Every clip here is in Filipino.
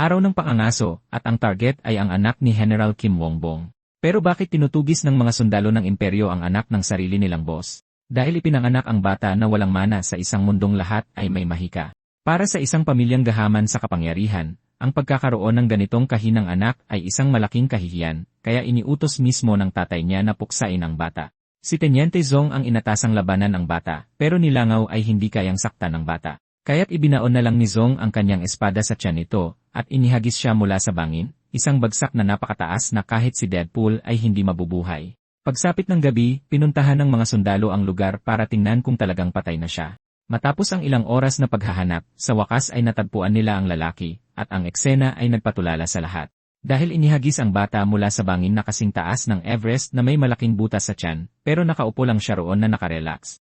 Araw ng pangangaso, at ang target ay ang anak ni General Kim Wongbong. Pero bakit tinutugis ng mga sundalo ng imperyo ang anak ng sarili nilang boss? Dahil ipinanganak ang bata na walang mana sa isang mundong lahat ay may mahika. Para sa isang pamilyang gahaman sa kapangyarihan, ang pagkakaroon ng ganitong kahinang anak ay isang malaking kahihiyan, kaya iniutos mismo ng tatay niya na puksain ang bata. Si Teniente Zong ang inatasang labanan ang bata, pero nilangaw ay hindi kayang saktan ng bata. Kaya't ibinaon na lang ni Zong ang kanyang espada sa tiyan nito, at inihagis siya mula sa bangin, isang bagsak na napakataas na kahit si Deadpool ay hindi mabubuhay. Pagsapit ng gabi, pinuntahan ng mga sundalo ang lugar para tingnan kung talagang patay na siya. Matapos ang ilang oras na paghahanap, sa wakas ay natagpuan nila ang lalaki, at ang eksena ay nagpatulala sa lahat. Dahil inihagis ang bata mula sa bangin na kasing taas ng Everest na may malaking butas sa tiyan, pero nakaupo lang siya roon na nakarelax.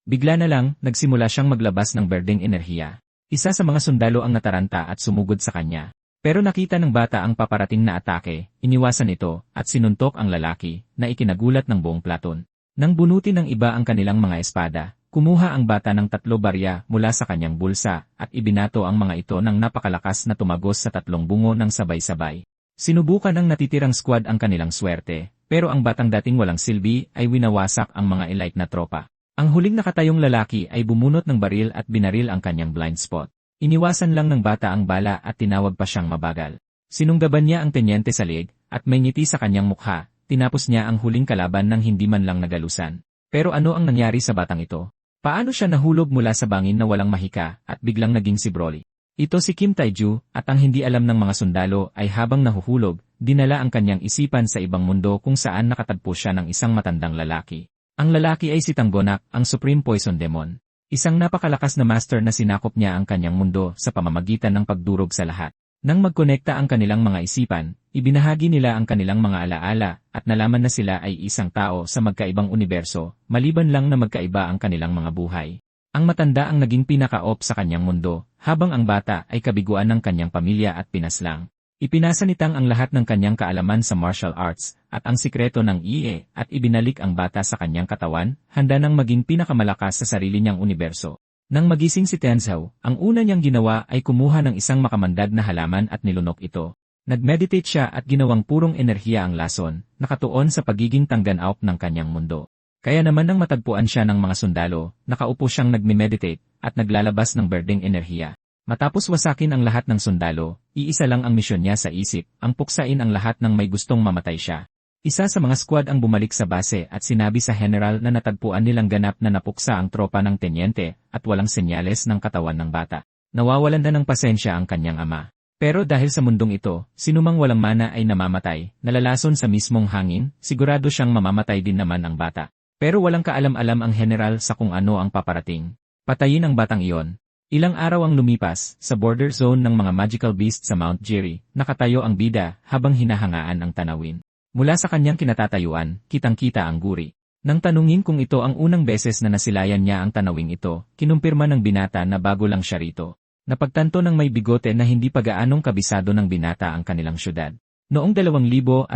Bigla na lang, nagsimula siyang maglabas ng berdeng enerhiya. Isa sa mga sundalo ang nataranta at sumugod sa kanya. Pero nakita ng bata ang paparating na atake, iniwasan ito, at sinuntok ang lalaki, na ikinagulat ng buong platon. Nang bunutin ng iba ang kanilang mga espada, kumuha ang bata ng 3 barya mula sa kanyang bulsa, at ibinato ang mga ito ng napakalakas na tumagos sa 3 bungo ng sabay-sabay. Sinubukan ng natitirang squad ang kanilang swerte, pero ang batang dating walang silbi ay winawasak ang mga elite na tropa. Ang huling nakatayong lalaki ay bumunot ng baril at binaril ang kanyang blind spot. Iniwasan lang ng bata ang bala at tinawag pa siyang mabagal. Sinunggaban niya ang tenyente sa leg, at may ngiti sa kanyang mukha, tinapos niya ang huling kalaban nang hindi man lang nagalusan. Pero ano ang nangyari sa batang ito? Paano siya nahulog mula sa bangin na walang mahika at biglang naging si Broly? Ito si Kim Taiju, at ang hindi alam ng mga sundalo ay habang nahuhulog, dinala ang kanyang isipan sa ibang mundo kung saan nakatagpo siya ng isang matandang lalaki. Ang lalaki ay si Tanggonak, ang Supreme Poison Demon. Isang napakalakas na master na sinakop niya ang kanyang mundo sa pamamagitan ng pagdurog sa lahat. Nang magkonekta ang kanilang mga isipan, ibinahagi nila ang kanilang mga alaala at nalaman na sila ay isang tao sa magkaibang universo, maliban lang na magkaiba ang kanilang mga buhay. Ang matanda ang naging pinaka-op sa kanyang mundo, habang ang bata ay kabiguan ng kanyang pamilya at pinaslang. Ipinasa nitang ang lahat ng kanyang kaalaman sa martial arts at ang sikreto ng IE at ibinalik ang bata sa kanyang katawan, handa nang maging pinakamalakas sa sarili niyang universo. Nang magising si Tenzhou, ang una niyang ginawa ay kumuha ng isang makamandag na halaman at nilunok ito. Nag-meditate siya at ginawang purong enerhiya ang lason, nakatuon sa pagiging tanggan-out ng kanyang mundo. Kaya naman nang matagpuan siya ng mga sundalo, nakaupo siyang nagme-meditate at naglalabas ng berdeng enerhiya. Matapos wasakin ang lahat ng sundalo, iisa lang ang misyon niya sa isip, ang puksain ang lahat ng may gustong mamatay siya. Isa sa mga squad ang bumalik sa base at sinabi sa general na natagpuan nilang ganap na napuksa ang tropa ng tenyente at walang senyales ng katawan ng bata. Nawawalan na ng pasensya ang kanyang ama. Pero dahil sa mundong ito, sinumang walang mana ay namamatay, nalalason sa mismong hangin, sigurado siyang mamamatay din naman ang bata. Pero walang kaalam-alam ang general sa kung ano ang paparating. Patayin ang batang iyon. Ilang araw ang lumipas, sa border zone ng mga magical beast sa Mount Jiri, nakatayo ang bida habang hinahangaan ang tanawin. Mula sa kanyang kinatatayuan, kitang-kita ang guri. Nang tanungin kung ito ang unang beses na nasilayan niya ang tanawing ito, kinumpirma ng binata na bago lang siya rito. Napagtanto ng may bigote na hindi pa gaanong kabisado ng binata ang kanilang syudad. Noong 2026,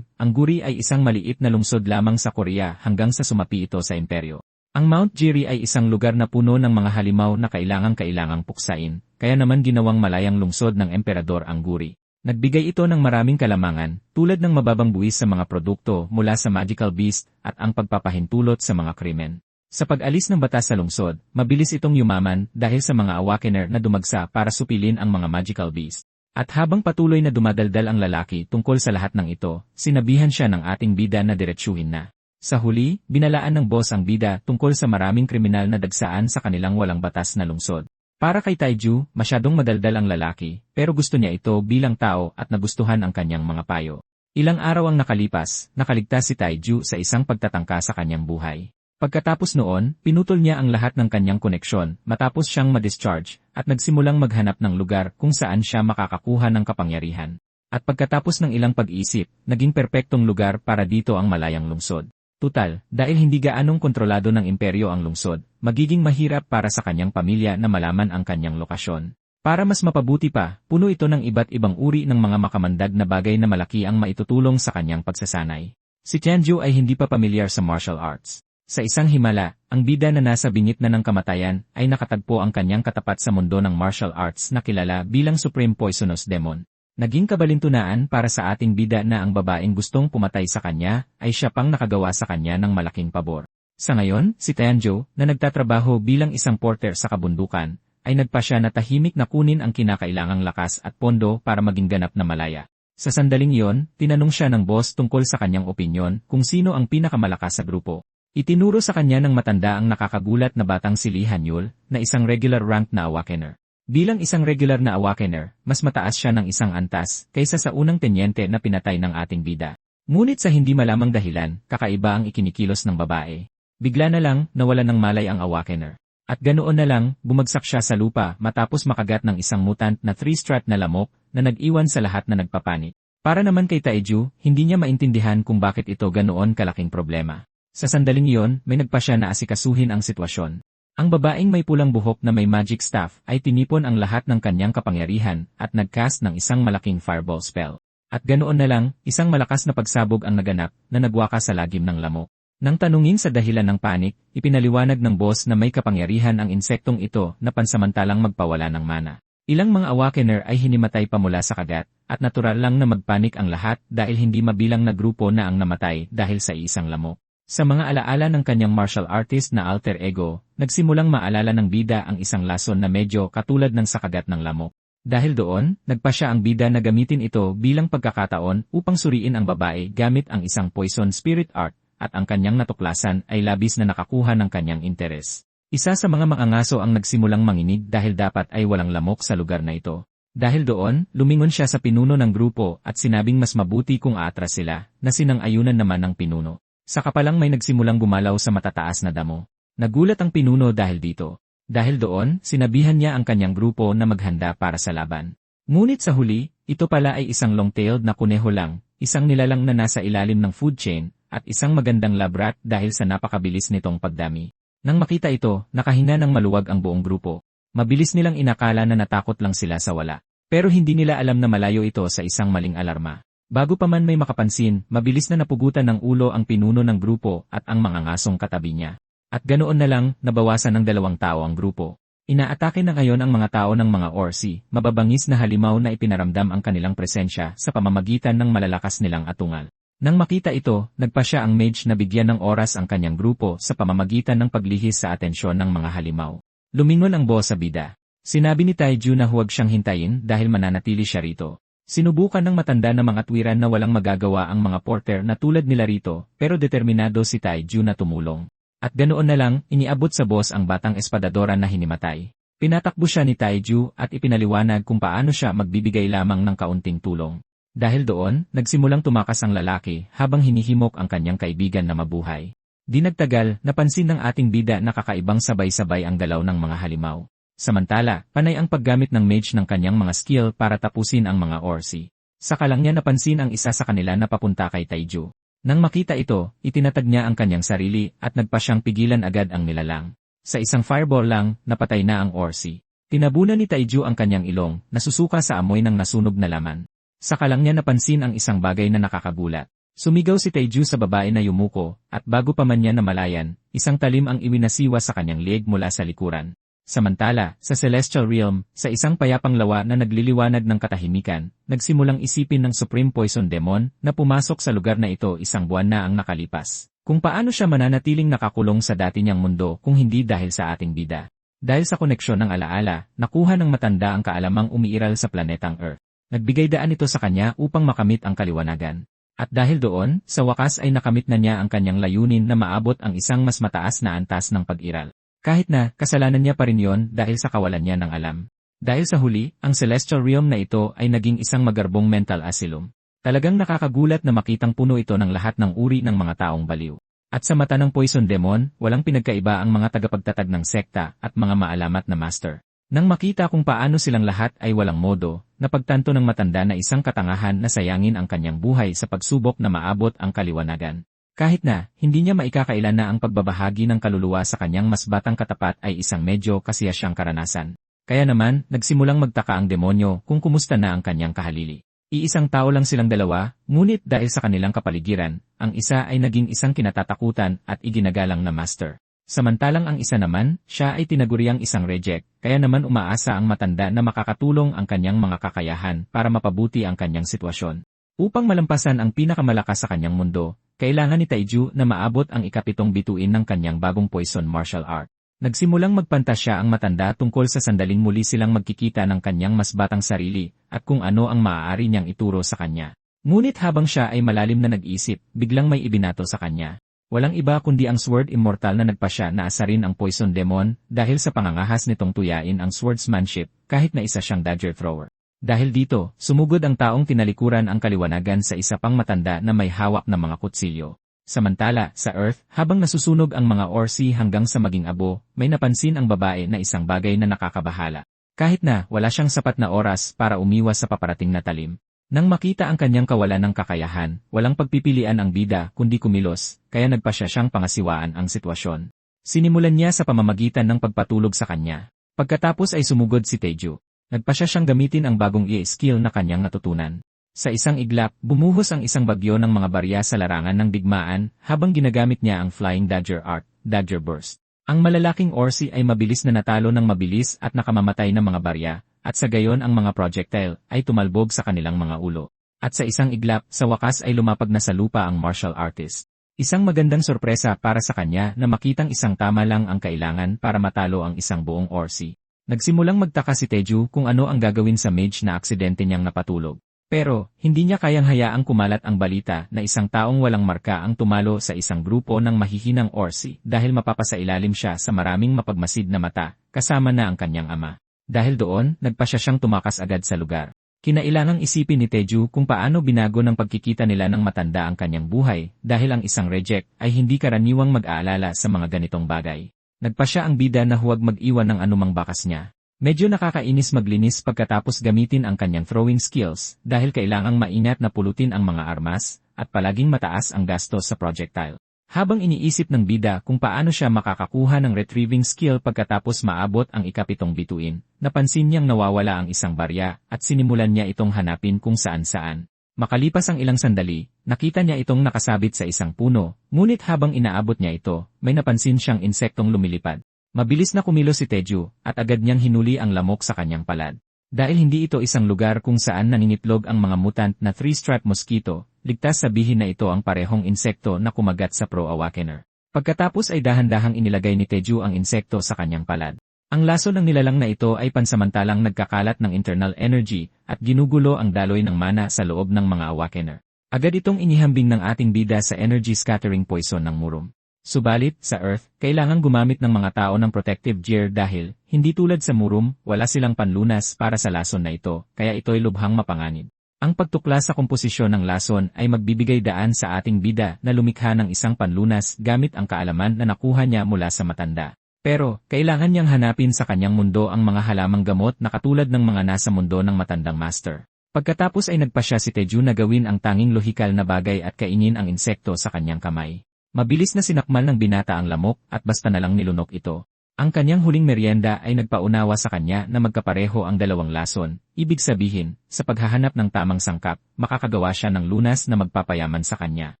ang guri ay isang maliit na lungsod lamang sa Korea hanggang sa sumapi ito sa imperyo. Ang Mount Jiri ay isang lugar na puno ng mga halimaw na kailangang puksain, kaya naman ginawang malayang lungsod ng emperador ang guri. Nagbigay ito ng maraming kalamangan, tulad ng mababang buwis sa mga produkto mula sa magical beast at ang pagpapahintulot sa mga krimen. Sa pag-alis ng batas sa lungsod, mabilis itong yumaman dahil sa mga awakener na dumagsa para supilin ang mga magical beast. At habang patuloy na dumadaldal ang lalaki tungkol sa lahat ng ito, sinabihan siya ng ating bida na diretsuhin na. Sa huli, binalaan ng boss ang bida tungkol sa maraming kriminal na dagsaan sa kanilang walang batas na lungsod. Para kay Taiju, masyadong madaldal ang lalaki, pero gusto niya ito bilang tao at nagustuhan ang kanyang mga payo. Ilang araw ang nakalipas, nakaligtas si Taiju sa isang pagtatangka sa kanyang buhay. Pagkatapos noon, pinutol niya ang lahat ng kanyang koneksyon matapos siyang ma-discharge at nagsimulang maghanap ng lugar kung saan siya makakakuha ng kapangyarihan. At pagkatapos ng ilang pag-iisip, naging perpektong lugar para dito ang malayang lungsod. Tutal, dahil hindi gaanong kontrolado ng imperyo ang lungsod, magiging mahirap para sa kanyang pamilya na malaman ang kanyang lokasyon. Para mas mapabuti pa, puno ito ng iba't ibang uri ng mga makamandag na bagay na malaki ang maitutulong sa kanyang pagsasanay. Si Tianju ay hindi pa pamilyar sa martial arts. Sa isang himala, ang bida na nasa bingit na ng kamatayan ay nakatagpo ang kanyang katapat sa mundo ng martial arts na kilala bilang Supreme Poisonous Demon. Naging kabalintunaan para sa ating bida na ang babaeng gustong pumatay sa kanya ay siya pang nakagawa sa kanya ng malaking pabor. Sa ngayon, si Tianzhu, na nagtatrabaho bilang isang porter sa kabundukan, ay nagpasya na tahimik na kunin ang kinakailangang lakas at pondo para maging ganap na malaya. Sa sandaling iyon, tinanong siya ng boss tungkol sa kanyang opinyon kung sino ang pinakamalakas sa grupo. Itinuro sa kanya ng matanda ang nakakagulat na batang si Li Hanyul, na isang regular rank na awakener. Bilang isang regular na awakener, mas mataas siya ng isang antas kaysa sa unang tenyente na pinatay ng ating bida. Ngunit sa hindi malamang dahilan, kakaiba ang ikinikilos ng babae. Bigla na lang, nawalan ng malay ang awakener. At ganoon na lang, bumagsak siya sa lupa matapos makagat ng isang mutant na 3-strat na lamok na nag-iwan sa lahat na nagpapanik. Para naman kay Taiju, hindi niya maintindihan kung bakit ito ganoon kalaking problema. Sa sandaling iyon, may nagpasya na asikasuhin ang sitwasyon. Ang babaeng may pulang buhok na may magic staff ay tinipon ang lahat ng kanyang kapangyarihan at nagcast ng isang malaking fireball spell. At ganoon na lang, isang malakas na pagsabog ang naganap na nagwaka sa lagim ng lamok. Nang tanungin sa dahilan ng panik, ipinaliwanag ng boss na may kapangyarihan ang insektong ito na pansamantalang magpawala ng mana. Ilang mga awakener ay hinimatay pa mula sa kagat, at natural lang na magpanik ang lahat dahil hindi mabilang na grupo na ang namatay dahil sa isang lamok. Sa mga alaala ng kanyang martial artist na alter ego, nagsimulang maalala ng bida ang isang lason na medyo katulad ng sa kagat ng lamok. Dahil doon, nagpasya ang bida na gamitin ito bilang pagkakataon upang suriin ang babae gamit ang isang poison spirit art, at ang kanyang natuklasan ay labis na nakakuha ng kanyang interes. Isa sa mga mangangaso ang nagsimulang manginig dahil dapat ay walang lamok sa lugar na ito. Dahil doon, lumingon siya sa pinuno ng grupo at sinabing mas mabuti kung aatras sila, na sinang-ayunan naman ng pinuno. Saka palang may nagsimulang gumalaw sa matataas na damo. Nagulat ang pinuno dahil dito. Dahil doon, sinabihan niya ang kanyang grupo na maghanda para sa laban. Ngunit sa huli, ito pala ay isang long-tailed na kuneho lang, isang nilalang na nasa ilalim ng food chain, at isang magandang labrat dahil sa napakabilis nitong pagdami. Nang makita ito, nakahinga ng maluwag ang buong grupo. Mabilis nilang inakala na natakot lang sila sa wala. Pero hindi nila alam na malayo ito sa isang maling alarma. Bago pa man may makapansin, mabilis na napugutan ng ulo ang pinuno ng grupo at ang mga ngasong katabi niya. At ganoon na lang, nabawasan ng 2 tao ang grupo. Inaatake na ngayon ang mga tao ng mga orsi, mababangis na halimaw na ipinaramdam ang kanilang presensya sa pamamagitan ng malalakas nilang atungal. Nang makita ito, nagpasya ang mage na bigyan ng oras ang kanyang grupo sa pamamagitan ng paglihis sa atensyon ng mga halimaw. Lumingon ang boss sa bida. Sinabi ni Taiju na huwag siyang hintayin dahil mananatili siya rito. Sinubukan ng matanda na mga tuwiran na walang magagawa ang mga porter na tulad nila rito, pero determinado si Taiju na tumulong. At ganoon na lang, iniabot sa boss ang batang espadadora na hinimatay. Pinatakbo siya ni Taiju at ipinaliwanag kung paano siya magbibigay lamang ng kaunting tulong. Dahil doon, nagsimulang tumakas ang lalaki habang hinihimok ang kanyang kaibigan na mabuhay. Di nagtagal, napansin ng ating bida na kakaibang sabay-sabay ang galaw ng mga halimaw. Samantala, panay ang paggamit ng mage ng kanyang mga skill para tapusin ang mga orsi. Saka lang niya napansin ang isa sa kanila na papunta kay Taiju. Nang makita ito, itinatag niya ang kanyang sarili at nagpa siyang pigilan agad ang nilalang. Sa isang fireball lang, napatay na ang orsi. Tinabunan ni Taiju ang kanyang ilong, nasusuka sa amoy ng nasunog na laman. Saka lang niya napansin ang isang bagay na nakakagulat. Sumigaw si Taiju sa babae na yumuko, at bago pa man niya namalayan, isang talim ang iwinasiwa sa kanyang leeg mula sa likuran. Samantala, sa Celestial Realm, sa isang payapang lawa na nagliliwanag ng katahimikan, nagsimulang isipin ng Supreme Poison Demon na pumasok sa lugar na ito 1 buwan na ang nakalipas. Kung paano siya mananatiling nakakulong sa dati niyang mundo kung hindi dahil sa ating bida. Dahil sa koneksyon ng alaala, nakuha ng matanda ang kaalamang umiiral sa planetang Earth. Nagbigay daan ito sa kanya upang makamit ang kaliwanagan. At dahil doon, sa wakas ay nakamit na niya ang kanyang layunin na maabot ang isang mas mataas na antas ng pag-iral. Kahit na, kasalanan niya pa rin yon dahil sa kawalan niya ng alam. Dahil sa huli, ang Celestial Realm na ito ay naging isang magarbong mental asylum. Talagang nakakagulat na makitang puno ito ng lahat ng uri ng mga taong baliw. At sa mata ng Poison Demon, walang pinagkaiba ang mga tagapagtatag ng sekta at mga maalamat na master. Nang makita kung paano silang lahat ay walang modo, napagtanto ng matanda na isang katangahan na sayangin ang kanyang buhay sa pagsubok na maabot ang kaliwanagan. Kahit na, hindi niya maikakailan na ang pagbabahagi ng kaluluwa sa kanyang mas batang katapat ay isang medyo kasiyasyang karanasan. Kaya naman, nagsimulang magtaka ang demonyo kung kumusta na ang kanyang kahalili. Iisang tao lang silang dalawa, ngunit dahil sa kanilang kapaligiran, ang isa ay naging isang kinatatakutan at iginagalang na master. Samantalang ang isa naman, siya ay tinaguriang isang reject, kaya naman umaasa ang matanda na makakatulong ang kanyang mga kakayahan para mapabuti ang kanyang sitwasyon. Upang malampasan ang pinakamalakas sa kanyang mundo, kailangan ni Taiju na maabot ang ikapitong bituin ng kanyang bagong poison martial art. Nagsimulang magpantasya ang matanda tungkol sa sandaling muli silang magkikita ng kanyang mas batang sarili at kung ano ang maaari niyang ituro sa kanya. Ngunit habang siya ay malalim na nag-isip, biglang may ibinato sa kanya. Walang iba kundi ang Sword Immortal na nagpasya na asarin ang Poison Demon dahil sa pangangahas nitong tuyain ang swordsmanship kahit na isa siyang dagger thrower. Dahil dito, sumugod ang taong tinalikuran ang kaliwanagan sa isa pang matanda na may hawak na mga kutsilyo. Samantala, sa Earth, habang nasusunog ang mga orsi hanggang sa maging abo, may napansin ang babae na isang bagay na nakakabahala. Kahit na wala siyang sapat na oras para umiwas sa paparating na talim. Nang makita ang kanyang kawalan ng kakayahan, walang pagpipilian ang bida kundi kumilos, kaya nagpasya siyang pangasiwaan ang sitwasyon. Sinimulan niya sa pamamagitan ng pagpatulog sa kanya. Pagkatapos ay sumugod si Taiju. Nagpasya siyang gamitin ang bagong skill na kanyang natutunan. Sa isang iglap, bumuhos ang isang bagyo ng mga barya sa larangan ng digmaan habang ginagamit niya ang Flying Dagger Art, Dagger Burst. Ang malalaking orsi ay mabilis na natalo ng mabilis at nakamamatay na mga barya, at sa gayon ang mga projectile ay tumalbog sa kanilang mga ulo. At sa isang iglap, sa wakas ay lumapag na sa lupa ang martial artist. Isang magandang sorpresa para sa kanya na makitang isang tama lang ang kailangan para matalo ang isang buong orsi. Nagsimulang magtaka si Taiju kung ano ang gagawin sa mage na aksidente niyang napatulog. Pero, hindi niya kayang hayaang kumalat ang balita na isang taong walang marka ang tumalo sa isang grupo ng mahihinang orsi dahil mapapasailalim siya sa maraming mapagmasid na mata, kasama na ang kanyang ama. Dahil doon, nagpasya siyang tumakas agad sa lugar. Kinailangang isipin ni Taiju kung paano binago ng pagkikita nila ng matanda ang kanyang buhay dahil ang isang reject ay hindi karaniwang mag-aalala sa mga ganitong bagay. Nagpasya ang bida na huwag mag-iwan ng anumang bakas niya. Medyo nakakainis maglinis pagkatapos gamitin ang kanyang throwing skills dahil kailangang maingat na pulutin ang mga armas at palaging mataas ang gastos sa projectile. Habang iniisip ng bida kung paano siya makakakuha ng retrieving skill pagkatapos maabot ang ikapitong bituin, napansin niyang nawawala ang isang barya at sinimulan niya itong hanapin kung saan-saan. Makalipas ang ilang sandali, nakita niya itong nakasabit sa isang puno, ngunit habang inaabot niya ito, may napansin siyang insektong lumilipad. Mabilis na kumilos si Taiju at agad niyang hinuli ang lamok sa kanyang palad. Dahil hindi ito isang lugar kung saan naningitlog ang mga mutant na three-striped mosquito, ligtas sabihin na ito ang parehong insekto na kumagat sa Pro Awakener. Pagkatapos ay dahan-dahang inilagay ni Taiju ang insekto sa kanyang palad. Ang laso ng nilalang na ito ay pansamantalang nagkakalat ng internal energy at ginugulo ang daloy ng mana sa loob ng mga Awakener. Agad itong inihambing ng ating bida sa energy scattering poison ng murum. Subalit, sa Earth, kailangang gumamit ng mga tao ng protective gear dahil, hindi tulad sa murum, wala silang panlunas para sa lason na ito, kaya ito'y lubhang mapanganib. Ang pagtuklas sa komposisyon ng lason ay magbibigay daan sa ating bida na lumikha ng isang panlunas gamit ang kaalaman na nakuha niya mula sa matanda. Pero, kailangan niyang hanapin sa kanyang mundo ang mga halamang gamot na katulad ng mga nasa mundo ng matandang master. Pagkatapos ay nagpasya si Taiju na gawin ang tanging lohikal na bagay at kainin ang insekto sa kanyang kamay. Mabilis na sinakmal ng binata ang lamok at basta na lang nilunok ito. Ang kanyang huling merienda ay nagpaunawa sa kanya na magkapareho ang dalawang lason, ibig sabihin, sa paghahanap ng tamang sangkap, makakagawa siya ng lunas na magpapayaman sa kanya.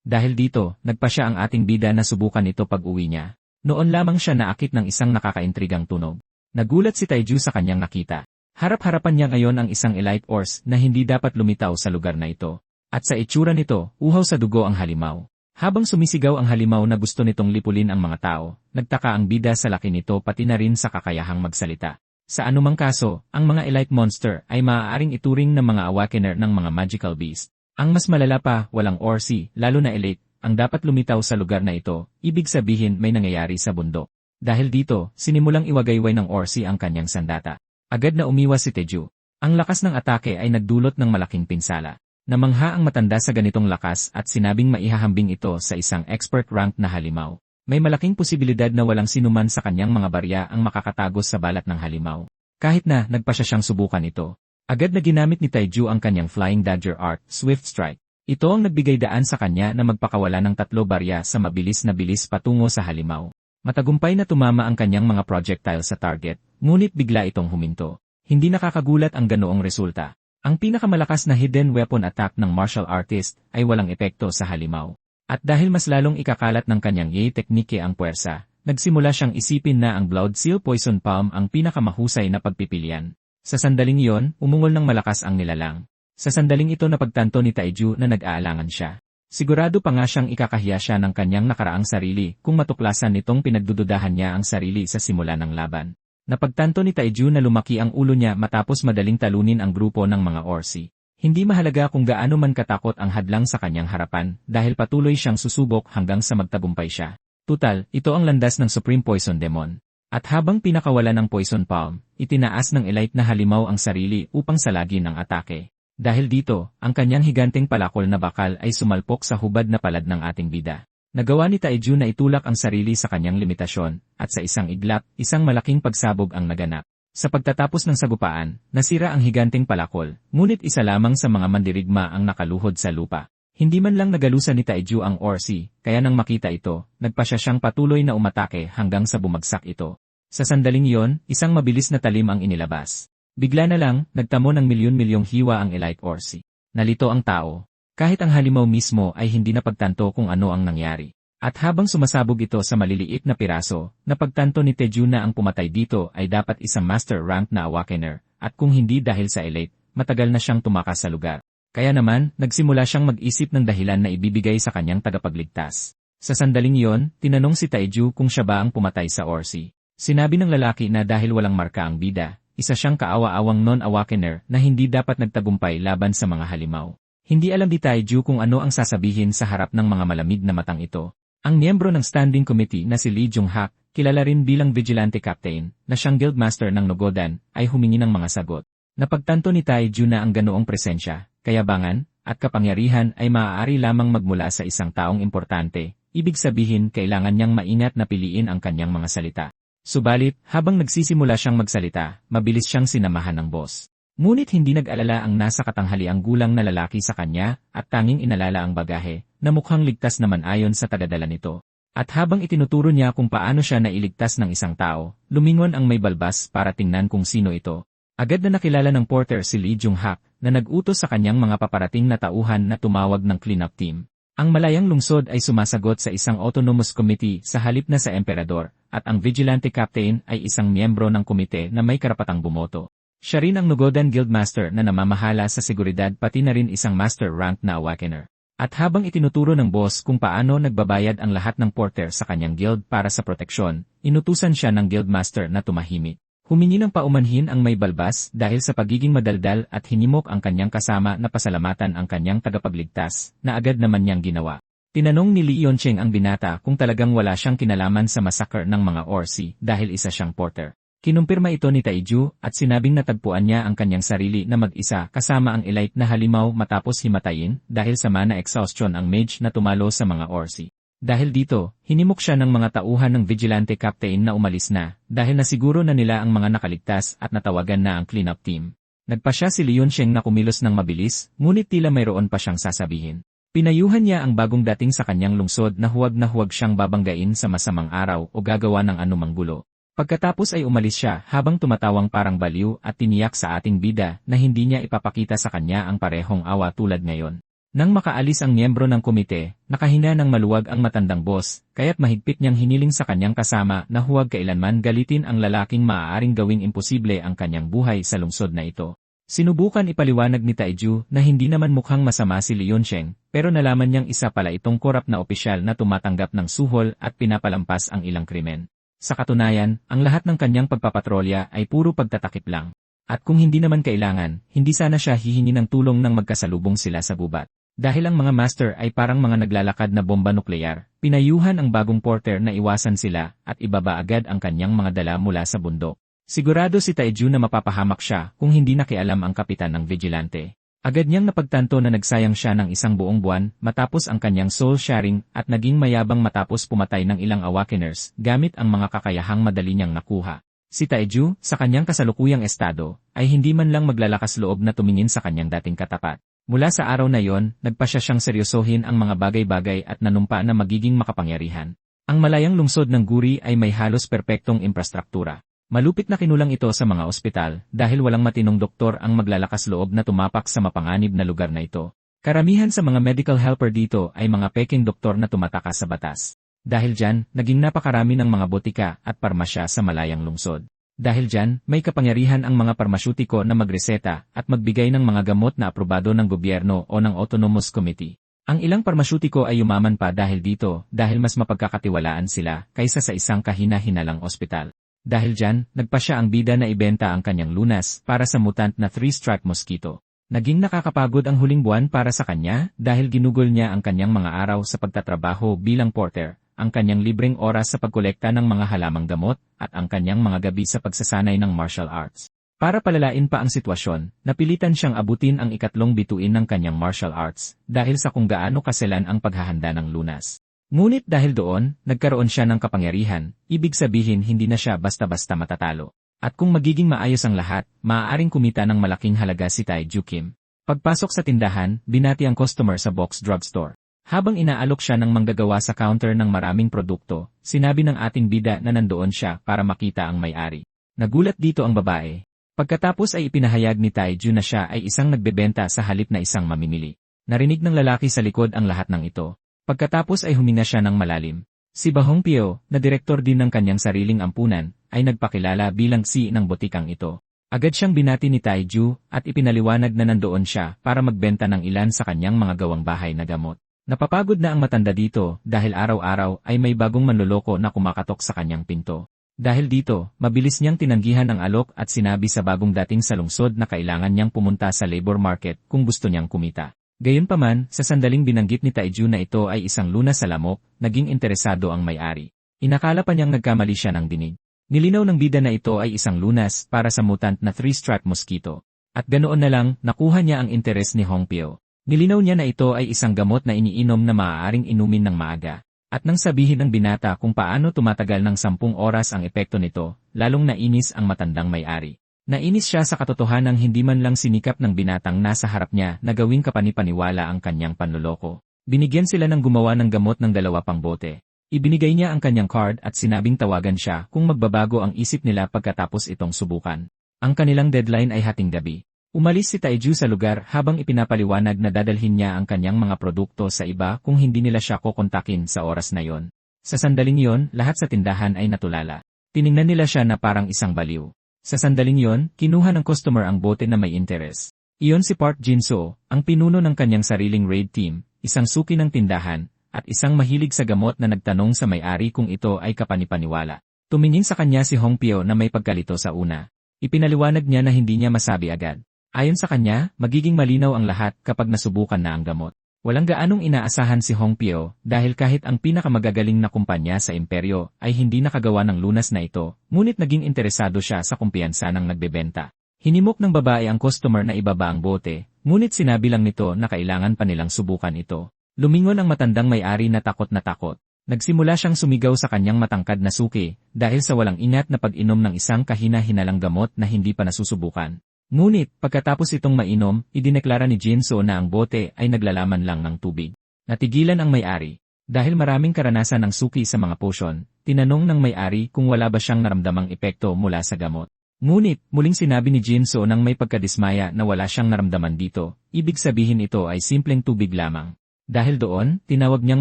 Dahil dito, nagpasya ang ating bida na subukan ito pag-uwi niya. Noon lamang siya naakit ng isang nakakaintrigang tunog. Nagulat si Taiju sa kanyang nakita. Harap-harapan niya ngayon ang isang elite ors na hindi dapat lumitaw sa lugar na ito. At sa itsura nito, uhaw sa dugo ang halimaw. Habang sumisigaw ang halimaw na gusto nitong lipulin ang mga tao, nagtaka ang bida sa laki nito pati na rin sa kakayahang magsalita. Sa anumang kaso, ang mga elite monster ay maaaring ituring ng mga awakener ng mga magical beast. Ang mas malala pa, walang orsi, lalo na elite, ang dapat lumitaw sa lugar na ito, ibig sabihin may nangyayari sa bundok. Dahil dito, sinimulang iwagayway ng orsi ang kanyang sandata. Agad na umiwas si Taiju. Ang lakas ng atake ay nagdulot ng malaking pinsala. Namangha ang matanda sa ganitong lakas at sinabing maihahambing ito sa isang expert rank na halimaw. May malaking posibilidad na walang sinuman sa kanyang mga barya ang makakatagos sa balat ng halimaw. Kahit na nagpasya siyang subukan ito. Agad na ginamit ni Taiju ang kanyang Flying Dagger Art, Swift Strike. Ito ang nagbigay daan sa kanya na magpakawala ng 3 barya sa mabilis na bilis patungo sa halimaw. Matagumpay na tumama ang kanyang mga projectile sa target, ngunit bigla itong huminto. Hindi nakakagulat ang ganoong resulta. Ang pinakamalakas na hidden weapon attack ng martial artist ay walang epekto sa halimaw. At dahil mas lalong ikakalat ng kanyang yay teknike ang puwersa, nagsimula siyang isipin na ang Blood Seal Poison Palm ang pinakamahusay na pagpipilian. Sa sandaling iyon, umungol ng malakas ang nilalang. Sa sandaling ito napagtanto ni Taiju na nag-aalangan siya. Sigurado pa nga siyang ikakahiya siya ng kanyang nakaraang sarili kung matuklasan nitong pinagdududahan niya ang sarili sa simula ng laban. Napagtanto ni Taiju na lumaki ang ulo niya matapos madaling talunin ang grupo ng mga Orsi. Hindi mahalaga kung gaano man katakot ang hadlang sa kanyang harapan dahil patuloy siyang susubok hanggang sa magtagumpay siya. Tutal, ito ang landas ng Supreme Poison Demon. At habang pinakawala ng Poison Palm, itinaas ng Elite na halimaw ang sarili upang salagin ang atake. Dahil dito, ang kanyang higanteng palakol na bakal ay sumalpok sa hubad na palad ng ating bida. Nagawa ni Taiju na itulak ang sarili sa kanyang limitasyon, at sa isang iglap, isang malaking pagsabog ang naganap. Sa pagtatapos ng sagupaan, nasira ang higanteng palakol, ngunit isa lamang sa mga mandirigma ang nakaluhod sa lupa. Hindi man lang nagalusan ni Taiju ang Orsi, kaya nang makita ito, nagpasya siyang patuloy na umatake hanggang sa bumagsak ito. Sa sandaling iyon, isang mabilis na talim ang inilabas. Bigla na lang, nagtamo ng milyon-milyong hiwa ang Elite Orsi. Nalito ang tao. Kahit ang halimaw mismo ay hindi napagtanto kung ano ang nangyari. At habang sumasabog ito sa maliliit na piraso, napagtanto ni Taiju na ang pumatay dito ay dapat isang master rank na awakener, at kung hindi dahil sa Elite, matagal na siyang tumakas sa lugar. Kaya naman, nagsimula siyang mag-isip ng dahilan na ibibigay sa kanyang tagapagligtas. Sa sandaling iyon, tinanong si Taiju kung siya ba ang pumatay sa Orsi. Sinabi ng lalaki na dahil walang marka ang bida, isa siyang kaawa-awang non-awakener na hindi dapat nagtagumpay laban sa mga halimaw. Hindi alam ni Taiju kung ano ang sasabihin sa harap ng mga malamig na matang ito. Ang miyembro ng standing committee na si Lee Jung-hak, kilala rin bilang vigilante captain, na siyang guildmaster ng Nogodan, ay humingi ng mga sagot. Napagtanto ni Taiju na ang ganoong presensya, kayabangan, at kapangyarihan ay maaari lamang magmula sa isang taong importante, ibig sabihin kailangan niyang maingat na piliin ang kanyang mga salita. Subalit, habang nagsisimula siyang magsalita, mabilis siyang sinamahan ng boss. Ngunit hindi nag-alala ang nasa katanghaliang gulang na lalaki sa kanya at tanging inalala ang bagahe, na mukhang ligtas naman ayon sa tagadala nito. At habang itinuturo niya kung paano siya nailigtas ng isang tao, lumingon ang may balbas para tingnan kung sino ito. Agad na nakilala ng porter si Lee Jung-hak na nag-utos sa kanyang mga paparating na tauhan na tumawag ng cleanup team. Ang malayang lungsod ay sumasagot sa isang autonomous committee sa halip na sa emperador, at ang vigilante captain ay isang miyembro ng komite na may karapatang bumoto. Siya rin ang Nogodan Guildmaster na namamahala sa seguridad pati na rin isang master rank na awakener. At habang itinuturo ng boss kung paano nagbabayad ang lahat ng porter sa kanyang guild para sa proteksyon, inutusan siya ng guildmaster na tumahimik. Humingi ng paumanhin ang may balbas dahil sa pagiging madaldal at hinimok ang kanyang kasama na pasalamatan ang kanyang tagapagligtas, na agad naman niyang ginawa. Tinanong ni Lee Yoncheng ang binata kung talagang wala siyang kinalaman sa massacre ng mga Orsi dahil isa siyang porter. Kinumpirma ito ni Taiju at sinabing natagpuan niya ang kanyang sarili na mag-isa kasama ang Elite na halimaw matapos himatayin dahil sa mana exhaustion ang mage na tumalo sa mga Orsi. Dahil dito, hinimok siya ng mga tauhan ng vigilante captain na umalis na dahil nasiguro na nila ang mga nakaligtas at natawagan na ang cleanup team. Nagpasya si Lee Yoncheng na kumilos ng mabilis, ngunit tila mayroon pa siyang sasabihin. Pinayuhan niya ang bagong dating sa kanyang lungsod na huwag siyang babanggain sa masamang araw o gagawa ng anumang gulo. Pagkatapos ay umalis siya habang tumatawang parang baliw at tiniyak sa ating bida na hindi niya ipapakita sa kanya ang parehong awa tulad ngayon. Nang makaalis ang miyembro ng komite, nakahinga ng maluwag ang matandang boss, kaya't mahigpit niyang hiniling sa kanyang kasama na huwag kailanman galitin ang lalaking maaaring gawing imposible ang kanyang buhay sa lungsod na ito. Sinubukan ipaliwanag ni Taiju na hindi naman mukhang masama si Lee Yoncheng, pero nalaman niyang isa pala itong korap na opisyal na tumatanggap ng suhol at pinapalampas ang ilang krimen. Sa katunayan, ang lahat ng kanyang pagpapatrolya ay puro pagtatakip lang. At kung hindi naman kailangan, hindi sana siya hihingi ng tulong nang magkasalubong sila sa gubat. Dahil ang mga master ay parang mga naglalakad na bomba nuklear, pinayuhan ang bagong porter na iwasan sila at ibaba agad ang kanyang mga dala mula sa bundok. Sigurado si Taiju na mapapahamak siya kung hindi nakialam ang kapitan ng vigilante. Agad niyang napagtanto na nagsayang siya ng isang buong buwan matapos ang kanyang soul sharing at naging mayabang matapos pumatay ng ilang awakeners gamit ang mga kakayahang madali niyang nakuha. Si Taiju, sa kanyang kasalukuyang estado, ay hindi man lang maglalakas loob na tumingin sa kanyang dating katapat. Mula sa araw na yon, nagpasya siyang seryosohin ang mga bagay-bagay at nanumpa na magiging makapangyarihan. Ang malayang lungsod ng Guri ay may halos perpektong infrastruktura. Malupit na kinulang ito sa mga ospital dahil walang matinong doktor ang maglalakas loob na tumapak sa mapanganib na lugar na ito. Karamihan sa mga medical helper dito ay mga peking doktor na tumatakas sa batas. Dahil dyan, naging napakarami ng mga botika at parmasya sa malayang lungsod. Dahil dyan, may kapangyarihan ang mga parmasyutiko na magreseta at magbigay ng mga gamot na aprobado ng gobyerno o ng autonomous committee. Ang ilang parmasyutiko ay yumaman pa dahil dito dahil mas mapagkakatiwalaan sila kaysa sa isang kahina-hinalang ospital. Dahil dyan, nagpa siya ang bida na ibenta ang kanyang lunas para sa mutant na 3-strike mosquito. Naging nakakapagod ang huling buwan para sa kanya dahil ginugol niya ang kanyang mga araw sa pagtatrabaho bilang porter, ang kanyang libreng oras sa pagkolekta ng mga halamang gamot, at ang kanyang mga gabi sa pagsasanay ng martial arts. Para palalain pa ang sitwasyon, napilitan siyang abutin ang ikatlong bituin ng kanyang martial arts dahil sa kung gaano kaselan ang paghahanda ng lunas. Ngunit dahil doon, nagkaroon siya ng kapangyarihan, ibig sabihin hindi na siya basta-basta matatalo. At kung magiging maayos ang lahat, maaaring kumita ng malaking halaga si Tae-Ju Kim. Pagpasok sa tindahan, binati ang customer sa box drugstore. Habang inaalok siya ng manggagawa sa counter ng maraming produkto, sinabi ng ating bida na nandoon siya para makita ang may-ari. Nagulat dito ang babae. Pagkatapos ay ipinahayag ni Tae-Ju na siya ay isang nagbebenta sa halip na isang mamimili. Narinig ng lalaki sa likod ang lahat ng ito. Pagkatapos ay huminga siya ng malalim. Si Ba Hongpyo, na direktor din ng kanyang sariling ampunan, ay nagpakilala bilang si ng botikang ito. Agad siyang binati ni Tae-Ju at ipinaliwanag na nandoon siya para magbenta ng ilan sa kanyang mga gawang bahay na gamot. Napapagod na ang matanda dito dahil araw-araw ay may bagong manloloko na kumakatok sa kanyang pinto. Dahil dito, mabilis niyang tinanggihan ang alok at sinabi sa bagong dating sa lungsod na kailangan niyang pumunta sa labor market kung gusto niyang kumita. Gayunpaman, sa sandaling binanggit ni Tae-Ju na ito ay isang lunas sa lamok, naging interesado ang may-ari. Inakala pa niyang nagkamali siya ng dinig. Nilinaw ng bida na ito ay isang lunas para sa mutant na 3-strike mosquito. At ganoon na lang, nakuha niya ang interes ni Hongpyo. Nilinaw niya na ito ay isang gamot na iniinom na maaaring inumin ng maaga. At nang sabihin ng binata kung paano tumatagal ng 10 oras ang epekto nito, lalong nainis ang matandang may-ari. Nainis siya sa katotohanang hindi man lang sinikap ng binatang nasa harap niya na gawing kapanipaniwala ang kanyang panloloko. Binigyan sila ng gumawa ng gamot ng 2 pang bote. Ibinigay niya ang kanyang card at sinabing tawagan siya kung magbabago ang isip nila pagkatapos itong subukan. Ang kanilang deadline ay hating gabi. Umalis si Tae-Ju sa lugar habang ipinapaliwanag na dadalhin niya ang kanyang mga produkto sa iba kung hindi nila siya kokontakin sa oras na yon. Sa sandaling yon, lahat sa tindahan ay natulala. Tiningnan nila siya na parang isang baliw. Sa sandaling yon, kinuha ng customer ang bote na may interes. Iyon si Park Jin-soo, ang pinuno ng kanyang sariling raid team, isang suki ng tindahan, at isang mahilig sa gamot na nagtanong sa may-ari kung ito ay kapanipaniwala. Tumingin sa kanya si Hongpyo na may pagkalito sa una. Ipinaliwanag niya na hindi niya masabi agad. Ayon sa kanya, magiging malinaw ang lahat kapag nasubukan na ang gamot. Walang gaanong inaasahan si Hongpyo dahil kahit ang pinakamagagaling na kumpanya sa imperyo ay hindi nakagawa ng lunas na ito, ngunit naging interesado siya sa kumpiyansa ng nagbebenta. Hinimok ng babae ang customer na ibaba ang bote, ngunit sinabi lang nito na kailangan pa nilang subukan ito. Lumingon ang matandang may-ari na takot na takot. Nagsimula siyang sumigaw sa kanyang matangkad na suki dahil sa walang ingat na pag-inom ng isang kahina-hinalang gamot na hindi pa nasusubukan. Ngunit, pagkatapos itong mainom, idineklara ni Jin-soo na ang bote ay naglalaman lang ng tubig. Natigilan ang may-ari. Dahil maraming karanasan ng suki sa mga potion, tinanong ng may-ari kung wala ba siyang naramdamang epekto mula sa gamot. Ngunit, muling sinabi ni Jin-soo nang may pagkadismaya na wala siyang naramdaman dito, ibig sabihin ito ay simpleng tubig lamang. Dahil doon, tinawag niyang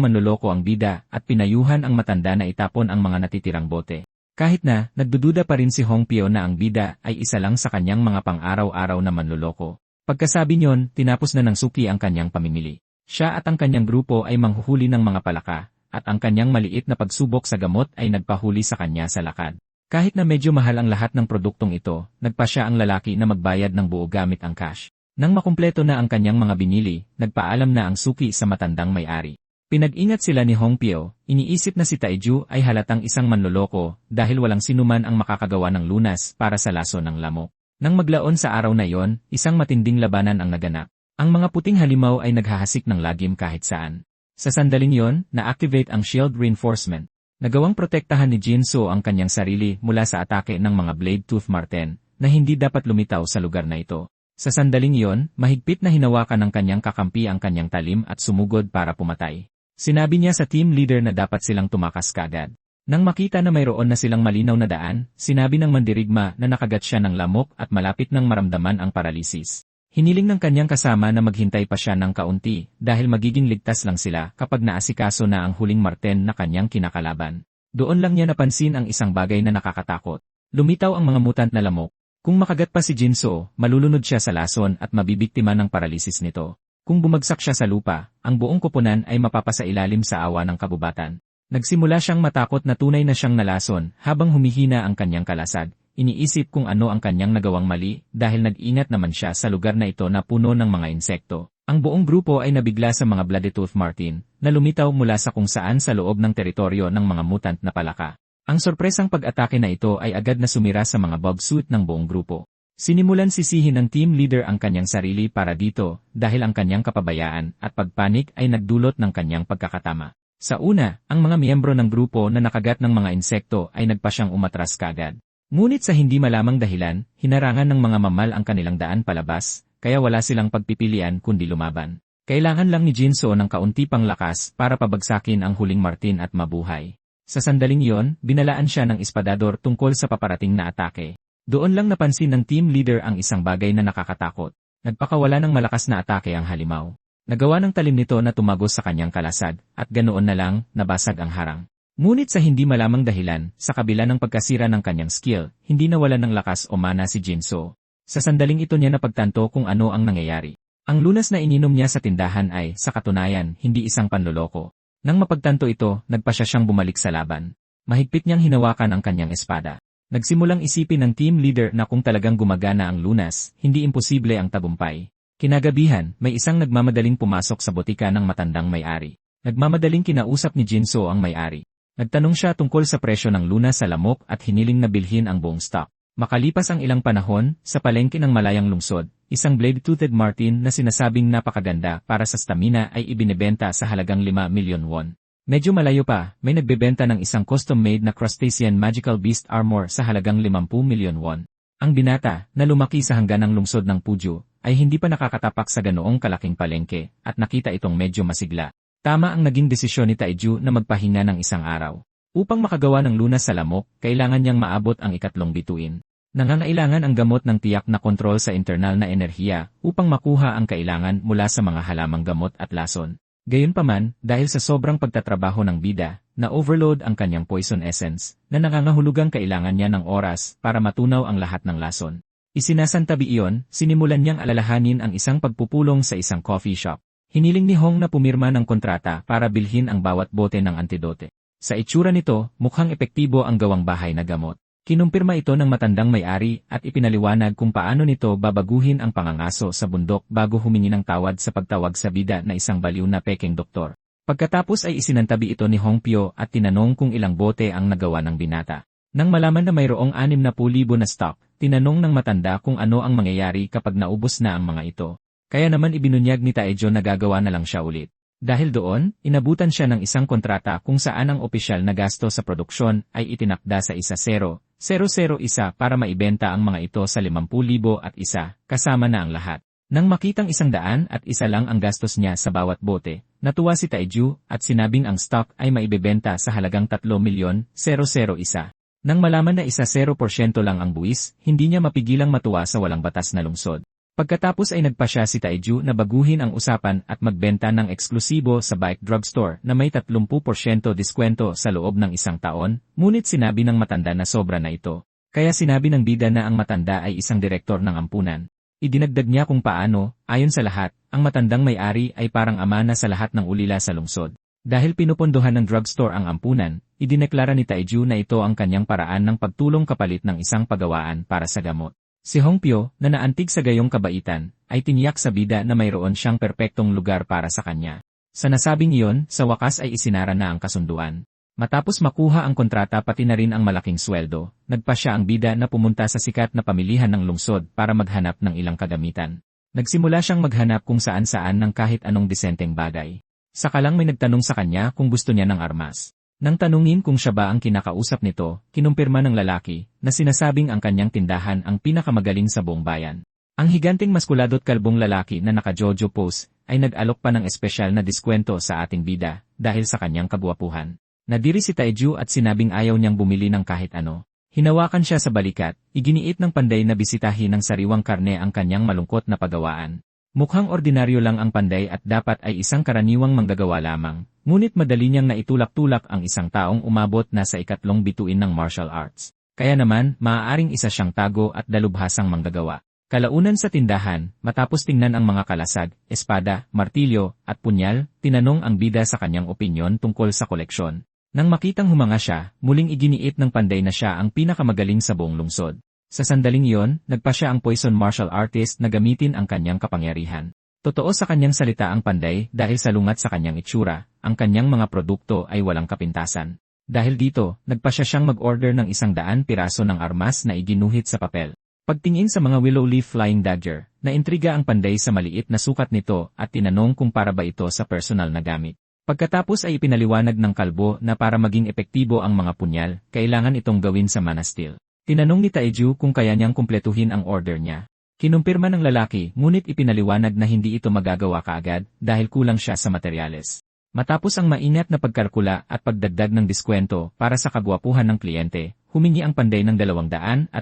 manloloko ang bida at pinayuhan ang matanda na itapon ang mga natitirang bote. Kahit na, nagdududa pa rin si Hongpyo na ang bida ay isa lang sa kanyang mga pang-araw-araw na manloloko. Pagkasabi niyon, tinapos na ng suki ang kanyang pamimili. Siya at ang kanyang grupo ay manghuhuli ng mga palaka, at ang kanyang maliit na pagsubok sa gamot ay nagpahuli sa kanya sa lakad. Kahit na medyo mahal ang lahat ng produktong ito, nagpa siya ang lalaki na magbayad ng buo gamit ang cash. Nang makumpleto na ang kanyang mga binili, nagpaalam na ang suki sa matandang may-ari. Pinag-ingat sila ni Hongpyo, iniisip na si Tae-Ju ay halatang isang manloloko dahil walang sinuman ang makakagawa ng lunas para sa laso ng lamok. Nang maglaon sa araw na yon, isang matinding labanan ang naganap. Ang mga puting halimaw ay naghahasik ng lagim kahit saan. Sa sandaling yon, na-activate ang shield reinforcement. Nagawang protektahan ni Jin-soo ang kanyang sarili mula sa atake ng mga blade-tooth marten na hindi dapat lumitaw sa lugar na ito. Sa sandaling yon, mahigpit na hinawakan ng kanyang kakampi ang kanyang talim at sumugod para pumatay. Sinabi niya sa team leader na dapat silang tumakas kaagad. Nang makita na mayroon na silang malinaw na daan, sinabi ng mandirigma na nakagat siya ng lamok at malapit nang maramdaman ang paralisis. Hiniling ng kanyang kasama na maghintay pa siya ng kaunti dahil magiging ligtas lang sila kapag naasikaso na ang huling marten na kanyang kinakalaban. Doon lang niya napansin ang isang bagay na nakakatakot. Lumitaw ang mga mutant na lamok. Kung makagat pa si Jinso, malulunod siya sa lason at mabibiktima ng paralisis nito. Kung bumagsak siya sa lupa, ang buong koponan ay mapapasailalim sa awa ng kabubatan. Nagsimula siyang matakot na tunay na siyang nalason habang humihina ang kanyang kalasag. Iniisip kung ano ang kanyang nagawang mali dahil nag-ingat naman siya sa lugar na ito na puno ng mga insekto. Ang buong grupo ay nabigla sa mga Bloodtooth Martin na lumitaw mula sa kung saan sa loob ng teritoryo ng mga mutant na palaka. Ang sorpresang pag-atake na ito ay agad na sumira sa mga bug suit ng buong grupo. Sinimulan sisihin ng team leader ang kanyang sarili para dito dahil ang kanyang kapabayaan at pagpanik ay nagdulot ng kanyang pagkakatama. Sa una, ang mga miyembro ng grupo na nakagat ng mga insekto ay nagpa siyang umatras kagad. Ngunit sa hindi malamang dahilan, hinarangan ng mga mamal ang kanilang daan palabas, kaya wala silang pagpipilian kundi lumaban. Kailangan lang ni Jinso ng kaunti pang lakas para pabagsakin ang huling martin at mabuhay. Sa sandaling iyon, binalaan siya ng espadador tungkol sa paparating na atake. Doon lang napansin ng team leader ang isang bagay na nakakatakot. Nagpakawala ng malakas na atake ang halimaw. Nagawa ng talim nito na tumagos sa kanyang kalasag, at ganoon na lang, nabasag ang harang. Ngunit sa hindi malamang dahilan, sa kabila ng pagkasira ng kanyang skill, hindi nawalan ng lakas o mana si Jinso. Sa sandaling ito niya napagtanto kung ano ang nangyayari. Ang lunas na ininom niya sa tindahan ay, sa katunayan, hindi isang panloloko. Nang mapagtanto ito, nagpa siyang bumalik sa laban. Mahigpit niyang hinawakan ang kanyang espada. Nagsimulang isipin ng team leader na kung talagang gumagana ang lunas, hindi imposible ang tagumpay. Kinagabihan, may isang nagmamadaling pumasok sa botika ng matandang may-ari. Nagmamadaling kinausap ni Jinso ang may-ari. Nagtanong siya tungkol sa presyo ng lunas sa lamok at hiniling na bilhin ang buong stock. Makalipas ang ilang panahon, sa palengke ng malayang lungsod, isang blade-toothed martin na sinasabing napakaganda para sa stamina ay ibinebenta sa halagang 5 milyon won. Medyo malayo pa, may nagbebenta ng isang custom-made na crustacean magical beast armor sa halagang 50 milyon won. Ang binata, na lumaki sa hangganang lungsod ng Puju, ay hindi pa nakakatapak sa ganoong kalaking palengke, at nakita itong medyo masigla. Tama ang naging desisyon ni Taiju na magpahinga ng isang araw. Upang makagawa ng lunas sa lamok, kailangan niyang maabot ang ikatlong bituin. Nangangailangan ang gamot ng tiyak na kontrol sa internal na enerhiya upang makuha ang kailangan mula sa mga halamang gamot at lason. Gayunpaman, dahil sa sobrang pagtatrabaho ng bida, na-overload ang kanyang poison essence, na nangangahulugang kailangan niya ng oras para matunaw ang lahat ng lason. Isinasantabi iyon, sinimulan niyang alalahanin ang isang pagpupulong sa isang coffee shop. Hiniling ni Hong na pumirma ng kontrata para bilhin ang bawat bote ng antidote. Sa itsura nito, mukhang epektibo ang gawang bahay na gamot. Kinumpirma ito ng matandang may-ari at ipinaliwanag kung paano nito babaguhin ang pangangaso sa bundok bago humingi ng tawad sa pagtawag sa bida na isang baliw na peking doktor. Pagkatapos ay isinantabi ito ni Hong Pyo at tinanong kung ilang bote ang nagawa ng binata. Nang malaman na mayroong 60,000 na stock, tinanong ng matanda kung ano ang mangyayari kapag naubos na ang mga ito. Kaya naman ibinunyag ni Taejo na gagawa na lang siya ulit. Dahil doon, inabutan siya ng isang kontrata kung saan ang opisyal na gasto sa produksyon ay itinakda sa 1,001 para maibenta ang mga ito sa 50,000 at isa, kasama na ang lahat. Nang makitang 100 at isa lang ang gastos niya sa bawat bote, natuwa si Taeju at sinabing ang stock ay maibebenta sa halagang 3,001,001. Nang malaman na 0% lang ang buwis, hindi niya mapigilang matuwa sa walang batas na lungsod. Pagkatapos ay nagpa siya si Taeju na baguhin ang usapan at magbenta ng eksklusibo sa bike drugstore na may 30% diskwento sa loob ng isang taon, ngunit sinabi ng matanda na sobra na ito. Kaya sinabi ng bida na ang matanda ay isang direktor ng ampunan. Idinagdag niya kung paano, ayon sa lahat, ang matandang may-ari ay parang ama na sa lahat ng ulila sa lungsod. Dahil pinupondohan ng drugstore ang ampunan, idineklara ni Taeju na ito ang kanyang paraan ng pagtulong kapalit ng isang pagawaan para sa gamot. Si Hong Pyo, na naantig sa gayong kabaitan, ay tiniyak sa bida na mayroon siyang perpektong lugar para sa kanya. Sa nasabing iyon, sa wakas ay isinara na ang kasunduan. Matapos makuha ang kontrata pati na rin ang malaking sweldo, nagpa siya ang bida na pumunta sa sikat na pamilihan ng lungsod para maghanap ng ilang kagamitan. Nagsimula siyang maghanap kung saan-saan ng kahit anong disenteng bagay. Saka lang may nagtanong sa kanya kung gusto niya ng armas. Nang tanungin kung siya ba ang kinakausap nito, kinumpirma ng lalaki na sinasabing ang kanyang tindahan ang pinakamagaling sa buong bayan. Ang higanting maskuladot kalbong lalaki na naka-jojo pose ay nag-alok pa ng espesyal na diskwento sa ating bida dahil sa kanyang kabwapuhan. Nadiri si Taeju at sinabing ayaw niyang bumili ng kahit ano. Hinawakan siya sa balikat, iginiit ng Panday na bisitahin ng sariwang karne ang kanyang malungkot na pagawaan. Mukhang ordinaryo lang ang Panday at dapat ay isang karaniwang manggagawa lamang, ngunit madali niyang naitulak-tulak ang isang taong umabot na sa ikatlong bituin ng martial arts. Kaya naman, maaaring isa siyang tago at dalubhasang manggagawa. Kalaunan sa tindahan, matapos tingnan ang mga kalasag, espada, martilyo, at punyal, tinanong ang bida sa kanyang opinyon tungkol sa koleksyon. Nang makitang humanga siya, muling iginiit ng Panday na siya ang pinakamagaling sa buong lungsod. Sa sandaling iyon, nagpa siya ang poison martial artist na gamitin ang kanyang kapangyarihan. Totoo sa kanyang salita ang Panday dahil salungat sa kanyang itsura, ang kanyang mga produkto ay walang kapintasan. Dahil dito, nagpa siya siyang mag-order ng 100 piraso ng armas na iginuhit sa papel. Pagtingin sa mga willow leaf flying dagger, naintriga ang Panday sa maliit na sukat nito at tinanong kung para ba ito sa personal na gamit. Pagkatapos ay ipinaliwanag ng kalbo na para maging epektibo ang mga punyal, kailangan itong gawin sa mana steel. Tinanong ni Taeju kung kaya niyang kumpletuhin ang order niya. Kinumpirma ng lalaki ngunit ipinaliwanag na hindi ito magagawa kaagad dahil kulang siya sa materyales. Matapos ang maingat na pagkalkula at pagdagdag ng diskwento para sa kagwapuhan ng kliyente, humingi ang Panday ng 250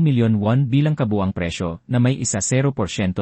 milyon won bilang kabuang presyo na may 0%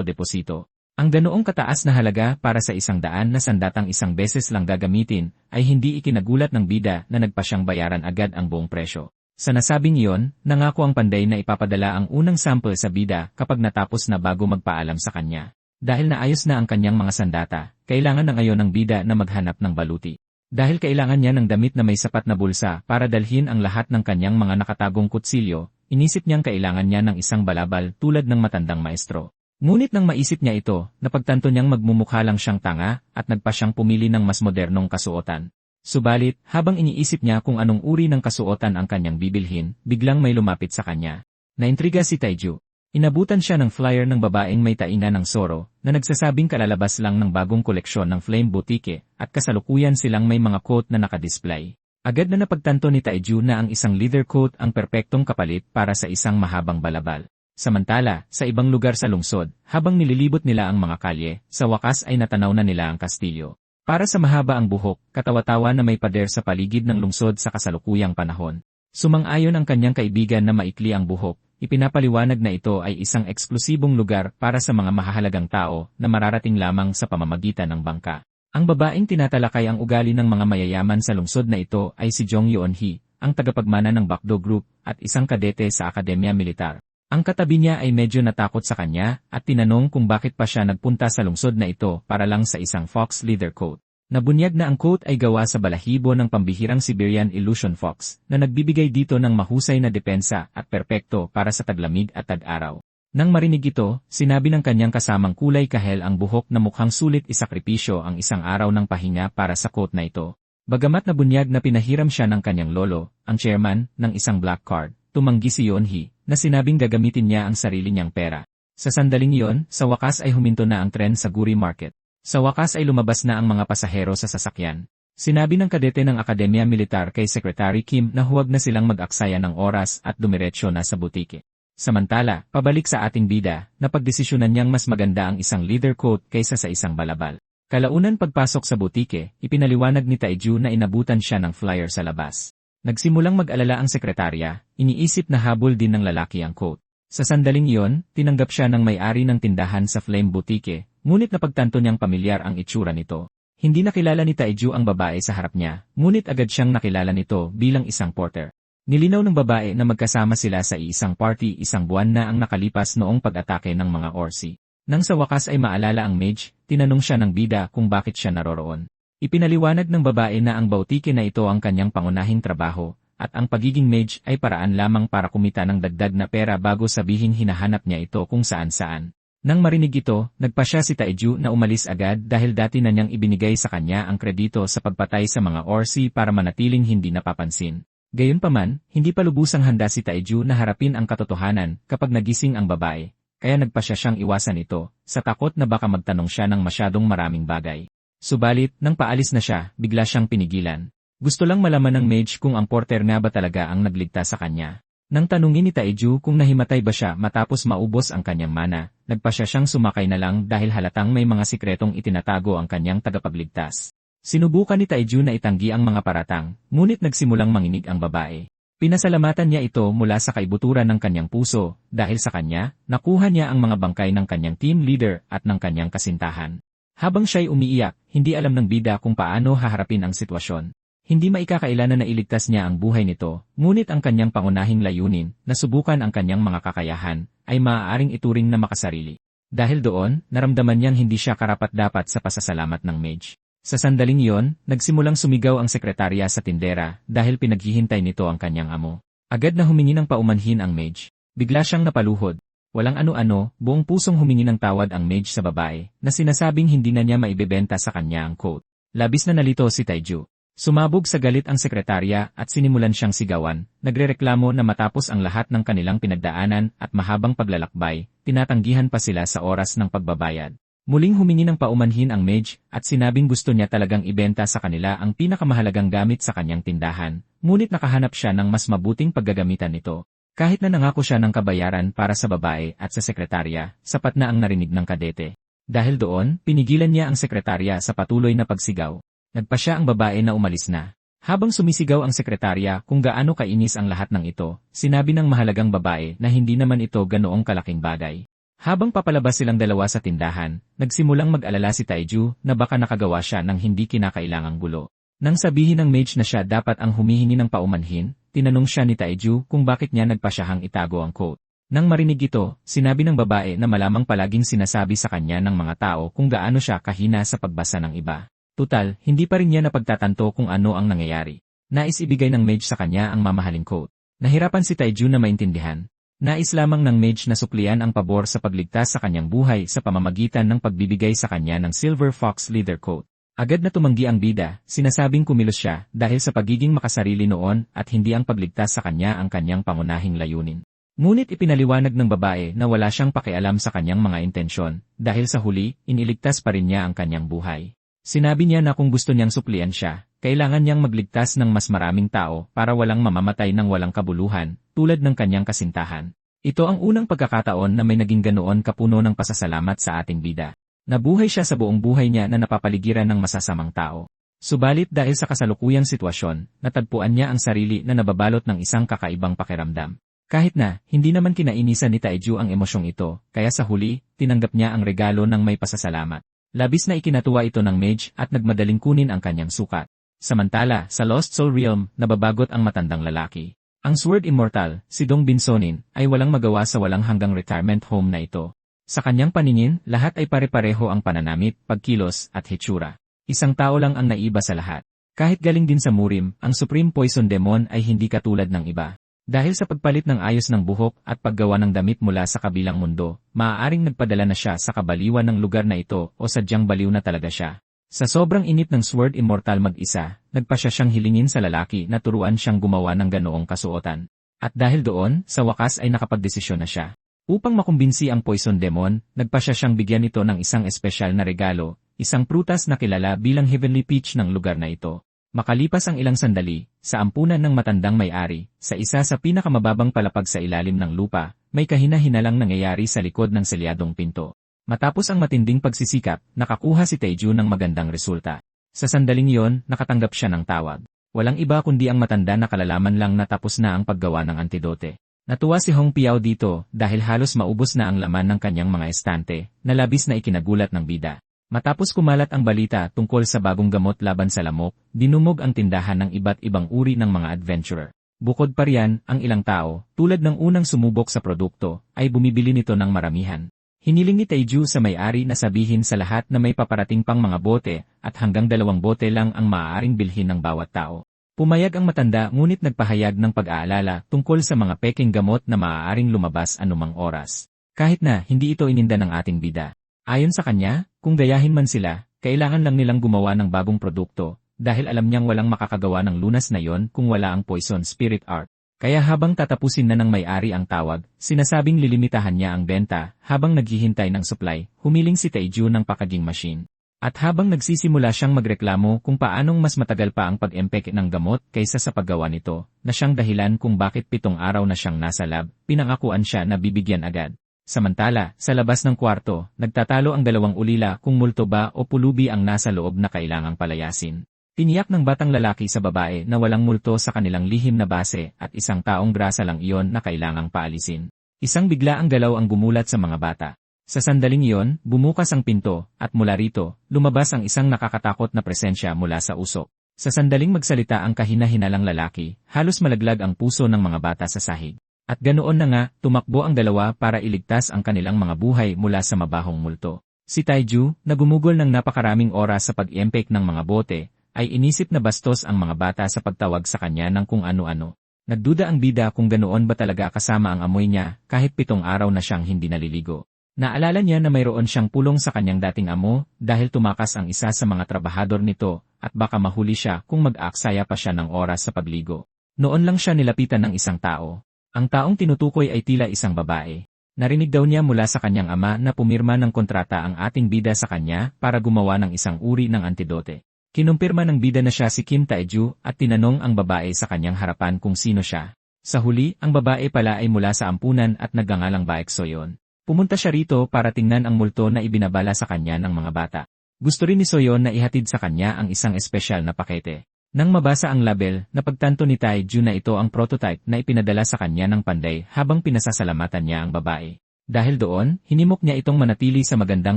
deposito. Ang ganoong kataas na halaga para sa 100 na sandatang isang beses lang gagamitin ay hindi ikinagulat ng bida na nagpa siyang bayaran agad ang buong presyo. Sa nasabing iyon, nangako ang Panday na ipapadala ang unang sample sa bida kapag natapos na bago magpaalam sa kanya. Dahil naayos na ang kanyang mga sandata, kailangan na ngayon ng bida na maghanap ng baluti. Dahil kailangan niya ng damit na may sapat na bulsa para dalhin ang lahat ng kanyang mga nakatagong kutsilyo, inisip niyang kailangan niya ng isang balabal tulad ng matandang maestro. Ngunit nang maisip niya ito, napagtanto niyang magmumukha lang siyang tanga at nagpa siyang pumili ng mas modernong kasuotan. Subalit, habang iniisip niya kung anong uri ng kasuotan ang kanyang bibilhin, biglang may lumapit sa kanya. Naintriga si Taeju. Inabutan siya ng flyer ng babaeng may taina ng Soro na nagsasabing kalalabas lang ng bagong koleksyon ng Flame Boutique at kasalukuyan silang may mga coat na nakadisplay. Agad na napagtanto ni Taeju na ang isang leather coat ang perpektong kapalit para sa isang mahabang balabal. Samantala, sa ibang lugar sa lungsod, habang nililibot nila ang mga kalye, sa wakas ay natanaw na nila ang kastilyo. Para sa mahaba ang buhok, katawa-tawa na may pader sa paligid ng lungsod sa kasalukuyang panahon. Sumang-ayon ang kanyang kaibigan na maikli ang buhok, ipinapaliwanag na ito ay isang eksklusibong lugar para sa mga mahahalagang tao na mararating lamang sa pamamagitan ng bangka. Ang babaeng tinatalakay ang ugali ng mga mayayaman sa lungsod na ito ay si Jong Yeon-hee, ang tagapagmana ng Bakdo Group at isang kadete sa Akademya Militar. Ang katabi niya ay medyo natakot sa kanya at tinanong kung bakit pa siya nagpunta sa lungsod na ito para lang sa isang fox leather coat. Nabunyag na ang coat ay gawa sa balahibo ng pambihirang Siberian Illusion Fox na nagbibigay dito ng mahusay na depensa at perpekto para sa taglamig at tag-araw. Nang marinig ito, sinabi ng kanyang kasamang kulay kahel ang buhok na mukhang sulit isakripisyo ang isang araw ng pahinga para sa coat na ito. Bagamat nabunyag na pinahiram siya ng kanyang lolo, ang chairman, ng isang black card, tumanggi si Yeon-hee na sinabing gagamitin niya ang sarili niyang pera. Sa sandaling iyon, sa wakas ay huminto na ang tren sa Guri Market. Sa wakas ay lumabas na ang mga pasahero sa sasakyan. Sinabi ng kadete ng Akademya Militar kay Secretary Kim na huwag na silang mag-aksaya ng oras at dumiretso na sa butike. Samantala, pabalik sa ating bida, napagdesisyonan niyang mas maganda ang isang leather coat kaysa sa isang balabal. Kalaunan pagpasok sa butike, ipinaliwanag ni Taeju na inabutan siya ng flyer sa labas. Nagsimulang mag-alala ang sekretarya, iniisip na habol din ng lalaki ang coat. Sa sandaling iyon, tinanggap siya ng may-ari ng tindahan sa Flame Boutique, ngunit napagtanto niyang pamilyar ang itsura nito. Hindi nakilala ni Taeju ang babae sa harap niya, ngunit agad siyang nakilala nito bilang isang porter. Nilinaw ng babae na magkasama sila sa isang party isang buwan na ang nakalipas noong pag-atake ng mga Orsi. Nang sa wakas ay maalala ang mage, tinanong siya ng bida kung bakit siya naroroon. Ipinaliwanag ng babae na ang bautike na ito ang kanyang pangunahing trabaho, at ang pagiging mage ay paraan lamang para kumita ng dagdag na pera bago sabihin hinahanap niya ito kung saan-saan. Nang marinig ito, nagpa siya si Taeju na umalis agad dahil dati na niyang ibinigay sa kanya ang kredito sa pagpatay sa mga Orsi para manatiling hindi napapansin. Gayunpaman, hindi pa lubusang handa si Taeju na harapin ang katotohanan kapag nagising ang babae, kaya nagpa siya siyang iwasan ito, sa takot na baka magtanong siya ng masyadong maraming bagay. Subalit, nang paalis na siya, bigla siyang pinigilan. Gusto lang malaman ng mage kung ang porter nga ba talaga ang nagligtas sa kanya. Nang tanungin ni Taeju kung nahimatay ba siya matapos maubos ang kanyang mana, nagpa siya siyang sumakay na lang dahil halatang may mga sikretong itinatago ang kanyang tagapagligtas. Sinubukan ni Taiju na itanggi ang mga paratang, ngunit nagsimulang manginig ang babae. Pinasalamatan niya ito mula sa kaibuturan ng kanyang puso, dahil sa kanya, nakuha niya ang mga bangkay ng kanyang team leader at ng kanyang kasintahan. Habang siya'y umiiyak, hindi alam ng bida kung paano haharapin ang sitwasyon. Hindi maikakailanan na iligtas niya ang buhay nito, ngunit ang kanyang pangunahing layunin, na subukan ang kanyang mga kakayahan, ay maaaring ituring na makasarili. Dahil doon, naramdaman niyang hindi siya karapat-dapat sa pasasalamat ng mage. Sa sandaling iyon, nagsimulang sumigaw ang sekretarya sa tindera dahil pinaghihintay nito ang kanyang amo. Agad na humingi ng paumanhin ang mage. Bigla siyang napaluhod. Walang ano-ano, buong pusong humingi ng tawad ang mage sa babae na sinasabing hindi na niya maibebenta sa kanya ang coat. Labis na nalito si Taiju. Sumabog sa galit ang sekretarya at sinimulan siyang sigawan, nagrereklamo na matapos ang lahat ng kanilang pinagdaanan at mahabang paglalakbay, tinatanggihan pa sila sa oras ng pagbabayad. Muling humingi ng paumanhin ang mage at sinabing gusto niya talagang ibenta sa kanila ang pinakamahalagang gamit sa kanyang tindahan, ngunit nakahanap siya ng mas mabuting paggagamitan nito. Kahit na nangako siya ng kabayaran para sa babae at sa sekretarya, sapat na ang narinig ng kadete. Dahil doon, pinigilan niya ang sekretarya sa patuloy na pagsigaw. Nagpa siya ang babae na umalis na. Habang sumisigaw ang sekretarya kung gaano kainis ang lahat ng ito, sinabi ng mahalagang babae na hindi naman ito ganoong kalaking bagay. Habang papalabas silang dalawa sa tindahan, nagsimulang mag-alala si Taiju na baka nakagawa siya ng hindi kinakailangang gulo. Nang sabihin ng mage na siya dapat ang humihingi ng paumanhin, tinanong siya ni Taiju kung bakit niya nagpasyahang itago ang coat. Nang marinig ito, sinabi ng babae na malamang palaging sinasabi sa kanya ng mga tao kung gaano siya kahina sa pagbasa ng iba. Tutal, hindi pa rin niya napagtatanto kung ano ang nangyayari. Nais ibigay ng mage sa kanya ang mamahaling coat. Nahirapan si Taiju na maintindihan. Nais lamang ng mage na suklian ang pabor sa pagligtas sa kanyang buhay sa pamamagitan ng pagbibigay sa kanya ng silver fox leather coat. Agad na tumanggi ang bida, sinasabing kumilos siya dahil sa pagiging makasarili noon at hindi ang pagligtas sa kanya ang kanyang pangunahing layunin. Ngunit ipinaliwanag ng babae na wala siyang pakialam sa kanyang mga intensyon, dahil sa huli, iniligtas pa rin niya ang kanyang buhay. Sinabi niya na kung gusto niyang suklian siya, kailangan niyang magligtas ng mas maraming tao para walang mamamatay ng walang kabuluhan, tulad ng kanyang kasintahan. Ito ang unang pagkakataon na may naging ganoon kapuno ng pasasalamat sa ating bida. Nabuhay siya sa buong buhay niya na napapaligiran ng masasamang tao. Subalit dahil sa kasalukuyang sitwasyon, natagpuan niya ang sarili na nababalot ng isang kakaibang pakiramdam. Kahit na, hindi naman kinainisan ni Taiju ang emosyong ito, kaya sa huli, tinanggap niya ang regalo ng may pasasalamat. Labis na ikinatuwa ito ng mage at nagmadaling kunin ang kanyang sukat. Samantala, sa Lost Soul Realm, nababagot ang matandang lalaki. Ang Sword Immortal, si Dong Binsonin, ay walang magawa sa walang hanggang retirement home na ito. Sa kanyang paningin, lahat ay pare-pareho ang pananamit, pagkilos, at hitsura. Isang tao lang ang naiba sa lahat. Kahit galing din sa Murim, ang Supreme Poison Demon ay hindi katulad ng iba. Dahil sa pagpalit ng ayos ng buhok at paggawa ng damit mula sa kabilang mundo, maaaring nagpadala na siya sa kabaliwan ng lugar na ito o sadyang baliw na talaga siya. Sa sobrang init ng Sword Immortal mag-isa, nagpa siya siyang hilingin sa lalaki na turuan siyang gumawa ng ganoong kasuotan. At dahil doon, sa wakas ay nakapagdesisyon na siya. Upang makumbinsi ang Poison Demon, nagpa siya siyang bigyan ito ng isang espesyal na regalo, isang prutas na kilala bilang Heavenly Peach ng lugar na ito. Makalipas ang ilang sandali, sa ampunan ng matandang may-ari, sa isa sa pinakamababang palapag sa ilalim ng lupa, may kahina-hinalang nangyayari sa likod ng selyadong pinto. Matapos ang matinding pagsisikap, nakakuha si Taiju ng magandang resulta. Sa sandaling iyon, nakatanggap siya ng tawag. Walang iba kundi ang matanda na kalalaman lang na tapos na ang paggawa ng antidote. Natuwa si Hong Piao dito dahil halos maubos na ang laman ng kanyang mga estante, na labis na ikinagulat ng bida. Matapos kumalat ang balita tungkol sa bagong gamot laban sa lamok, dinumog ang tindahan ng iba't ibang uri ng mga adventurer. Bukod pa riyan, ang ilang tao, tulad ng unang sumubok sa produkto, ay bumibili nito ng maramihan. Hiniling ni Taiju sa may-ari na sabihin sa lahat na may paparating pang mga bote at hanggang 2 bote lang ang maaaring bilhin ng bawat tao. Pumayag ang matanda ngunit nagpahayag ng pag-aalala tungkol sa mga peking gamot na maaaring lumabas anumang oras. Kahit na hindi ito ininda ng ating bida. Ayon sa kanya, kung gayahin man sila, kailangan lang nilang gumawa ng bagong produkto dahil alam niyang walang makakagawa ng lunas na yon kung wala ang Poison Spirit Art. Kaya habang tatapusin na ng may-ari ang tawag, sinasabing lilimitahan niya ang benta, habang naghihintay ng supply, humiling si Taiju ng packaging machine. At habang nagsisimula siyang magreklamo kung paanong mas matagal pa ang pag-empeke ng gamot kaysa sa paggawa nito, na siyang dahilan kung bakit 7 araw na siyang nasa lab, pinangakuan siya na bibigyan agad. Samantala, sa labas ng kwarto, nagtatalo ang dalawang ulila kung multo ba o pulubi ang nasa loob na kailangang palayasin. Tiniyak ng batang lalaki sa babae na walang multo sa kanilang lihim na base at isang taong grasa lang iyon na kailangang paalisin. Isang biglaang galaw ang gumulat sa mga bata. Sa sandaling iyon, bumukas ang pinto, at mula rito, lumabas ang isang nakakatakot na presensya mula sa usok. Sa sandaling magsalita ang kahina-hinalang lalaki, halos malaglag ang puso ng mga bata sa sahig. At ganoon na nga, tumakbo ang dalawa para iligtas ang kanilang mga buhay mula sa mabahong multo. Si Taiju, na gumugol ng napakaraming oras sa pag-iempake ng mga bote, ay inisip na bastos ang mga bata sa pagtawag sa kanya ng kung ano-ano. Nagduda ang bida kung ganoon ba talaga kasama ang amoy niya kahit 7 araw na siyang hindi naliligo. Naalala niya na mayroon siyang pulong sa kanyang dating amo dahil tumakas ang isa sa mga trabahador nito at baka mahuli siya kung mag-aaksaya pa siya ng oras sa pagligo. Noon lang siya nilapitan ng isang tao. Ang taong tinutukoy ay tila isang babae. Narinig daw niya mula sa kanyang ama na pumirma ng kontrata ang ating bida sa kanya para gumawa ng isang uri ng antidote. Kinumpirma ng bida na siya si Kim Taeju at tinanong ang babae sa kanyang harapan kung sino siya. Sa huli, ang babae pala ay mula sa ampunan at nagngangalang Baek Soyeon. Pumunta siya rito para tingnan ang multo na ibinabala sa kanya ng mga bata. Gusto rin ni Soyeon na ihatid sa kanya ang isang espesyal na pakete. Nang mabasa ang label, napagtanto ni Taeju na ito ang prototype na ipinadala sa kanya ng panday habang pinasasalamatan niya ang babae. Dahil doon, hinimok niya itong manatili sa magandang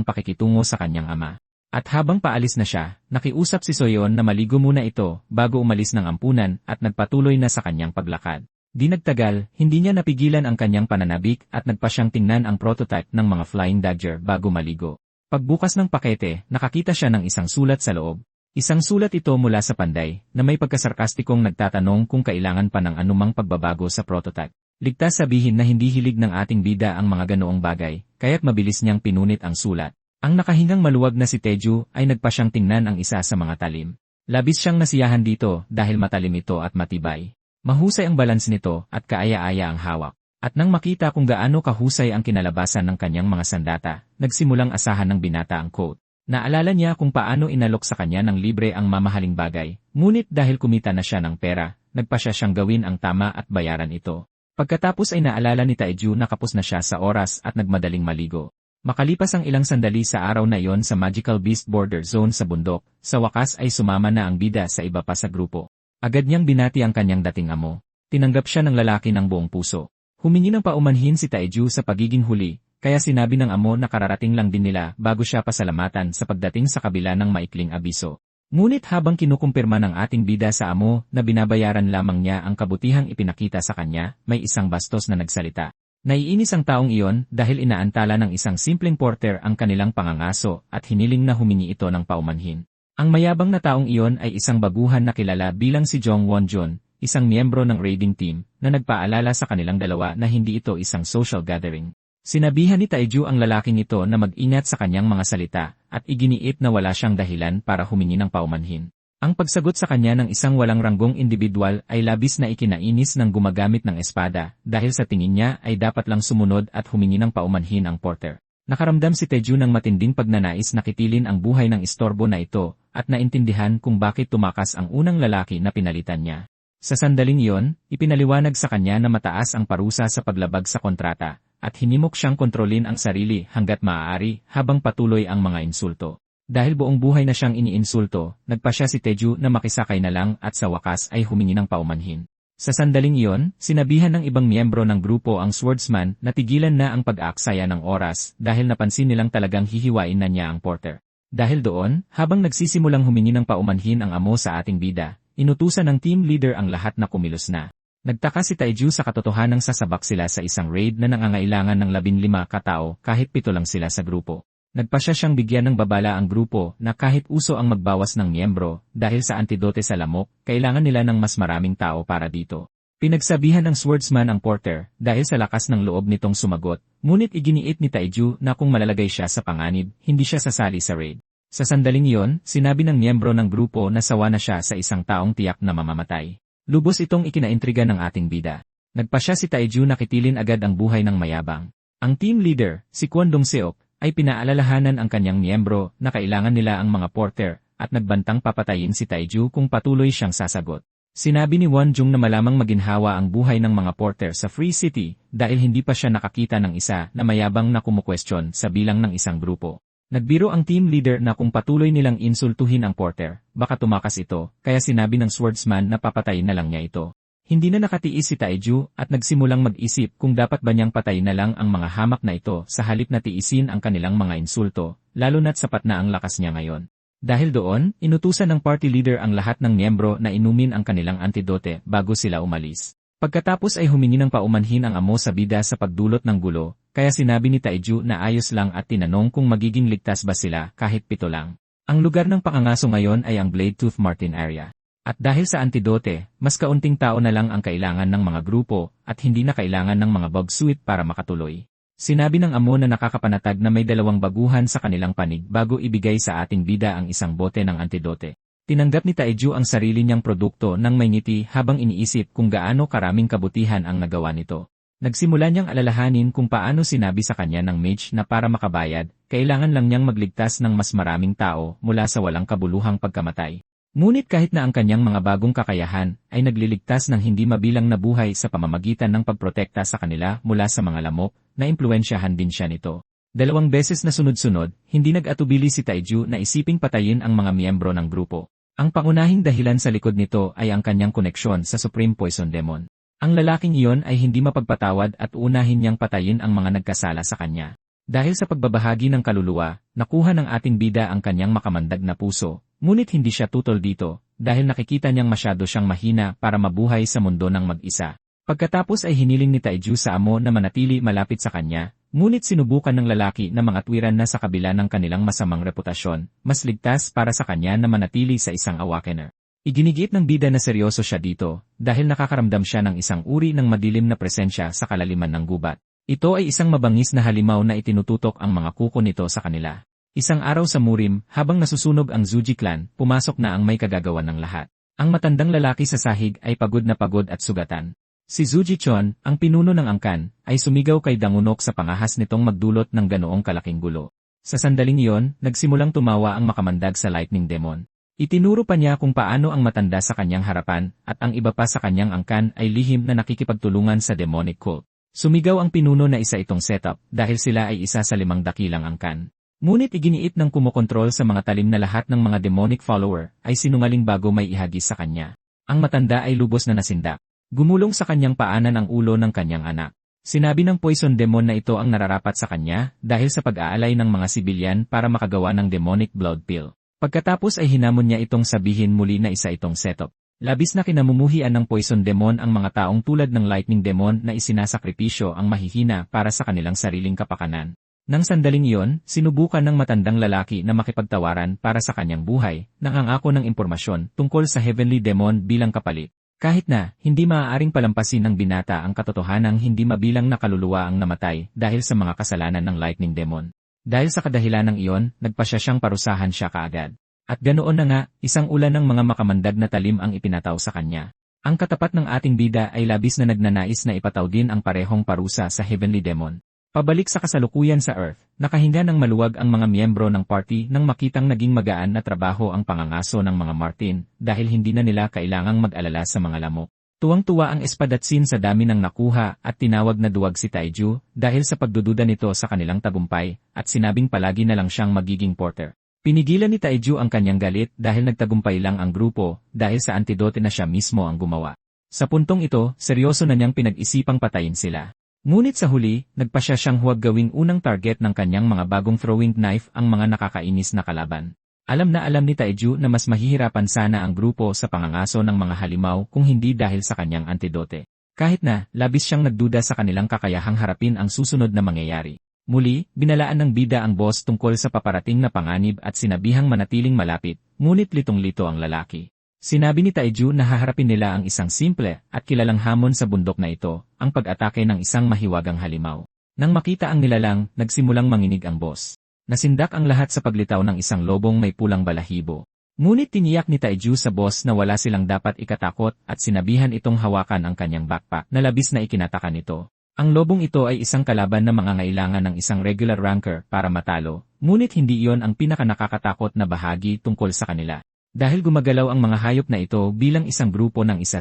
pakikitungo sa kanyang ama. At habang paalis na siya, nakiusap si Soyeon na maligo muna ito bago umalis ng ampunan at nagpatuloy na sa kanyang paglakad. Di nagtagal, hindi niya napigilan ang kanyang pananabik at nagpa siyang tingnan ang prototype ng mga Flying Dagger bago maligo. Pagbukas ng pakete, nakakita siya ng isang sulat sa loob. Isang sulat ito mula sa panday, na may pagkasarkastikong nagtatanong kung kailangan pa ng anumang pagbabago sa prototype. Ligtas sabihin na hindi hilig ng ating bida ang mga ganoong bagay, kaya't mabilis niyang pinunit ang sulat. Ang nakahingang maluwag na si Taeju ay nagpa siyang tingnan ang isa sa mga talim. Labis siyang nasiyahan dito dahil matalim ito at matibay. Mahusay ang balance nito at kaaya-aya ang hawak. At nang makita kung gaano kahusay ang kinalabasan ng kanyang mga sandata, nagsimulang asahan ng binata ang quote. Naalala niya kung paano inalok sa kanya ng libre ang mamahaling bagay, ngunit dahil kumita na siya ng pera, nagpasya siyang gawin ang tama at bayaran ito. Pagkatapos ay naalala ni Taeju na kapos na siya sa oras at nagmadaling maligo. Makalipas ang ilang sandali sa araw na iyon sa Magical Beast Border Zone sa bundok, sa wakas ay sumama na ang bida sa iba pa sa grupo. Agad niyang binati ang kanyang dating amo. Tinanggap siya ng lalaki ng buong puso. Humingi ng paumanhin si Taeju sa pagiging huli. Kaya sinabi ng amo na kararating lang din nila bago siya pasalamatan sa pagdating sa kabila ng maikling abiso. Ngunit habang kinukumpirma ng ating bida sa amo na binabayaran lamang niya ang kabutihang ipinakita sa kanya, may isang bastos na nagsalita. Naiinis ang taong iyon dahil inaantala ng isang simpleng porter ang kanilang pangangaso at hiniling na humingi ito ng paumanhin. Ang mayabang na taong iyon ay isang baguhan na kilala bilang si Jong Won-jun, isang miyembro ng raiding team na nagpaalala sa kanilang dalawa na hindi ito isang social gathering. Sinabihan ni Taeju ang lalaking ito na mag-ingat sa kanyang mga salita at iginiit na wala siyang dahilan para humingi ng paumanhin. Ang pagsagot sa kanya ng isang walang ranggong individual ay labis na ikinainis ng gumagamit ng espada dahil sa tingin niya ay dapat lang sumunod at humingi ng paumanhin ang porter. Nakaramdam si Taeju ng matinding pagnanais na kitilin ang buhay ng istorbo na ito at naintindihan kung bakit tumakas ang unang lalaki na pinalitan niya. Sa sandaling iyon, ipinaliwanag sa kanya na mataas ang parusa sa paglabag sa kontrata. At hinimok siyang kontrolin ang sarili hanggat maaari habang patuloy ang mga insulto. Dahil buong buhay na siyang iniinsulto, nagpasya si Taeju na makisakay na lang at sa wakas ay humingi ng paumanhin. Sa sandaling iyon, sinabihan ng ibang miyembro ng grupo ang swordsman na tigilan na ang pag-aaksaya ng oras dahil napansin nilang talagang hihiwain na niya ang porter. Dahil doon, habang nagsisimulang humingi ng paumanhin ang amo sa ating bida, inutusan ng team leader ang lahat na kumilos na. Nagtaka si Taeju sa katotohanang sasabak sila sa isang raid na nangangailangan ng 15 katao kahit 7 lang sila sa grupo. Nagpasya siyang bigyan ng babala ang grupo na kahit uso ang magbawas ng miyembro dahil sa antidote sa lamok, kailangan nila ng mas maraming tao para dito. Pinagsabihan ng swordsman ang porter dahil sa lakas ng loob nitong sumagot, ngunit iginiit ni Taeju na kung malalagay siya sa panganib, hindi siya sasali sa raid. Sa sandaling iyon, sinabi ng miyembro ng grupo na sawa na siya sa isang taong tiyak na mamamatay. Lubos itong ikinaintriga ng ating bida. Nagpasya si Taeju na kitilin agad ang buhay ng mayabang. Ang team leader, si Kwon Dong-seok, ay pinaalalahanan ang kanyang miyembro na kailangan nila ang mga porter at nagbantang papatayin si Taeju kung patuloy siyang sasagot. Sinabi ni Won Jung na malamang maginhawa ang buhay ng mga porter sa Free City dahil hindi pa siya nakakita ng isa na mayabang na kumukwestiyon sa bilang ng isang grupo. Nagbiro ang team leader na kung patuloy nilang insultuhin ang porter, baka tumakas ito, kaya sinabi ng swordsman na papatayin na lang niya ito. Hindi na nakatiis si Taeju at nagsimulang mag-isip kung dapat ba niyang patayin na lang ang mga hamak na ito sa halip na tiisin ang kanilang mga insulto, lalo na't sapat na ang lakas niya ngayon. Dahil doon, inutusan ng party leader ang lahat ng miyembro na inumin ang kanilang antidote bago sila umalis. Pagkatapos ay humingi ng paumanhin ang amo sa bida sa pagdulot ng gulo, kaya sinabi ni Taeju na ayos lang at tinanong kung magiging ligtas ba sila kahit 7 lang. Ang lugar ng pangangaso ngayon ay ang Blade Tooth Martin area. At dahil sa antidote, mas kaunting tao na lang ang kailangan ng mga grupo at hindi na kailangan ng mga bug suit para makatuloy. Sinabi ng amo na nakakapanatag na may 2 baguhan sa kanilang panig bago ibigay sa ating bida ang isang bote ng antidote. Tinanggap ni Taeju ang sarili niyang produkto nang may ngiti habang iniisip kung gaano karaming kabutihan ang nagawa nito. Nagsimula niyang alalahanin kung paano sinabi sa kanya ng mage na para makabayad, kailangan lang niyang magligtas ng mas maraming tao mula sa walang kabuluhang pagkamatay. Ngunit kahit na ang kanyang mga bagong kakayahan ay nagliligtas ng hindi mabilang na buhay sa pamamagitan ng pagprotekta sa kanila mula sa mga lamok, naimpluwensyahan din siya nito. 2 beses na sunod-sunod, hindi nag-atubili si Taeju na isiping patayin ang mga miyembro ng grupo. Ang pangunahing dahilan sa likod nito ay ang kanyang koneksyon sa Supreme Poison Demon. Ang lalaking iyon ay hindi mapagpatawad at unahin niyang patayin ang mga nagkasala sa kanya. Dahil sa pagbabahagi ng kaluluwa, nakuha ng ating bida ang kanyang makamandag na puso. Ngunit hindi siya tutol dito, dahil nakikita niyang masyado siyang mahina para mabuhay sa mundo ng mag-isa. Pagkatapos ay hiniling ni Taeju sa amo na manatili malapit sa kanya, ngunit sinubukan ng lalaki na mga tuwiran na sa kabila ng kanilang masamang reputasyon, mas ligtas para sa kanya na manatili sa isang awakener. Iginigit ng bida na seryoso siya dito, dahil nakakaramdam siya ng isang uri ng madilim na presensya sa kalaliman ng gubat. Ito ay isang mabangis na halimaw na itinututok ang mga kuko nito sa kanila. Isang araw sa Murim, habang nasusunog ang Zuji clan, pumasok na ang may kagagawan ng lahat. Ang matandang lalaki sa sahig ay pagod na pagod at sugatan. Si Zuji Chon, ang pinuno ng angkan, ay sumigaw kay Dangunok sa pangahas nitong magdulot ng ganoong kalaking gulo. Sa sandaling iyon, nagsimulang tumawa ang makamandag sa Lightning Demon. Itinuro pa niya kung paano ang matanda sa kanyang harapan, at ang iba pa sa kanyang angkan ay lihim na nakikipagtulungan sa demonic cult. Sumigaw ang pinuno na isa itong setup, dahil sila ay isa sa 5 dakilang angkan. Ngunit iginiit ng kumokontrol sa mga talim na lahat ng mga demonic follower ay sinungaling bago may ihagis sa kanya. Ang matanda ay lubos na nasindak. Gumulong sa kanyang paanan ang ulo ng kanyang anak. Sinabi ng poison demon na ito ang nararapat sa kanya dahil sa pag-aalay ng mga sibilyan para makagawa ng demonic blood pill. Pagkatapos ay hinamon niya itong sabihin muli na isa itong setup. Labis na kinamumuhian ng poison demon ang mga taong tulad ng lightning demon na isinasakripisyo ang mahihina para sa kanilang sariling kapakanan. Nang sandaling iyon, sinubukan ng matandang lalaki na makipagtawaran para sa kanyang buhay, nang angako ng impormasyon tungkol sa Heavenly Demon bilang kapalit. Kahit na, hindi maaaring palampasin ng binata ang katotohanang hindi mabilang na kaluluwa ang namatay dahil sa mga kasalanan ng Lightning Demon. Dahil sa kadahilanang iyon, nagpasya siyang parusahan siya kaagad. At ganoon na nga, isang ulan ng mga makamandag na talim ang ipinataw sa kanya. Ang katapat ng ating bida ay labis na nagnanais na ipataw din ang parehong parusa sa Heavenly Demon. Pabalik sa kasalukuyan sa Earth, nakahinga ng maluwag ang mga miyembro ng party nang makitang naging magaan na trabaho ang pangangaso ng mga Martin dahil hindi na nila kailangang mag-alala sa mga lamok. Tuwang-tuwa ang Espadatsin sa dami ng nakuha at tinawag na duwag si Taeju dahil sa pagdududa nito sa kanilang tagumpay at sinabing palagi na lang siyang magiging porter. Pinigilan ni Taeju ang kanyang galit dahil nagtagumpay lang ang grupo dahil sa antidote na siya mismo ang gumawa. Sa puntong ito, seryoso na niyang pinag-isipang patayin sila. Ngunit sa huli, nagpasya siyang huwag gawing unang target ng kanyang mga bagong throwing knife ang mga nakakainis na kalaban. Alam na alam ni Taeju na mas mahihirapan sana ang grupo sa pangangaso ng mga halimaw kung hindi dahil sa kanyang antidote. Kahit na, labis siyang nagduda sa kanilang kakayahang harapin ang susunod na mangyayari. Muli, binalaan ng bida ang boss tungkol sa paparating na panganib at sinabihang manatiling malapit, ngunit litong-lito ang lalaki. Sinabi ni Taeju na haharapin nila ang isang simple at kilalang hamon sa bundok na ito, ang pag-atake ng isang mahiwagang halimaw. Nang makita ang nilalang, nagsimulang manginig ang boss. Nasindak ang lahat sa paglitaw ng isang lobong may pulang balahibo. Ngunit tiniyak ni Taeju sa boss na wala silang dapat ikatakot at sinabihan itong hawakan ang kanyang backpack na labis na ikinataka nito. Ang lobong ito ay isang kalaban na mangangailangan ng isang regular ranker para matalo, ngunit hindi iyon ang pinakanakakatakot na bahagi tungkol sa kanila. Dahil gumagalaw ang mga hayop na ito bilang isang grupo ng 1-0,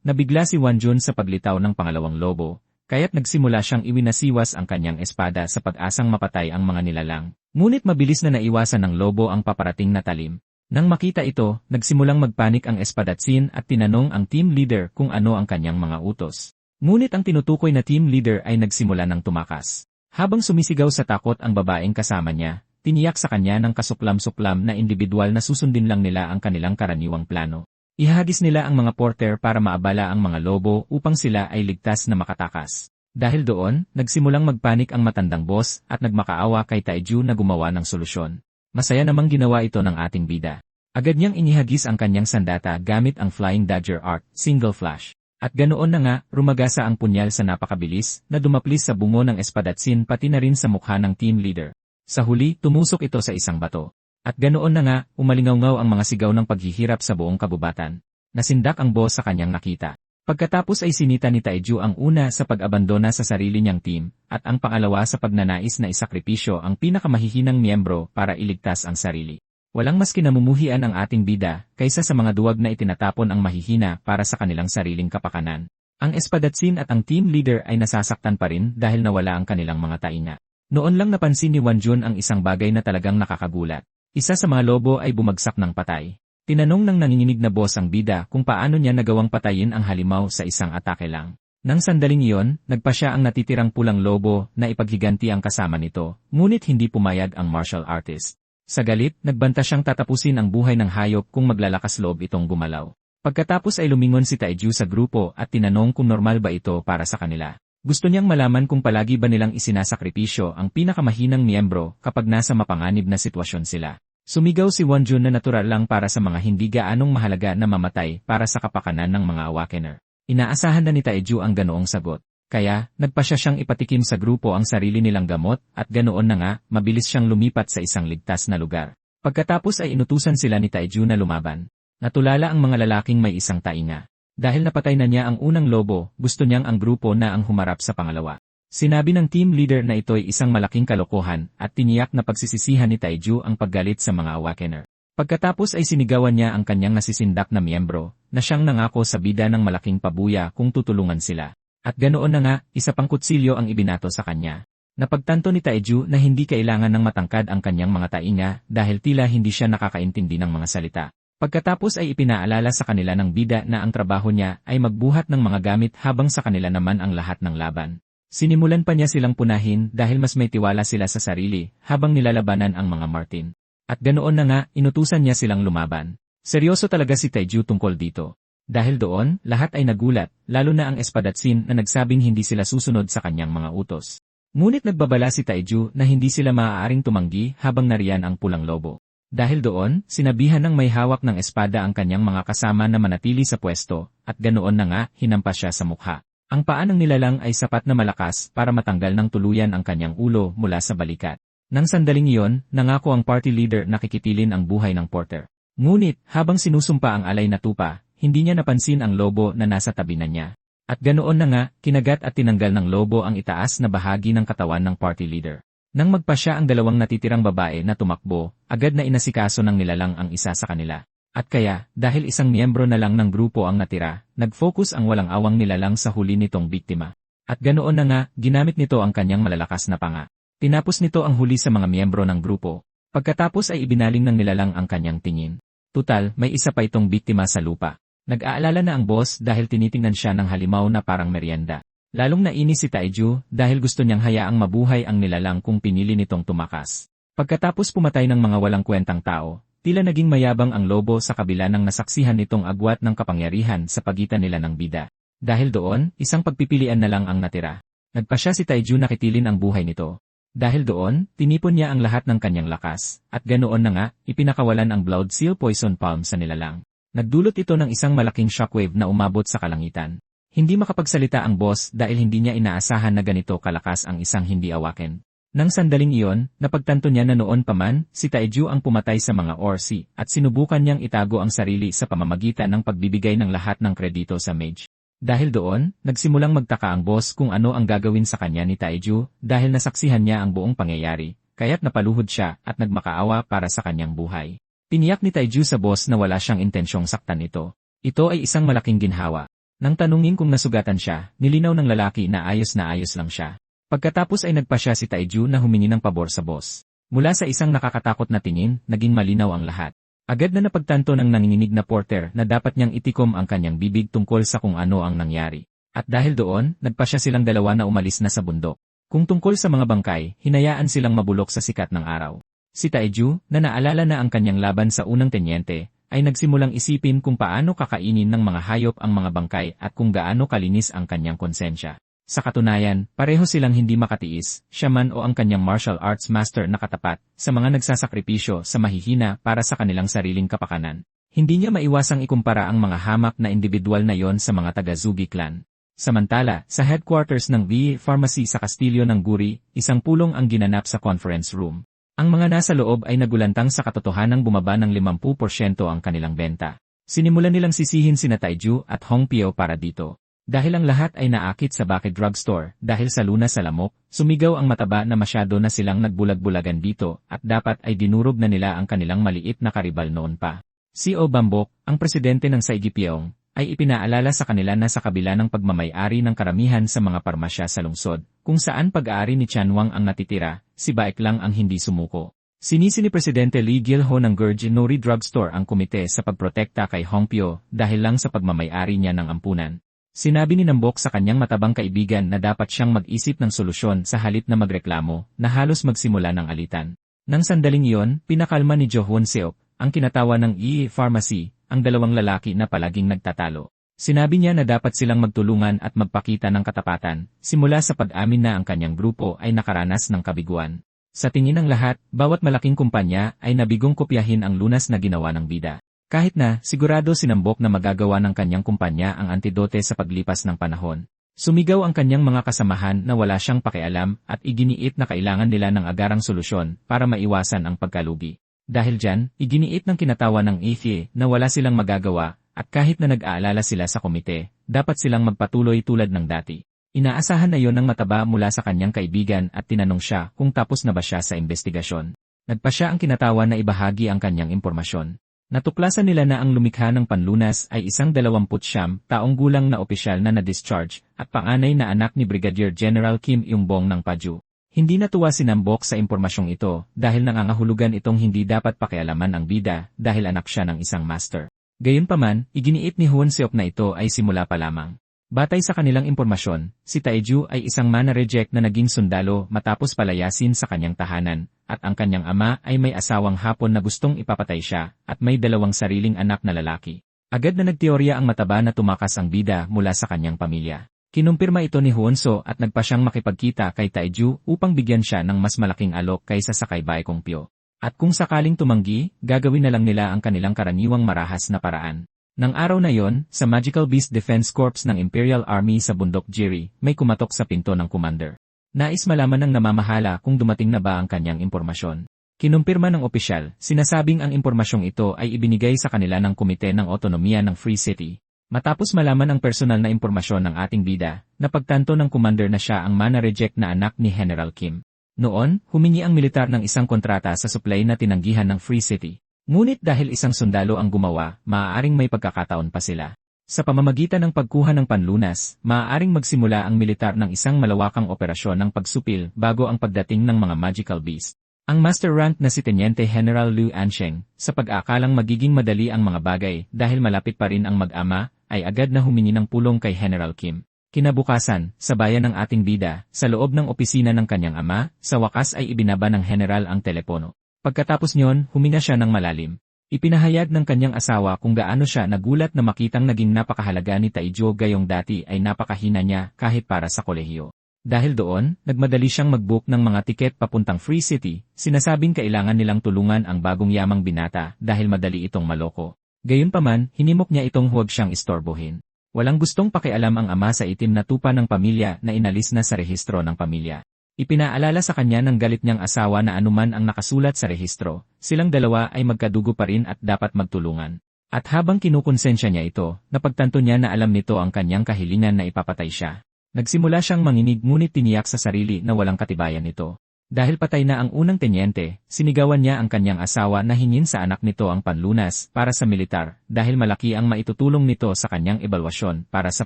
nabigla si Wanjun sa paglitaw ng pangalawang lobo, kaya't nagsimula siyang iwinasiwas ang kanyang espada sa pag-asang mapatay ang mga nilalang. Ngunit mabilis na naiwasan ng lobo ang paparating na talim. Nang makita ito, nagsimulang magpanik ang Espadatsin at tinanong ang team leader kung ano ang kanyang mga utos. Ngunit ang tinutukoy na team leader ay nagsimula ng tumakas. Habang sumisigaw sa takot ang babaeng kasama niya, tiniyak sa kanya ng kasuklam-suklam na individual na susundin lang nila ang kanilang karaniwang plano. Ihagis nila ang mga porter para maabala ang mga lobo upang sila ay ligtas na makatakas. Dahil doon, nagsimulang magpanik ang matandang boss at nagmakaawa kay Taiju na gumawa ng solusyon. Masaya namang ginawa ito ng ating bida. Agad niyang inihagis ang kanyang sandata gamit ang Flying Dagger Art, Single Flash. At ganoon na nga, rumagasa ang punyal sa napakabilis na dumaplis sa bungo ng Espadatsin pati na rin sa mukha ng team leader. Sa huli, tumusok ito sa isang bato. At ganoon na nga, umalingaw-ngaw ang mga sigaw ng paghihirap sa buong kabubatan. Nasindak ang boss sa kanyang nakita. Pagkatapos ay sinita ni Taiju ang una sa pag-abandona sa sarili niyang team, at ang pangalawa sa pagnanais na isakripisyo ang pinakamahihinang miyembro para iligtas ang sarili. Walang mas kinamumuhian ang ating bida kaysa sa mga duwag na itinatapon ang mahihina para sa kanilang sariling kapakanan. Ang Espadatsin at ang team leader ay nasasaktan pa rin dahil nawala ang kanilang mga tainga. Noon lang napansin ni Wanjun ang isang bagay na talagang nakakagulat. Isa sa mga lobo ay bumagsak ng patay. Tinanong ng nanginginig na boss ang bida kung paano niya nagawang patayin ang halimaw sa isang atake lang. Nang sandaling iyon, nagpa siya ang natitirang pulang lobo na ipaghiganti ang kasama nito, ngunit hindi pumayag ang martial artist. Sa galit, nagbanta siyang tatapusin ang buhay ng hayop kung maglalakas loob itong gumalaw. Pagkatapos ay lumingon si Taiju sa grupo at tinanong kung normal ba ito para sa kanila. Gusto niyang malaman kung palagi ba nilang isinasakripisyo ang pinakamahinang miyembro kapag nasa mapanganib na sitwasyon sila. Sumigaw si Wanjun na natural lang para sa mga hindi gaanong mahalaga na mamatay para sa kapakanan ng mga awakener. Inaasahan na ni Taiju ang ganoong sagot. Kaya, nagpa siya siyang ipatikim sa grupo ang sarili nilang gamot at ganoon na nga, mabilis siyang lumipat sa isang ligtas na lugar. Pagkatapos ay inutusan sila ni Taiju na lumaban. Natulala ang mga lalaking may isang tainga. Dahil napatay na niya ang unang lobo, gusto niyang ang grupo na ang humarap sa pangalawa. Sinabi ng team leader na ito'y isang malaking kalokohan at tiniyak na pagsisisihan ni Taiju ang paggalit sa mga awakener. Pagkatapos ay sinigawan niya ang kanyang nasisindak na miyembro na siyang nangako sa bida ng malaking pabuya kung tutulungan sila. At ganoon na nga, isa pang kutsilyo ang ibinato sa kanya. Napagtanto ni Taiju na hindi kailangan ng matangkad ang kanyang mga tainga dahil tila hindi siya nakakaintindi ng mga salita. Pagkatapos ay ipinaalala sa kanila ng bida na ang trabaho niya ay magbuhat ng mga gamit habang sa kanila naman ang lahat ng laban. Sinimulan pa niya silang punahin dahil mas may tiwala sila sa sarili habang nilalabanan ang mga Martin. At ganoon na nga, inutusan niya silang lumaban. Seryoso talaga si Taiju tungkol dito. Dahil doon, lahat ay nagulat, lalo na ang Espadatsin na nagsabing hindi sila susunod sa kanyang mga utos. Ngunit nagbabala si Taiju na hindi sila maaaring tumanggi habang nariyan ang pulang lobo. Dahil doon, sinabihan ng may hawak ng espada ang kanyang mga kasama na manatili sa pwesto, at ganoon na nga, hinampas siya sa mukha. Ang paa ng nilalang ay sapat na malakas para matanggal ng tuluyan ang kanyang ulo mula sa balikat. Nang sandaling iyon, nangako ang party leader na kikitilin ang buhay ng porter. Ngunit, habang sinusumpa ang alay na tupa, hindi niya napansin ang lobo na nasa tabi na niya. At ganoon na nga, kinagat at tinanggal ng lobo ang itaas na bahagi ng katawan ng party leader. Nang magpa siya ang dalawang natitirang babae na tumakbo, agad na inasikaso ng nilalang ang isa sa kanila. At kaya, dahil isang miyembro na lang ng grupo ang natira, nag-focus ang walang awang nilalang sa huli nitong biktima. At ganoon na nga, ginamit nito ang kanyang malalakas na panga. Tinapos nito ang huli sa mga miyembro ng grupo. Pagkatapos ay ibinaling ng nilalang ang kanyang tingin. Tutal, may isa pa itong biktima sa lupa. Nag-aalala na ang boss dahil tinitingnan siya ng halimaw na parang merienda. Lalong nainis si Taiju dahil gusto niyang hayaang mabuhay ang nilalang kung pinili nitong tumakas. Pagkatapos pumatay ng mga walang kwentang tao, tila naging mayabang ang lobo sa kabila ng nasaksihan nitong agwat ng kapangyarihan sa pagitan nila ng bida. Dahil doon, isang pagpipilian na lang ang natira. Nagpa siya si Taiju na kitilin ang buhay nito. Dahil doon, tinipon niya ang lahat ng kanyang lakas, at ganoon na nga, ipinakawalan ang Blood Seal Poison Palm sa nilalang. Nagdulot ito ng isang malaking shockwave na umabot sa kalangitan. Hindi makapagsalita ang boss dahil hindi niya inaasahan na ganito kalakas ang isang hindi awaken. Nang sandaling iyon, napagtanto niya na noon pa man, si Taiju ang pumatay sa mga Orsi at sinubukan niyang itago ang sarili sa pamamagitan ng pagbibigay ng lahat ng kredito sa mage. Dahil doon, nagsimulang magtaka ang boss kung ano ang gagawin sa kanya ni Taiju dahil nasaksihan niya ang buong pangyayari, kaya't napaluhod siya at nagmakaawa para sa kanyang buhay. Tiniyak ni Taiju sa boss na wala siyang intensyong saktan ito. Ito ay isang malaking ginhawa. Nang tanungin kung nasugatan siya, nilinaw ng lalaki na ayos lang siya. Pagkatapos ay nagpa siya si Taiju na humingi ng pabor sa boss. Mula sa isang nakakatakot na tingin, naging malinaw ang lahat. Agad na napagtanto ng nanginginig na porter na dapat niyang itikom ang kanyang bibig tungkol sa kung ano ang nangyari. At dahil doon, nagpa siya silang dalawa na umalis na sa bundok. Kung tungkol sa mga bangkay, hinayaan silang mabulok sa sikat ng araw. Si Taiju, na naalala na ang kanyang laban sa unang tenyente, ay nagsimulang isipin kung paano kakainin ng mga hayop ang mga bangkay at kung gaano kalinis ang kanyang konsensya. Sa katunayan, pareho silang hindi makatiis, siya man o ang kanyang martial arts master na katapat, sa mga nagsasakripisyo sa mahihina para sa kanilang sariling kapakanan. Hindi niya maiwasang ikumpara ang mga hamak na individual na yon sa mga taga-Zugi clan. Samantala, sa headquarters ng VA Pharmacy sa Kastilyo ng Guri, isang pulong ang ginanap sa conference room. Ang mga nasa loob ay nagulantang sa katotohanang bumaba ng 50% ang kanilang benta. Sinimulan nilang sisihin sina Taiju at Hong Pio para dito. Dahil ang lahat ay naakit sa Bake Drugstore, dahil sa lunas sa lamok, sumigaw ang mataba na masyado na silang nagbulag-bulagan dito at dapat ay dinurog na nila ang kanilang maliit na karibal noon pa. Si O Bambok, ang presidente ng Saigipyeong, ay ipinaalala sa kanila na sa kabila ng pagmamay-ari ng karamihan sa mga parmasya sa lungsod, kung saan pag-aari ni Chanwang ang natitira, si Baek lang ang hindi sumuko. Sinisi ni Presidente Lee Gil-ho ng Gurjinori Drugstore ang komite sa pagprotekta kay Hong Pio dahil lang sa pagmamay-ari niya ng ampunan. Sinabi ni Nambok sa kanyang matabang kaibigan na dapat siyang mag-isip ng solusyon sa halip na magreklamo na halos magsimula ng alitan. Nang sandaling iyon, pinakalma ni Jo Hwon Seok, ang kinatawa ng EA Pharmacy, ang dalawang lalaki na palaging nagtatalo. Sinabi niya na dapat silang magtulungan at magpakita ng katapatan, simula sa pag-amin na ang kanyang grupo ay nakaranas ng kabiguan. Sa tingin ng lahat, bawat malaking kumpanya ay nabigong kopyahin ang lunas na ginawa ng bida. Kahit na, sigurado sinambok na magagawa ng kanyang kumpanya ang antidote sa paglipas ng panahon. Sumigaw ang kanyang mga kasamahan na wala siyang pakialam at iginiit na kailangan nila ng agarang solusyon para maiwasan ang pagkalugi. Dahil dyan, iginiit ng kinatawa ng AFA na wala silang magagawa at kahit na nag-aalala sila sa komite, dapat silang magpatuloy tulad ng dati. Inaasahan na yon ng mataba mula sa kanyang kaibigan at tinanong siya kung tapos na ba siya sa investigasyon. Nagpa siya ang kinatawa na ibahagi ang kanyang impormasyon. Natuklasan nila na ang lumikha ng panlunas ay isang 29 taong gulang na opisyal na na-discharge at panganay na anak ni Brigadier General Kim Yong-bong ng Paju. Hindi natuwa si Nambok sa impormasyong ito dahil nangangahulugan itong hindi dapat pakialaman ang bida dahil anak siya ng isang master. Gayunpaman, iginiit ni Hwon Seok na ito ay simula pa lamang. Batay sa kanilang impormasyon, si Taiju ay isang mana-reject na naging sundalo matapos palayasin sa kanyang tahanan, at ang kanyang ama ay may asawang Hapon na gustong ipapatay siya at may 2 sariling anak na lalaki. Agad na nagteorya ang mataba na tumakas ang bida mula sa kanyang pamilya. Kinumpirma ito ni Hwonso at nagpa siyang makipagkita kay Taiju upang bigyan siya ng mas malaking alok kaysa sa kay Baekong Pyo. At kung sakaling tumanggi, gagawin na lang nila ang kanilang karaniwang marahas na paraan. Nang araw na yon, sa Magical Beast Defense Corps ng Imperial Army sa Bundok Jiri, may kumatok sa pinto ng commander. Nais malaman ng namamahala kung dumating na ba ang kanyang impormasyon. Kinumpirma ng opisyal, sinasabing ang impormasyong ito ay ibinigay sa kanila ng Komite ng Otonomiya ng Free City. Matapos malaman ang personal na impormasyon ng ating bida, napagtanto ng commander na siya ang mana-reject na anak ni General Kim. Noon, humingi ang militar ng isang kontrata sa supply na tinanggihan ng Free City. Ngunit dahil isang sundalo ang gumawa, maaaring may pagkakataon pa sila. Sa pamamagitan ng pagkuha ng panlunas, maaaring magsimula ang militar ng isang malawakang operasyon ng pagsupil bago ang pagdating ng mga magical beast. Ang master rank na si Teniente General Liu Ansheng, sa pag-aakalang magiging madali ang mga bagay dahil malapit pa rin ang mag-ama, ay agad na humingi ng pulong kay General Kim. Kinabukasan, sa bayan ng ating bida, sa loob ng opisina ng kanyang ama, sa wakas ay ibinaba ng general ang telepono. Pagkatapos nyon, huminga siya ng malalim. Ipinahayag ng kanyang asawa kung gaano siya nagulat na makitang naging napakahalaga ni Taiju gayong dati ay napakahina niya kahit para sa kolehiyo. Dahil doon, nagmadali siyang mag-book ng mga tiket papuntang Free City, sinasabing kailangan nilang tulungan ang bagong yamang binata dahil madali itong maloko. Gayunpaman, hinimok niya itong huwag siyang istorbohin. Walang gustong pakialam ang ama sa itim na tupa ng pamilya na inalis na sa rehistro ng pamilya. Ipinaalala sa kanya ng galit niyang asawa na anuman ang nakasulat sa rehistro, silang dalawa ay magkadugo pa rin at dapat magtulungan. At habang kinukonsensya niya ito, napagtanto niya na alam nito ang kanyang kahilingan na ipapatay siya. Nagsimula siyang manginig ngunit tiniyak sa sarili na walang katibayan ito. Dahil patay na ang unang tenyente, sinigawan niya ang kanyang asawa na hingin sa anak nito ang panlunas para sa militar dahil malaki ang maitutulong nito sa kanyang ebalwasyon para sa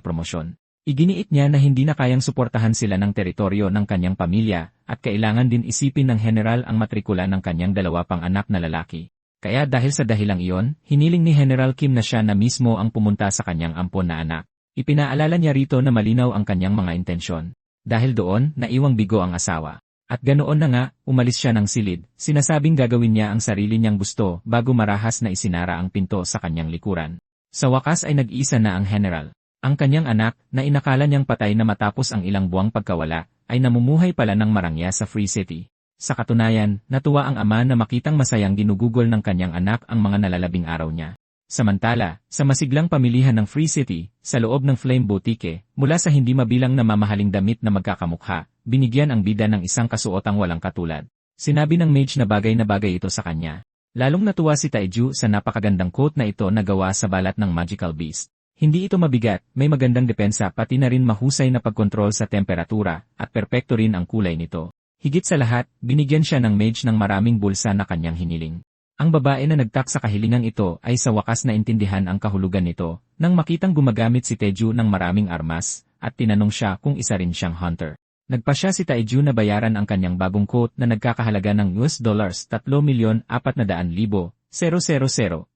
promosyon. Iginiit niya na hindi na kayang suportahan sila ng teritoryo ng kanyang pamilya at kailangan din isipin ng general ang matrikula ng kanyang dalawa pang anak na lalaki. Kaya dahil sa dahilang iyon, hiniling ni General Kim na siya na mismo ang pumunta sa kanyang ampon na anak. Ipinaalala niya rito na malinaw ang kanyang mga intensyon. Dahil doon, naiwang bigo ang asawa. At ganoon na nga, umalis siya ng silid, sinasabing gagawin niya ang sarili niyang gusto bago marahas na isinara ang pinto sa kanyang likuran. Sa wakas ay nag-iisa na ang general. Ang kanyang anak, na inakala niyang patay na matapos ang ilang buwang pagkawala, ay namumuhay pala ng marangya sa Free City. Sa katunayan, natuwa ang ama na makitang masayang ginugugol ng kanyang anak ang mga nalalabing araw niya. Samantala, sa masiglang pamilihan ng Free City, sa loob ng Flame Boutique, mula sa hindi mabilang na mamahaling damit na magkakamukha, binigyan ang bida ng isang kasuotang walang katulad. Sinabi ng mage na bagay ito sa kanya. Lalong natuwa si Taeju sa napakagandang quote na ito na gawa sa balat ng Magical Beast. Hindi ito mabigat, may magandang depensa pati na rin mahusay na pagkontrol sa temperatura, at perpekto rin ang kulay nito. Higit sa lahat, binigyan siya ng mage ng maraming bulsa na kanyang hiniling. Ang babae na nagtak sa kahilingang ito ay sa wakas na intindihan ang kahulugan nito, nang makitang gumagamit si Taeju ng maraming armas, at tinanong siya kung isa rin siyang hunter. Nagpasya si Taeju na bayaran ang kanyang bagong coat na nagkakahalaga ng $3,400,000, 00001,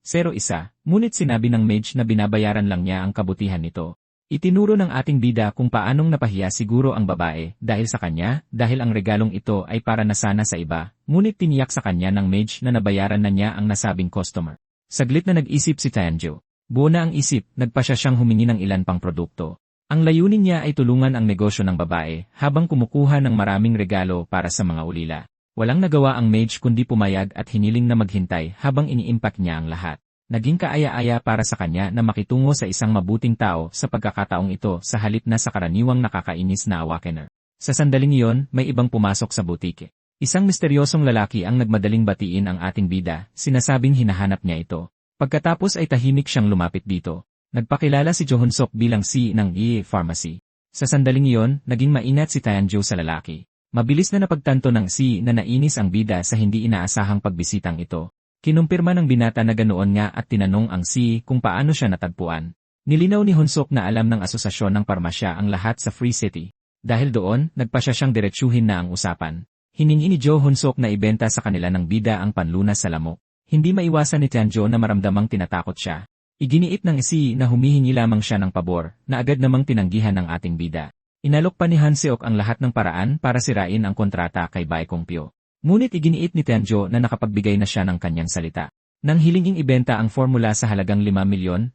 ngunit sinabi ng mage na binabayaran lang niya ang kabutihan nito. Itinuro ng ating bida kung paanong napahiya siguro ang babae dahil sa kanya, dahil ang regalong ito ay para na sana sa iba, ngunit tiniyak sa kanya ng mage na nabayaran na niya ang nasabing customer. Saglit na nag-isip si Taeju. Buo na ang isip, nagpasya siyang humingi ng ilan pang produkto. Ang layunin niya ay tulungan ang negosyo ng babae habang kumukuha ng maraming regalo para sa mga ulila. Walang nagawa ang mage kundi pumayag at hiniling na maghintay habang ini-impact niya ang lahat. Naging kaaya-aya para sa kanya na makitungo sa isang mabuting tao sa pagkakataong ito sa halip na sa karaniwang nakakainis na awakener. Sa sandaling iyon, may ibang pumasok sa butike. Isang misteryosong lalaki ang nagmadaling batiin ang ating bida, sinasabing hinahanap niya ito. Pagkatapos ay tahimik siyang lumapit dito. Nagpakilala si Jo Hoon-sok bilang CEO ng EA Pharmacy. Sa sandaling iyon, naging mainat si Taeju sa lalaki. Mabilis na napagtanto ng CEO na nainis ang bida sa hindi inaasahang pagbisitang ito. Kinumpirma ng binata na ganoon nga at tinanong ang CEO kung paano siya natagpuan. Nilinaw ni Hoon-sok na alam ng asosasyon ng parmasya ang lahat sa Free City. Dahil doon, nagpasya siyang diretsuhin na ang usapan. Hiningi ni Jo Hoon-sok na ibenta sa kanila ng bida ang panlunas sa lamok. Hindi maiwasan ni Taeju na maramdamang tinatakot siya. Iginiit ng CEO na humihingi lamang siya ng pabor, na agad namang tinanggihan ng ating bida. Inalok pa ni Han Seok ang lahat ng paraan para sirain ang kontrata kay Bae Kongpyo. Ngunit iginiit ni Taeju na nakapagbigay na siya ng kanyang salita. Nang hilinging ibenta ang formula sa halagang 5,000,000,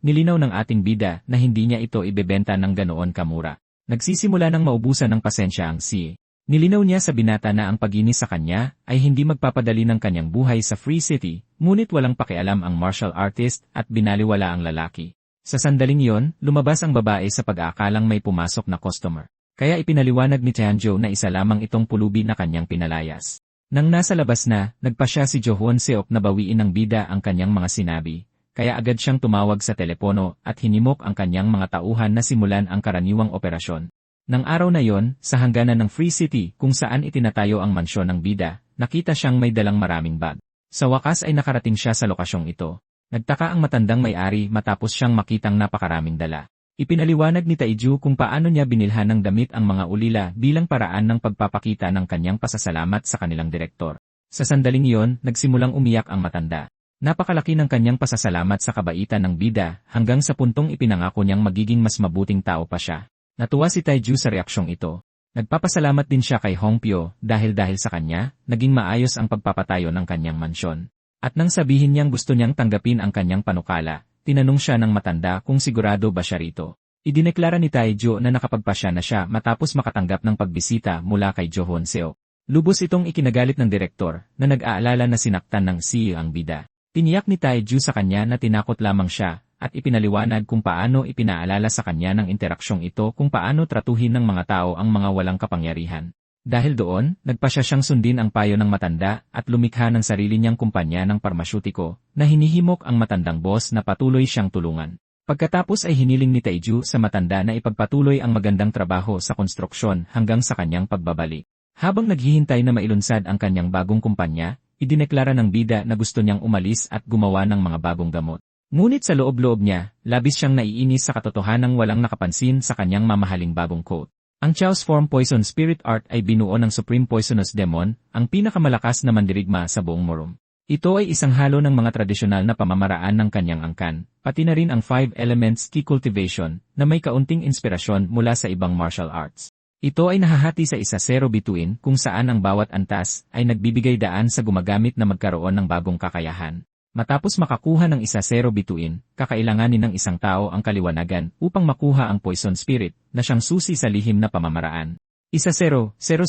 nilinaw ng ating bida na hindi niya ito ibebenta ng ganoon kamura. Nagsisimula ng maubusan ng pasensya ang CEO. Nilinaw niya sa binata na ang pag-inis sa kanya ay hindi magpapadali ng kanyang buhay sa Free City, ngunit walang pakialam ang martial artist at binaliwala ang lalaki. Sa sandaling iyon, lumabas ang babae sa pag-aakalang may pumasok na customer. Kaya ipinaliwanag ni Taeju na isa lamang itong pulubi na kanyang pinalayas. Nang nasa labas na, nagpasya si Jo Hoon-seok na bawiin ng bida ang kanyang mga sinabi. Kaya agad siyang tumawag sa telepono at hinimok ang kanyang mga tauhan na simulan ang karaniwang operasyon. Nang araw na yon, sa hangganan ng Free City kung saan itinatayo ang mansyon ng bida, nakita siyang may dalang maraming bag. Sa wakas ay nakarating siya sa lokasyong ito. Nagtaka ang matandang may-ari matapos siyang makitang napakaraming dala. Ipinaliwanag ni Taeju kung paano niya binilhan ng damit ang mga ulila bilang paraan ng pagpapakita ng kanyang pasasalamat sa kanilang direktor. Sa sandaling iyon, nagsimulang umiyak ang matanda. Napakalaki ng kanyang pasasalamat sa kabaitan ng bida hanggang sa puntong ipinangako niyang magiging mas mabuting tao pa siya. Natuwa si Taeju sa reaksyong ito. Nagpapasalamat din siya kay Hongpyo dahil sa kanya, naging maayos ang pagpapatayo ng kanyang mansyon. At nang sabihin niyang gusto niyang tanggapin ang kanyang panukala, tinanong siya ng matanda kung sigurado ba siya rito. Idineklara ni Taeju na nakapagpasya na siya matapos makatanggap ng pagbisita mula kay Jo Hoon-seok. Lubos itong ikinagalit ng direktor na nag-aalala na sinaktan ng CEO ang bida. Tiniyak ni Taeju sa kanya na tinakot lamang siya at ipinaliwanag kung paano ipinaalala sa kanya ng interaksyong ito kung paano tratuhin ng mga tao ang mga walang kapangyarihan. Dahil doon, nagpasya siyang sundin ang payo ng matanda at lumikha ng sarili niyang kumpanya ng parmasyutiko na hinihimok ang matandang boss na patuloy siyang tulungan. Pagkatapos ay hiniling ni Taeju sa matanda na ipagpatuloy ang magandang trabaho sa konstruksyon hanggang sa kanyang pagbabalik. Habang naghihintay na mailunsad ang kanyang bagong kumpanya, idineklara ng bida na gusto niyang umalis at gumawa ng mga bagong gamot. Ngunit sa loob-loob niya, labis siyang naiinis sa katotohanang walang nakapansin sa kanyang mamahaling bagong coat. Ang Chaos Form Poison Spirit Art ay binuo ng Supreme Poisonous Demon, ang pinakamalakas na mandirigma sa buong Murum. Ito ay isang halo ng mga tradisyonal na pamamaraan ng kanyang angkan, pati na rin ang 5 Elements Key Cultivation na may kaunting inspirasyon mula sa ibang martial arts. Ito ay nahahati sa isa-zero bituin kung saan ang bawat antas ay nagbibigay daan sa gumagamit na magkaroon ng bagong kakayahan. Matapos makakuha ng isa-zero bituin, kakailanganin ng isang tao ang kaliwanagan upang makuha ang Poison Spirit na siyang susi sa lihim na pamamaraan. Isa-zero, 000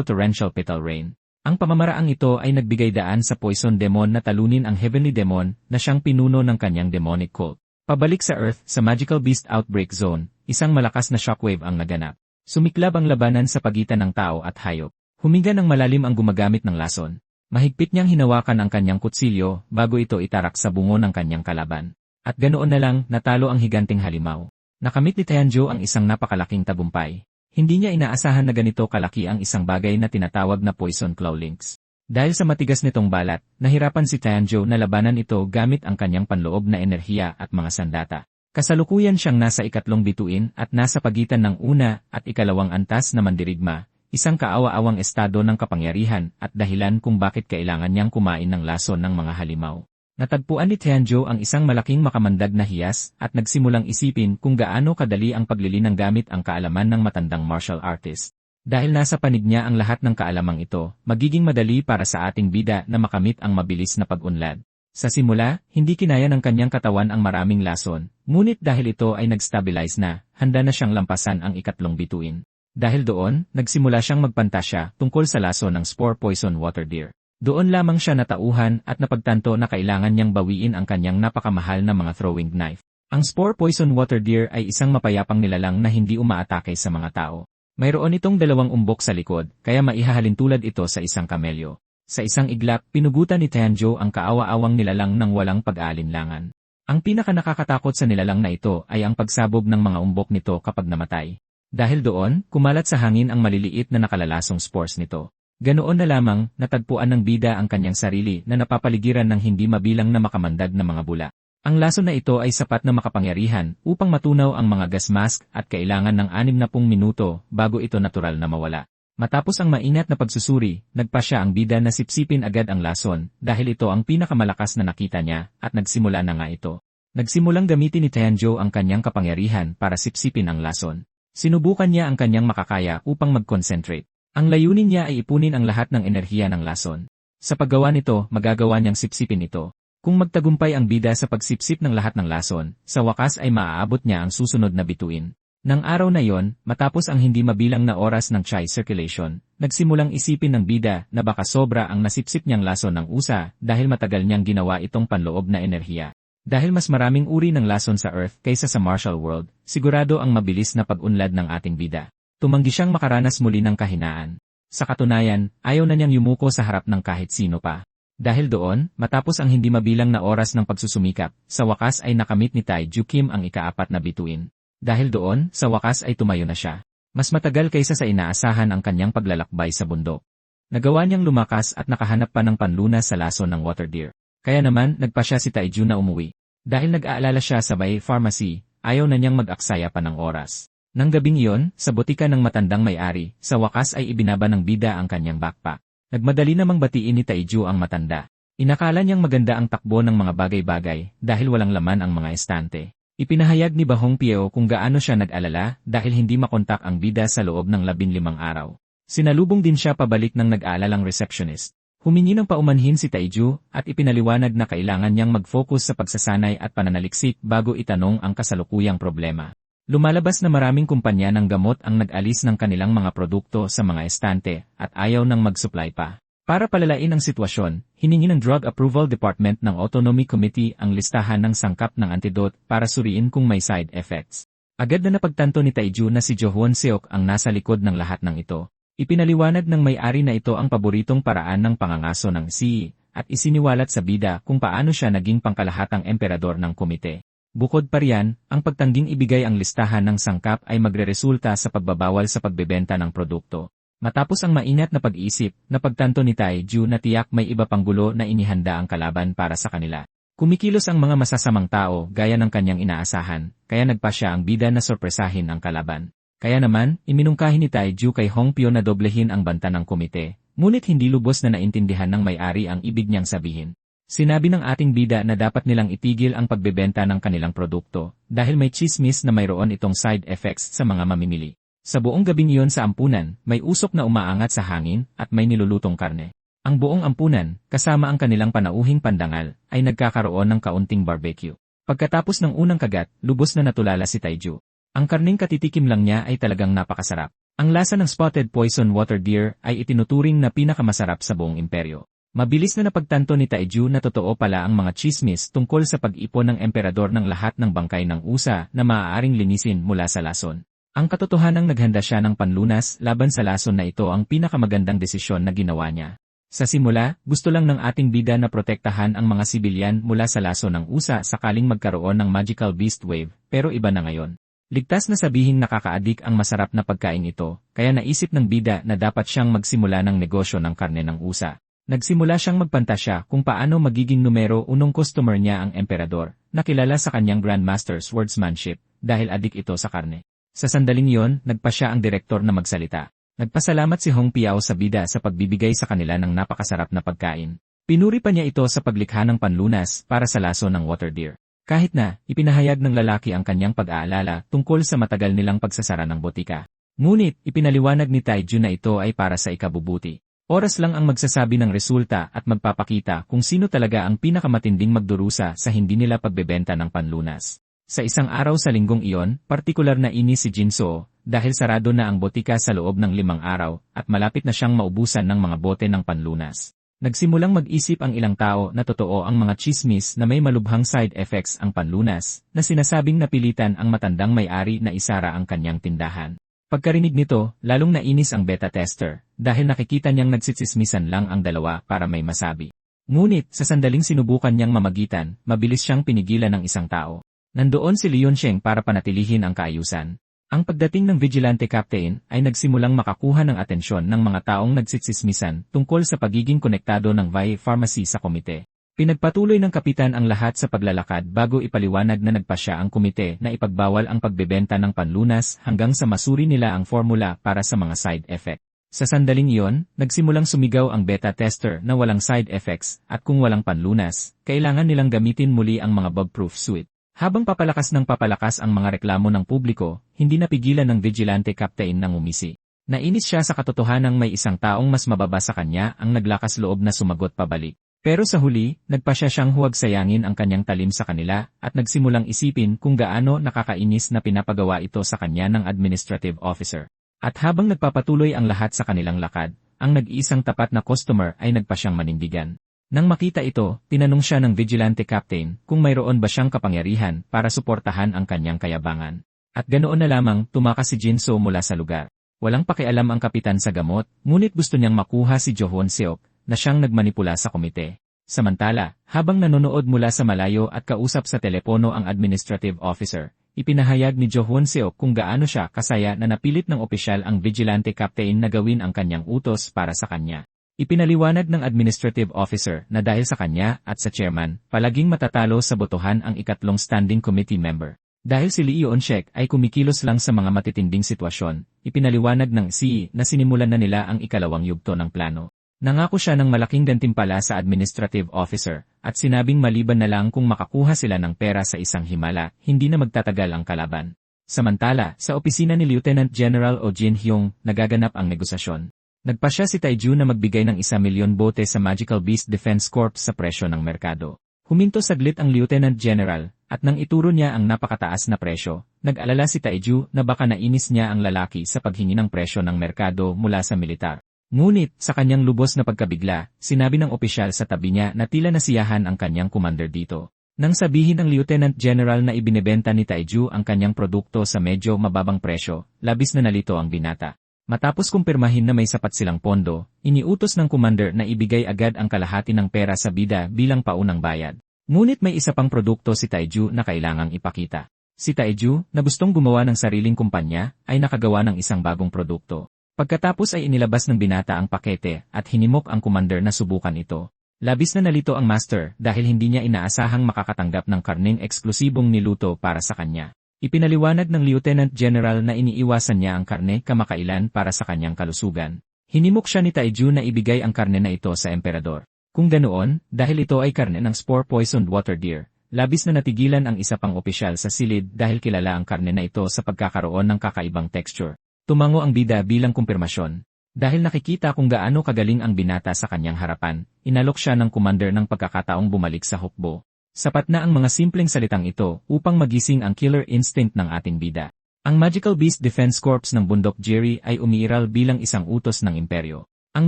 Torrential Petal Rain. Ang pamamaraang ito ay nagbigay daan sa Poison Demon na talunin ang Heavenly Demon na siyang pinuno ng kanyang demonic cult. Pabalik sa Earth sa Magical Beast Outbreak Zone, isang malakas na shockwave ang naganap. Sumiklab ang labanan sa pagitan ng tao at hayop. Huminga ng malalim ang gumagamit ng lason. Mahigpit niyang hinawakan ang kanyang kutsilyo bago ito itarak sa bungo ng kanyang kalaban. At ganoon na lang natalo ang higanting halimaw. Nakamit ni Tianzhou ang isang napakalaking tagumpay. Hindi niya inaasahan na ganito kalaki ang isang bagay na tinatawag na Poison Claw Links. Dahil sa matigas nitong balat, nahirapan si Tianzhou na labanan ito gamit ang kanyang panloob na enerhiya at mga sandata. Kasalukuyan siyang nasa ikatlong bituin at nasa pagitan ng una at ikalawang antas na mandirigma, isang kaawa-awang estado ng kapangyarihan at dahilan kung bakit kailangan niyang kumain ng lason ng mga halimaw. Natagpuan ni Tianzhou ang isang malaking makamandag na hiyas at nagsimulang isipin kung gaano kadali ang paglilinang gamit ang kaalaman ng matandang martial artist. Dahil nasa panig niya ang lahat ng kaalamang ito, magiging madali para sa ating bida na makamit ang mabilis na pag-unlad. Sa simula, hindi kinaya ng kanyang katawan ang maraming lason, ngunit dahil ito ay nag-stabilize na, handa na siyang lampasan ang ikatlong bituin. Dahil doon, nagsimula siyang magpantasya tungkol sa lason ng Spore Poison Water Deer. Doon lamang siya natauhan at napagtanto na kailangan niyang bawiin ang kanyang napakamahal na mga throwing knife. Ang Spore Poison Water Deer ay isang mapayapang nilalang na hindi umaatake sa mga tao. Mayroon itong dalawang umbok sa likod, kaya maihahalin tulad ito sa isang kamelyo. Sa isang iglap, pinugutan ni Tianzhou ang kaawa-awang nilalang ng walang pag-aalinlangan. Ang pinaka-nakakatakot sa nilalang na ito ay ang pagsabog ng mga umbok nito kapag namatay. Dahil doon, kumalat sa hangin ang maliliit na nakalalasong spores nito. Ganoon na lamang, natagpuan ng bida ang kanyang sarili na napapaligiran ng hindi mabilang na makamandag na mga bula. Ang lason na ito ay sapat na makapangyarihan upang matunaw ang mga gas mask at kailangan ng 60 minuto bago ito natural na mawala. Matapos ang maingat na pagsusuri, nagpasya ang bida na sipsipin agad ang lason dahil ito ang pinakamalakas na nakita niya at nagsimula na nga ito. Nagsimulang gamitin ni Tianzhou ang kanyang kapangyarihan para sipsipin ang lason. Sinubukan niya ang kanyang makakaya upang mag-concentrate. Ang layunin niya ay ipunin ang lahat ng enerhiya ng lason. Sa paggawa nito, magagawa niyang sipsipin ito. Kung magtagumpay ang bida sa pagsipsip ng lahat ng lason, sa wakas ay maaabot niya ang susunod na bituin. Nang araw na yon, matapos ang hindi mabilang na oras ng chai circulation, nagsimulang isipin ng bida na baka sobra ang nasipsip niyang lason ng usa dahil matagal niyang ginawa itong panloob na enerhiya. Dahil mas maraming uri ng lason sa Earth kaysa sa martial world, sigurado ang mabilis na pag-unlad ng ating bida. Tumanggi siyang makaranas muli ng kahinaan. Sa katunayan, ayaw na niyang yumuko sa harap ng kahit sino pa. Dahil doon, matapos ang hindi mabilang na oras ng pagsusumikap, sa wakas ay nakamit ni Taiju Kim ang ika-4 na bituin. Dahil doon, sa wakas ay tumayo na siya. Mas matagal kaysa sa inaasahan ang kanyang paglalakbay sa bundok. Nagawa niyang lumakas at nakahanap pa ng panlunas sa lason ng water deer. Kaya naman, nagpasya si Taiju na umuwi. Dahil nag-aalala siya sa Bay Pharmacy, ayaw na niyang mag-aksaya pa ng oras. Nang gabing iyon, sa butika ng matandang may-ari, sa wakas ay ibinaba ng bida ang kanyang backpack. Nagmadali namang batiin ni Taiju ang matanda. Inakala niyang maganda ang takbo ng mga bagay-bagay dahil walang laman ang mga estante. Ipinahayag ni Bahong Pieo kung gaano siya nag-alala dahil hindi makontak ang bida sa loob ng 15 araw. Sinalubong din siya pabalik ng nag-aalalang receptionist. Humingi ng paumanhin si Taiju at ipinaliwanag na kailangan niyang mag-focus sa pagsasanay at pananaliksik bago itanong ang kasalukuyang problema. Lumalabas na maraming kumpanya ng gamot ang nag-alis ng kanilang mga produkto sa mga estante at ayaw nang mag-supply pa. Para palalain ang sitwasyon, hiningi ng Drug Approval Department ng Autonomy Committee ang listahan ng sangkap ng antidote para suriin kung may side effects. Agad na napagtanto ni Taiju na si Johwon Seok ang nasa likod ng lahat ng ito. Ipinaliwanag ng may-ari na ito ang paboritong paraan ng pangangaso ng CE at isiniwalat sa bida kung paano siya naging pangkalahatang emperador ng komite. Bukod pa riyan, ang pagtangging ibigay ang listahan ng sangkap ay magreresulta sa pagbabawal sa pagbebenta ng produkto. Matapos ang maingat na pag-iisip, napagtanto ni Taiju na tiyak may iba pang gulo na inihanda ang kalaban para sa kanila. Kumikilos ang mga masasamang tao gaya ng kanyang inaasahan, kaya nagpa siya ang bida na sorpresahin ang kalaban. Kaya naman, iminungkahi ni Taiju kay Hongpyo na doblehin ang banta ng komite, ngunit hindi lubos na naintindihan ng may-ari ang ibig niyang sabihin. Sinabi ng ating bida na dapat nilang itigil ang pagbebenta ng kanilang produkto dahil may chismis na mayroon itong side effects sa mga mamimili. Sa buong gabing iyon sa ampunan, may usok na umaangat sa hangin at may nilulutong karne. Ang buong ampunan, kasama ang kanilang panauhing pandangal, ay nagkakaroon ng kaunting barbecue. Pagkatapos ng unang kagat, lubos na natulala si Taiju. Ang karning katitikim lang niya ay talagang napakasarap. Ang lasa ng spotted poison water deer ay itinuturing na pinakamasarap sa buong imperyo. Mabilis na napagtanto ni Taiju na totoo pala ang mga chismis tungkol sa pag-ipon ng emperador ng lahat ng bangkay ng USA na maaaring linisin mula sa lason. Ang katotohanang naghanda siya ng panlunas laban sa lason na ito ang pinakamagandang desisyon na ginawa niya. Sa simula, gusto lang ng ating bida na protektahan ang mga sibilyan mula sa lason ng USA sakaling magkaroon ng magical beast wave, pero iba na ngayon. Ligtas na sabihing nakakaadik ang masarap na pagkain ito, kaya naisip ng bida na dapat siyang magsimula ng negosyo ng karne ng USA. Nagsimula siyang magpantasya kung paano magiging numero unong customer niya ang emperador, na kilala sa kanyang Grandmaster Swordsmanship, dahil adik ito sa karne. Sa sandaling iyon, nagpa siya ang direktor na magsalita. Nagpasalamat si Hong Piao sa bida sa pagbibigay sa kanila ng napakasarap na pagkain. Pinuri pa niya ito sa paglikha ng panlunas para sa laso ng water deer. Kahit na, ipinahayag ng lalaki ang kanyang pag-aalala tungkol sa matagal nilang pagsasara ng botika. Ngunit, ipinaliwanag ni Taiju na ito ay para sa ikabubuti. Oras lang ang magsasabi ng resulta at magpapakita kung sino talaga ang pinakamatinding magdurusa sa hindi nila pagbebenta ng panlunas. Sa isang araw sa linggong iyon, partikular na inis si Jinso dahil sarado na ang botika sa loob ng 5 araw at malapit na siyang maubusan ng mga bote ng panlunas. Nagsimulang mag-isip ang ilang tao na totoo ang mga chismis na may malubhang side effects ang panlunas na sinasabing napilitan ang matandang may-ari na isara ang kanyang tindahan. Pagkarinig nito, lalong nainis ang beta tester dahil nakikita niyang nagsitsismisan lang ang dalawa para may masabi. Ngunit sa sandaling sinubukan niyang mamagitan, mabilis siyang pinigilan ng isang tao. Nandoon si Leon Sheng para panatilihin ang kaayusan. Ang pagdating ng vigilante captain ay nagsimulang makakuha ng atensyon ng mga taong nagsitsismisan tungkol sa pagiging konektado ng VI Pharmacy sa komite. Pinagpatuloy ng kapitan ang lahat sa paglalakad bago ipaliwanag na nagpasya ang komite na ipagbawal ang pagbebenta ng panlunas hanggang sa masuri nila ang formula para sa mga side effect. Sa sandaling iyon, nagsimulang sumigaw ang beta tester na walang side effects at kung walang panlunas, kailangan nilang gamitin muli ang mga bug-proof suite. Habang papalakas ang mga reklamo ng publiko, hindi napigilan ng vigilante captain na ngumisi. Nainis siya sa katotohanang may isang taong mas mababa sa kanya ang naglakas loob na sumagot pabalik. Pero sa huli, nagpasya siyang huwag sayangin ang kanyang talim sa kanila at nagsimulang isipin kung gaano nakakainis na pinapagawa ito sa kanya ng administrative officer. At habang nagpapatuloy ang lahat sa kanilang lakad, ang nag-iisang tapat na customer ay nagpasyang manindigan. Nang makita ito, tinanong siya ng vigilante captain kung mayroon ba siyang kapangyarihan para suportahan ang kanyang kayabangan. At ganoon na lamang tumakas si Jinso mula sa lugar. Walang pakialam ang kapitan sa gamot, ngunit gusto niyang makuha si Jo Hwon Seok na siyang nagmanipula sa komite. Samantala, habang nanonood mula sa malayo at kausap sa telepono ang administrative officer, ipinahayag ni Jo Hwon Seok kung gaano siya kasaya na napilit ng opisyal ang vigilante captain na gawin ang kanyang utos para sa kanya. Ipinaliwanag ng administrative officer na dahil sa kanya at sa chairman, palaging matatalo sa botohan ang ikatlong standing committee member. Dahil si Lee Eun-shek ay kumikilos lang sa mga matitinding sitwasyon, ipinaliwanag ng CE na sinimulan na nila ang ikalawang yugto ng plano. Nangako siya ng malaking gantimpala sa administrative officer, at sinabing maliban na lang kung makakuha sila ng pera sa isang himala, hindi na magtatagal ang kalaban. Samantala, sa opisina ni Lieutenant General Oh Jin Hyung, nagaganap ang negosasyon. Nagpasya si Taiju na magbigay ng 1 milyon bote sa Magical Beast Defense Corps sa presyo ng merkado. Huminto saglit ang Lieutenant General, at nang ituro niya ang napakataas na presyo, nag-alala si Taiju na baka nainis niya ang lalaki sa paghingi ng presyo ng merkado mula sa militar. Ngunit, sa kanyang lubos na pagkabigla, sinabi ng opisyal sa tabi niya na tila nasiyahan ang kanyang commander dito. Nang sabihin ng Lieutenant General na ibinebenta ni Taiju ang kanyang produkto sa medyo mababang presyo, labis na nalito ang binata. Matapos kumpirmahin na may sapat silang pondo, iniutos ng commander na ibigay agad ang kalahati ng pera sa bida bilang paunang bayad. Ngunit may isa pang produkto si Taiju na kailangang ipakita. Si Taiju, na gustong gumawa ng sariling kumpanya, ay nakagawa ng isang bagong produkto. Pagkatapos ay inilabas ng binata ang pakete at hinimok ang commander na subukan ito. Labis na nalito ang master dahil hindi niya inaasahang makakatanggap ng karneng eksklusibong niluto para sa kanya. Ipinaliwanag ng Lieutenant General na iniiwasan niya ang karne kamakailan para sa kanyang kalusugan. Hinimok siya ni Taiju na ibigay ang karne na ito sa emperador. Kung ganoon, dahil ito ay karne ng spore-poisoned water deer, labis na natigilan ang isa pang opisyal sa silid dahil kilala ang karne na ito sa pagkakaroon ng kakaibang texture. Tumango ang bida bilang kumpirmasyon. Dahil nakikita kung gaano kagaling ang binata sa kanyang harapan, inalok siya ng commander ng pagkakataong bumalik sa hukbo. Sapat na ang mga simpleng salitang ito upang magising ang killer instinct ng ating bida. Ang Magical Beast Defense Corps ng Bundok Jerry ay umiiral bilang isang utos ng imperyo. Ang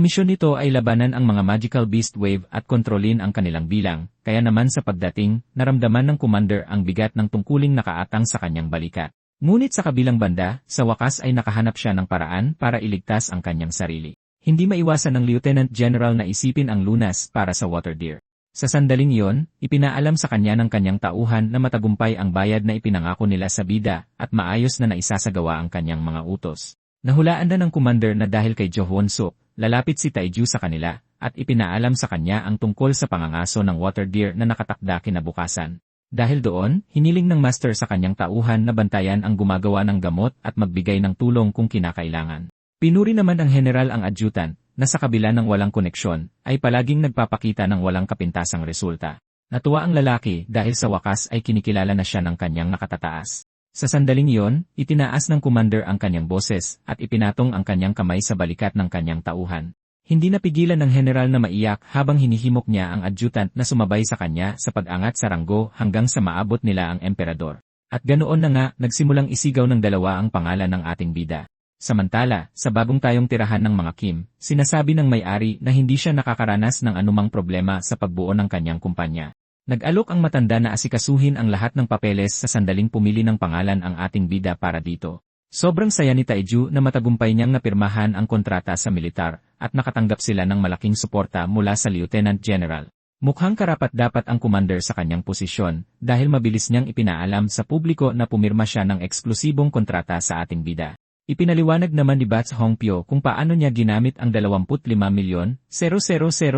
misyon nito ay labanan ang mga Magical Beast Wave at kontrolin ang kanilang bilang, kaya naman sa pagdating, naramdaman ng commander ang bigat ng tungkuling nakaatang sa kanyang balikat. Ngunit sa kabilang banda, sa wakas ay nakahanap siya ng paraan para iligtas ang kanyang sarili. Hindi maiwasan ng Lieutenant General na isipin ang lunas para sa water deer. Sa sandaling iyon, ipinaalam sa kanya ng kanyang tauhan na matagumpay ang bayad na ipinangako nila sa bida at maayos na naisasagawa ang kanyang mga utos. Nahulaan na ng commander na dahil kay Jo Hwon-suk, lalapit si Taiju sa kanila at ipinaalam sa kanya ang tungkol sa pangangaso ng water deer na nakatakda kinabukasan. Dahil doon, hiniling ng master sa kanyang tauhan na bantayan ang gumagawa ng gamot at magbigay ng tulong kung kinakailangan. Pinuri naman ang general ang adjutant, na sa kabila ng walang koneksyon, ay palaging nagpapakita ng walang kapintasang resulta. Natuwa ang lalaki dahil sa wakas ay kinikilala na siya ng kanyang nakatataas. Sa sandaling iyon, itinaas ng commander ang kanyang boses at ipinatong ang kanyang kamay sa balikat ng kanyang tauhan. Hindi napigilan ng general na maiyak habang hinihimok niya ang adjutant na sumabay sa kanya sa pag-angat sa ranggo hanggang sa maabot nila ang emperador. At ganoon na nga, nagsimulang isigaw ng dalawa ang pangalan ng ating bida. Samantala, sa bagong tayong tirahan ng mga Kim, sinasabi ng may-ari na hindi siya nakakaranas ng anumang problema sa pagbuo ng kanyang kumpanya. Nag-alok ang matanda na asikasuhin ang lahat ng papeles sa sandaling pumili ng pangalan ang ating bida para dito. Sobrang saya ni Taiju na matagumpay niyang napirmahan ang kontrata sa militar at nakatanggap sila ng malaking suporta mula sa Lieutenant General. Mukhang karapat-dapat ang commander sa kanyang posisyon dahil mabilis niyang ipinaalam sa publiko na pumirma siya ng eksklusibong kontrata sa ating bida. Ipinaliwanag naman ni Bats Hongpyo kung paano niya ginamit ang 25,000,000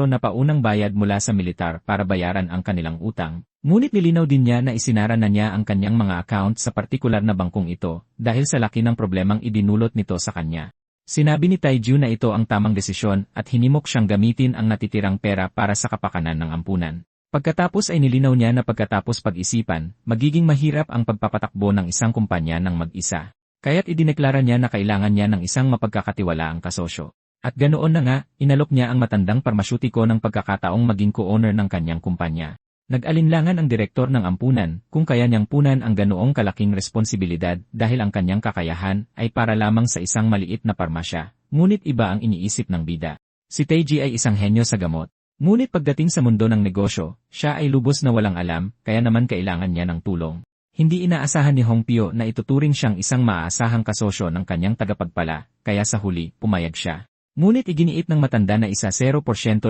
na paunang bayad mula sa militar para bayaran ang kanilang utang. Ngunit nilinaw din niya na isinara na niya ang kanyang mga account sa partikular na bangkong ito dahil sa laki ng problemang idinulot nito sa kanya. Sinabi ni Taiju na ito ang tamang desisyon at hinimok siyang gamitin ang natitirang pera para sa kapakanan ng ampunan. Pagkatapos ay nilinaw niya na pagkatapos pag-isipan, magiging mahirap ang pagpapatakbo ng isang kumpanya ng mag-isa. Kaya't idineklara niya na kailangan niya ng isang mapagkakatiwalaang kasosyo. At ganoon na nga, inalok niya ang matandang parmasyutiko ng pagkakataong maging co-owner ng kanyang kumpanya. Nag-alinlangan ang direktor ng ampunan kung kaya niyang punan ang ganoong kalaking responsibilidad dahil ang kanyang kakayahan ay para lamang sa isang maliit na parmasya, ngunit iba ang iniisip ng bida. Si Taiji ay isang henyo sa gamot. Ngunit pagdating sa mundo ng negosyo, siya ay lubos na walang alam, kaya naman kailangan niya ng tulong. Hindi inaasahan ni Hongpyo na ituturing siyang isang maaasahang kasosyo ng kanyang tagapagpala, kaya sa huli, pumayag siya. Ngunit iginiit ng matanda na 0%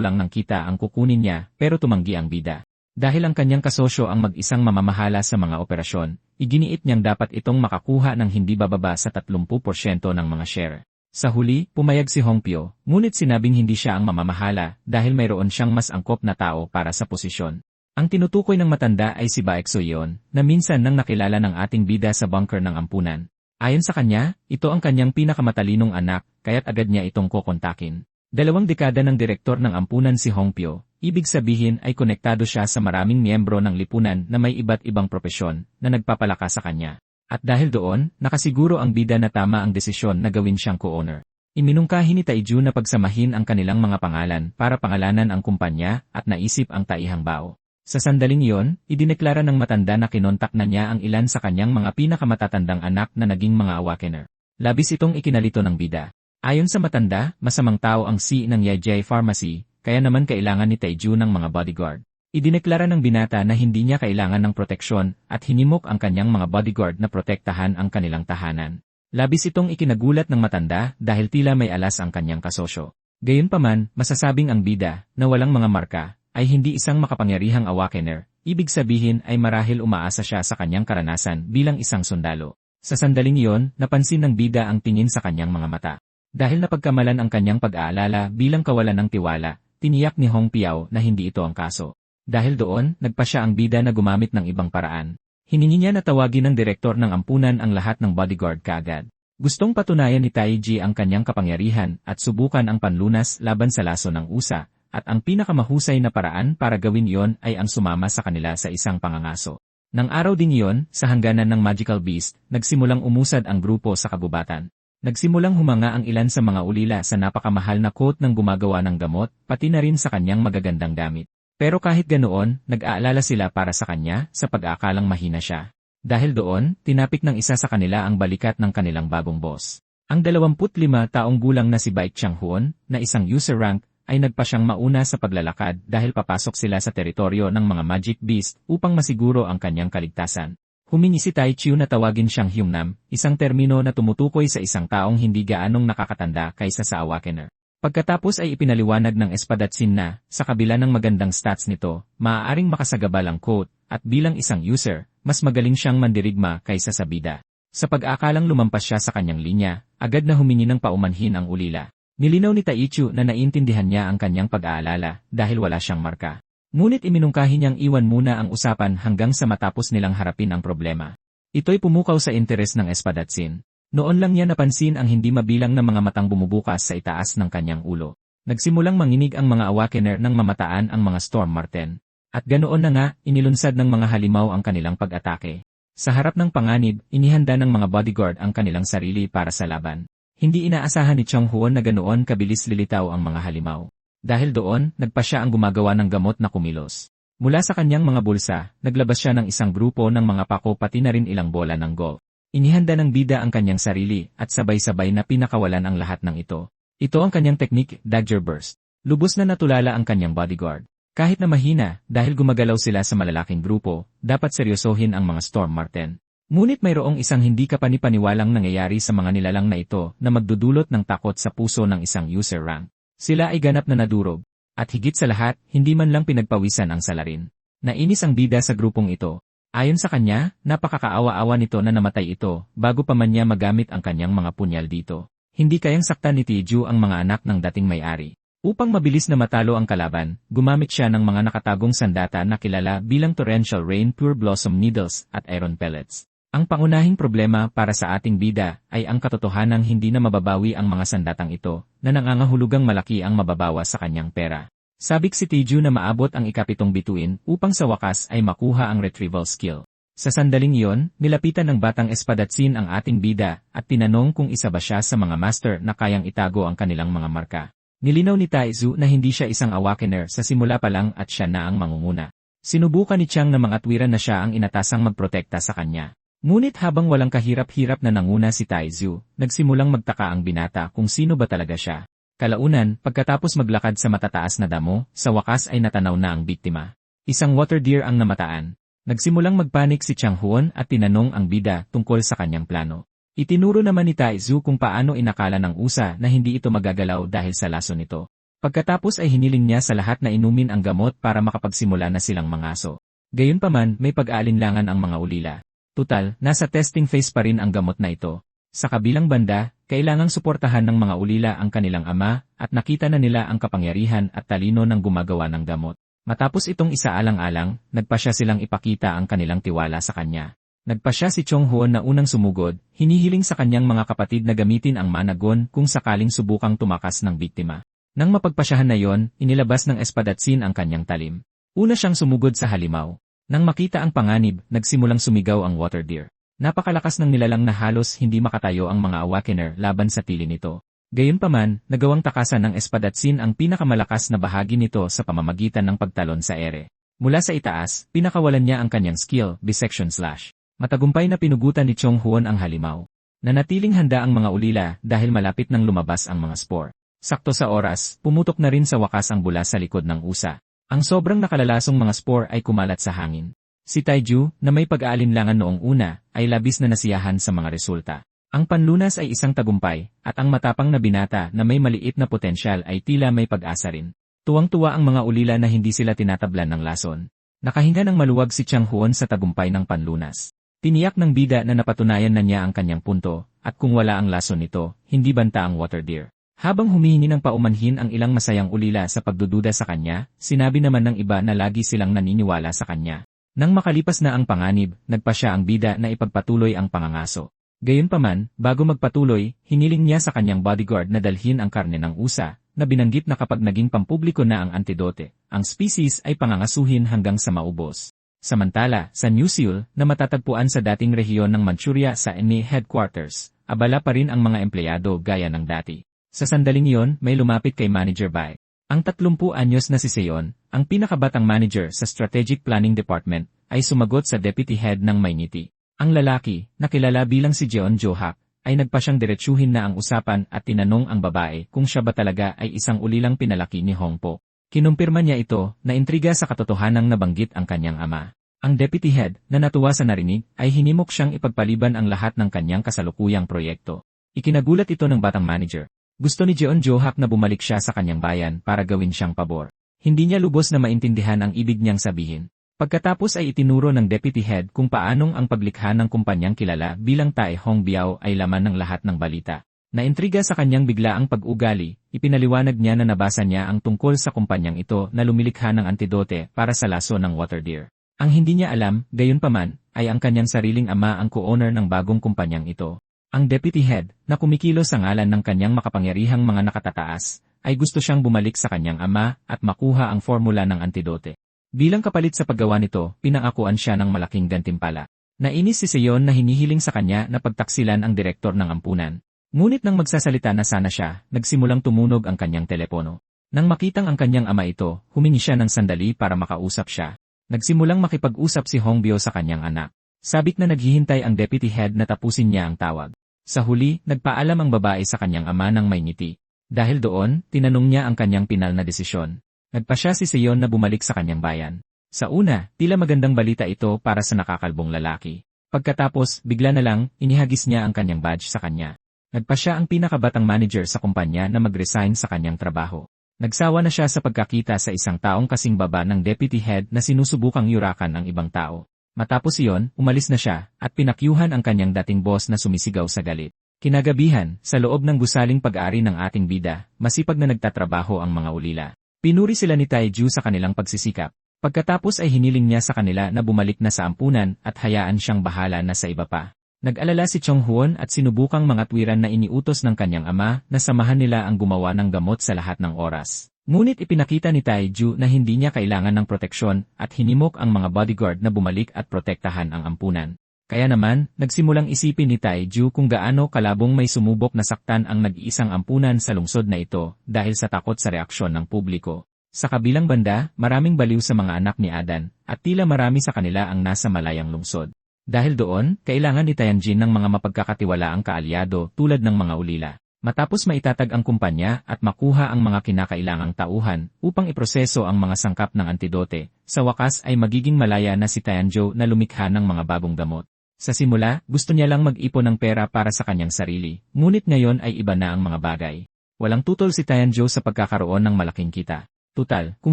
lang ng kita ang kukunin niya, pero tumanggi ang bida. Dahil ang kanyang kasosyo ang mag-isang mamamahala sa mga operasyon, iginiit niyang dapat itong makakuha ng hindi bababa sa 30% ng mga share. Sa huli, pumayag si Hongpyo, ngunit sinabing hindi siya ang mamamahala dahil mayroon siyang mas angkop na tao para sa posisyon. Ang tinutukoy ng matanda ay si Baekso Yeon, na minsan nang nakilala ng ating bida sa bunker ng ampunan. Ayon sa kanya, ito ang kanyang pinakamatalinong anak, kaya't agad niya itong kokontakin. 2 dekada ng direktor ng ampunan si Hongpyo, ibig sabihin ay konektado siya sa maraming miyembro ng lipunan na may iba't ibang propesyon na nagpapalakas sa kanya. At dahil doon, nakasiguro ang bida na tama ang desisyon na gawin siyang co-owner. Iminungkahi ni Taiju na pagsamahin ang kanilang mga pangalan para pangalanan ang kumpanya at naisip ang Taihang Bao. Sa sandaling iyon, idineklara ng matanda na kinontak na niya ang ilan sa kanyang mga pinakamatatandang anak na naging mga awakener. Labis itong ikinalito ng bida. Ayon sa matanda, masamang tao ang si ng Yajay Pharmacy, kaya naman kailangan ni Taiju ng mga bodyguard. Idineklara ng binata na hindi niya kailangan ng proteksyon at hinimok ang kanyang mga bodyguard na protektahan ang kanilang tahanan. Labis itong ikinagulat ng matanda dahil tila may alas ang kanyang kasosyo. Gayunpaman, masasabing ang bida, na walang mga marka, ay hindi isang makapangyarihang awakener, ibig sabihin ay marahil umaasa siya sa kanyang karanasan bilang isang sundalo. Sa sandaling iyon, napansin ng bida ang tingin sa kanyang mga mata. Dahil napagkamalan ang kanyang pag-aalala bilang kawalan ng tiwala, tiniyak ni Hong Piao na hindi ito ang kaso. Dahil doon, nagpa siya ang bida na gumamit ng ibang paraan. Hiningi niya na tawagin ng direktor ng ampunan ang lahat ng bodyguard kaagad. Gustong patunayan ni Taiji ang kanyang kapangyarihan at subukan ang panlunas laban sa laso ng USA, at ang pinakamahusay na paraan para gawin iyon ay ang sumama sa kanila sa isang pangangaso. Nang araw ding iyon, sa hangganan ng Magical Beast, nagsimulang umusad ang grupo sa kagubatan. Nagsimulang humanga ang ilan sa mga ulila sa napakamahal na coat ng gumagawa ng gamot, pati na rin sa kanyang magagandang gamit. Pero kahit ganoon, nag-aalala sila para sa kanya sa pag-aakalang mahina siya. Dahil doon, tinapik ng isa sa kanila ang balikat ng kanilang bagong boss. Ang 25 taong gulang na si Baek Chang-hoon, na isang user rank, ay nagpa siyang mauna sa paglalakad dahil papasok sila sa teritoryo ng mga Magic Beast upang masiguro ang kanyang kaligtasan. Humingi si Tai Chiu na tawagin siyang Hyungnam, isang termino na tumutukoy sa isang taong hindi gaanong nakakatanda kaysa sa Awakener. Pagkatapos ay ipinaliwanag ng Espadatsin na, sa kabila ng magandang stats nito, maaaring makasagabal ang quote, at bilang isang user, mas magaling siyang mandirigma kaysa sa bida. Sa pag-akalang lumampas siya sa kanyang linya, agad na humingi ng paumanhin ang ulila. Nilinaw ni Taichu na naiintindihan niya ang kanyang pag-aalala dahil wala siyang marka. Ngunit iminungkahi niyang iwan muna ang usapan hanggang sa matapos nilang harapin ang problema. Ito'y pumukaw sa interes ng Espadatsin. Noon lang niya napansin ang hindi mabilang na mga matang bumubukas sa itaas ng kanyang ulo. Nagsimulang manginig ang mga Awakener nang mamataan ang mga Storm Marten. At ganoon na nga, inilunsad ng mga halimaw ang kanilang pag-atake. Sa harap ng panganib, inihanda ng mga bodyguard ang kanilang sarili para sa laban. Hindi inaasahan ni Chang-hoon na ganoon kabilis lilitaw ang mga halimaw. Dahil doon, nagpa siya ang gumagawa ng gamot na kumilos. Mula sa kanyang mga bulsa, naglabas siya ng isang grupo ng mga pako pati na rin ilang bola ng golf. Inihanda ng bida ang kanyang sarili at sabay-sabay na pinakawalan ang lahat ng ito. Ito ang kanyang teknik, Dagger Burst. Lubos na natulala ang kanyang bodyguard. Kahit na mahina, dahil gumagalaw sila sa malalaking grupo, dapat seryosohin ang mga Storm Marten. Ngunit mayroong isang hindi kapanipaniwalang nangyayari sa mga nilalang na ito na magdudulot ng takot sa puso ng isang user rank. Sila ay ganap na nadurog. At higit sa lahat, hindi man lang pinagpawisan ang salarin. Nainis ang bida sa grupong ito. Ayon sa kanya, napakakaawa-awa nito na namatay ito bago pa man niya magamit ang kanyang mga punyal dito. Hindi kayang saktan ni Taiju ang mga anak ng dating may-ari. Upang mabilis na matalo ang kalaban, gumamit siya ng mga nakatagong sandata na kilala bilang Torrential Rain, Pure Blossom Needles at Iron Pellets. Ang pangunahing problema para sa ating bida ay ang katotohanang hindi na mababawi ang mga sandatang ito na nangangahulugang malaki ang mababawa sa kanyang pera. Sabik si Taiju na maabot ang ikapitong bituin upang sa wakas ay makuha ang retrieval skill. Sa sandaling iyon, nilapitan ng batang Espadatsin ang ating bida at tinanong kung isa ba siya sa mga master na kayang itago ang kanilang mga marka. Nilinaw ni Taizu na hindi siya isang Awakener sa simula pa lang at siya na ang mangunguna. Sinubukan ni Chang na mangatwiran na siya ang inatasang magprotekta sa kanya. Ngunit habang walang kahirap-hirap na nanguna si Taizu, nagsimulang magtaka ang binata kung sino ba talaga siya. Kalaunan, pagkatapos maglakad sa matataas na damo, sa wakas ay natanaw na ang biktima. Isang water deer ang namataan. Nagsimulang magpanik si Chang-hoon at tinanong ang bida tungkol sa kanyang plano. Itinuro naman ni Taizu kung paano inakala ng USA na hindi ito magagalaw dahil sa laso nito. Pagkatapos ay hiniling niya sa lahat na inumin ang gamot para makapagsimula na silang mangaso. Gayunpaman, may pag-aalinlangan ang mga ulila. Tutal, nasa testing phase pa rin ang gamot na ito. Sa kabilang banda, kailangang suportahan ng mga ulila ang kanilang ama at nakita na nila ang kapangyarihan at talino ng gumagawa ng gamot. Matapos itong isaalang-alang, nagpa siya silang ipakita ang kanilang tiwala sa kanya. Nagpa siya si Chong-hoon na unang sumugod, hinihiling sa kanyang mga kapatid na gamitin ang managon kung sakaling subukang tumakas ng biktima. Nang mapagpasyahan na yon, inilabas ng Espadatsin ang kanyang talim. Una siyang sumugod sa halimaw. Nang makita ang panganib, nagsimulang sumigaw ang water deer. Napakalakas ng nilalang na halos hindi makatayo ang mga Awakener laban sa tili nito. Gayunpaman, nagawang takasan ng Espadatsin ang pinakamalakas na bahagi nito sa pamamagitan ng pagtalon sa ere. Mula sa itaas, pinakawalan niya ang kanyang skill, Bisection Slash. Matagumpay na pinugutan ni Chong-hoon ang halimaw. Nanatiling handa ang mga ulila dahil malapit nang lumabas ang mga spore. Sakto sa oras, pumutok na rin sa wakas ang bula sa likod ng USA. Ang sobrang nakalalasong mga spore ay kumalat sa hangin. Si Taiju, na may pag-aalinlangan noong una, ay labis na nasiyahan sa mga resulta. Ang panlunas ay isang tagumpay, at ang matapang na binata na may maliit na potensyal ay tila may pag-asa rin. Tuwang-tuwa ang mga ulila na hindi sila tinatablan ng lason. Nakahinga ng maluwag si Chang-hoon sa tagumpay ng panlunas. Tiniyak ng bida na napatunayan na niya ang kanyang punto, at kung wala ang lason nito, hindi banta ang water deer. Habang humihingi ng paumanhin ang ilang masayang ulila sa pagdududa sa kanya, sinabi naman ng iba na lagi silang naniniwala sa kanya. Nang makalipas na ang panganib, nagpa siya ang bida na ipagpatuloy ang pangangaso. Gayunpaman, bago magpatuloy, hiniling niya sa kanyang bodyguard na dalhin ang karne ng usa, na binanggit na kapag naging pampubliko na ang antidote, ang species ay pangangasuhin hanggang sa maubos. Samantala, sa New Seoul, na matatagpuan sa dating rehiyon ng Manchuria sa ENI headquarters, abala pa rin ang mga empleyado gaya ng dati. Sa sandaling iyon, may lumapit kay Manager Bai. Ang 30 anyos na si Seon, ang pinakabatang manager sa Strategic Planning Department, ay sumagot sa deputy head ng Mayniti. Ang lalaki, na kilala bilang si Jeon Jo-hak, ay nagpa siyang diretsuhin na ang usapan at tinanong ang babae kung siya ba talaga ay isang ulilang pinalaki ni Hongpo. Kinumpirma niya ito, na intriga sa katotohanang nabanggit ang kanyang ama. Ang deputy head, na natuwa sa narinig, ay hinimok siyang ipagpaliban ang lahat ng kanyang kasalukuyang proyekto. Ikinagulat ito ng batang manager. Gusto ni Jeon Jo-hak na bumalik siya sa kanyang bayan para gawin siyang pabor. Hindi niya lubos na maintindihan ang ibig niyang sabihin. Pagkatapos ay itinuro ng deputy head kung paanong ang paglikha ng kumpanyang kilala bilang Tae Hong Biao ay laman ng lahat ng balita. Naintriga sa kanyang biglaang pag-ugali, ipinaliwanag niya na nabasa niya ang tungkol sa kumpanyang ito na lumilikha ng antidote para sa laso ng water deer. Ang hindi niya alam, gayunpaman, ay ang kanyang sariling ama ang co-owner ng bagong kumpanyang ito. Ang deputy head, na kumikilos sa ngalan ng kanyang makapangyarihang mga nakatataas, ay gusto siyang bumalik sa kanyang ama at makuha ang formula ng antidote. Bilang kapalit sa paggawa nito, pinangakuan siya ng malaking gantimpala. Nainis si Seon na hinihiling sa kanya na pagtaksilan ang direktor ng ampunan. Ngunit nang magsasalita na sana siya, nagsimulang tumunog ang kanyang telepono. Nang makitang ang kanyang ama ito, humingi siya ng sandali para makausap siya. Nagsimulang makipag-usap si Hong Bio sa kanyang anak. Sabik na naghihintay ang deputy head na tapusin niya ang tawag. Sa huli, nagpaalam ang babae sa kanyang ama ng may ngiti. Dahil doon, tinanong niya ang kanyang pinal na desisyon. Nagpa siya si Seon na bumalik sa kanyang bayan. Sa una, tila magandang balita ito para sa nakakalbong lalaki. Pagkatapos, bigla na lang, inihagis niya ang kanyang badge sa kanya. Nagpa siya ang pinakabatang manager sa kumpanya na mag-resign sa kanyang trabaho. Nagsawa na siya sa pagkakita sa isang taong kasing baba ng deputy head na sinusubukang yurakan ang ibang tao. Matapos iyon, umalis na siya, at pinakyuhan ang kanyang dating boss na sumisigaw sa galit. Kinagabihan, sa loob ng gusaling pag-aari ng ating bida, masipag na nagtatrabaho ang mga ulila. Pinuri sila ni Taeju sa kanilang pagsisikap. Pagkatapos ay hiniling niya sa kanila na bumalik na sa ampunan at hayaan siyang bahala na sa iba pa. Nag-alala si Chong Huon at sinubukang mga tuwiran na iniutos ng kanyang ama na samahan nila ang gumawa ng gamot sa lahat ng oras. Ngunit ipinakita ni Taeju na hindi niya kailangan ng proteksyon at hinimok ang mga bodyguard na bumalik at protektahan ang ampunan. Kaya naman, nagsimulang isipin ni Taeju kung gaano kalabong may sumubok na saktan ang nag-iisang ampunan sa lungsod na ito dahil sa takot sa reaksyon ng publiko. Sa kabilang banda, maraming baliw sa mga anak ni Adan, at tila marami sa kanila ang nasa malayang lungsod. Dahil doon, kailangan ni Tianjin ng mga mapagkakatiwalaang kaalyado tulad ng mga ulila. Matapos maitatag ang kumpanya at makuha ang mga kinakailangang tauhan upang iproseso ang mga sangkap ng antidote, sa wakas ay magiging malaya na si Tianzhou na lumikha ng mga bagong gamot. Sa simula, gusto niya lang mag-ipon ng pera para sa kanyang sarili, ngunit ngayon ay iba na ang mga bagay. Walang tutol si Tianzhou sa pagkakaroon ng malaking kita. Tutal, kung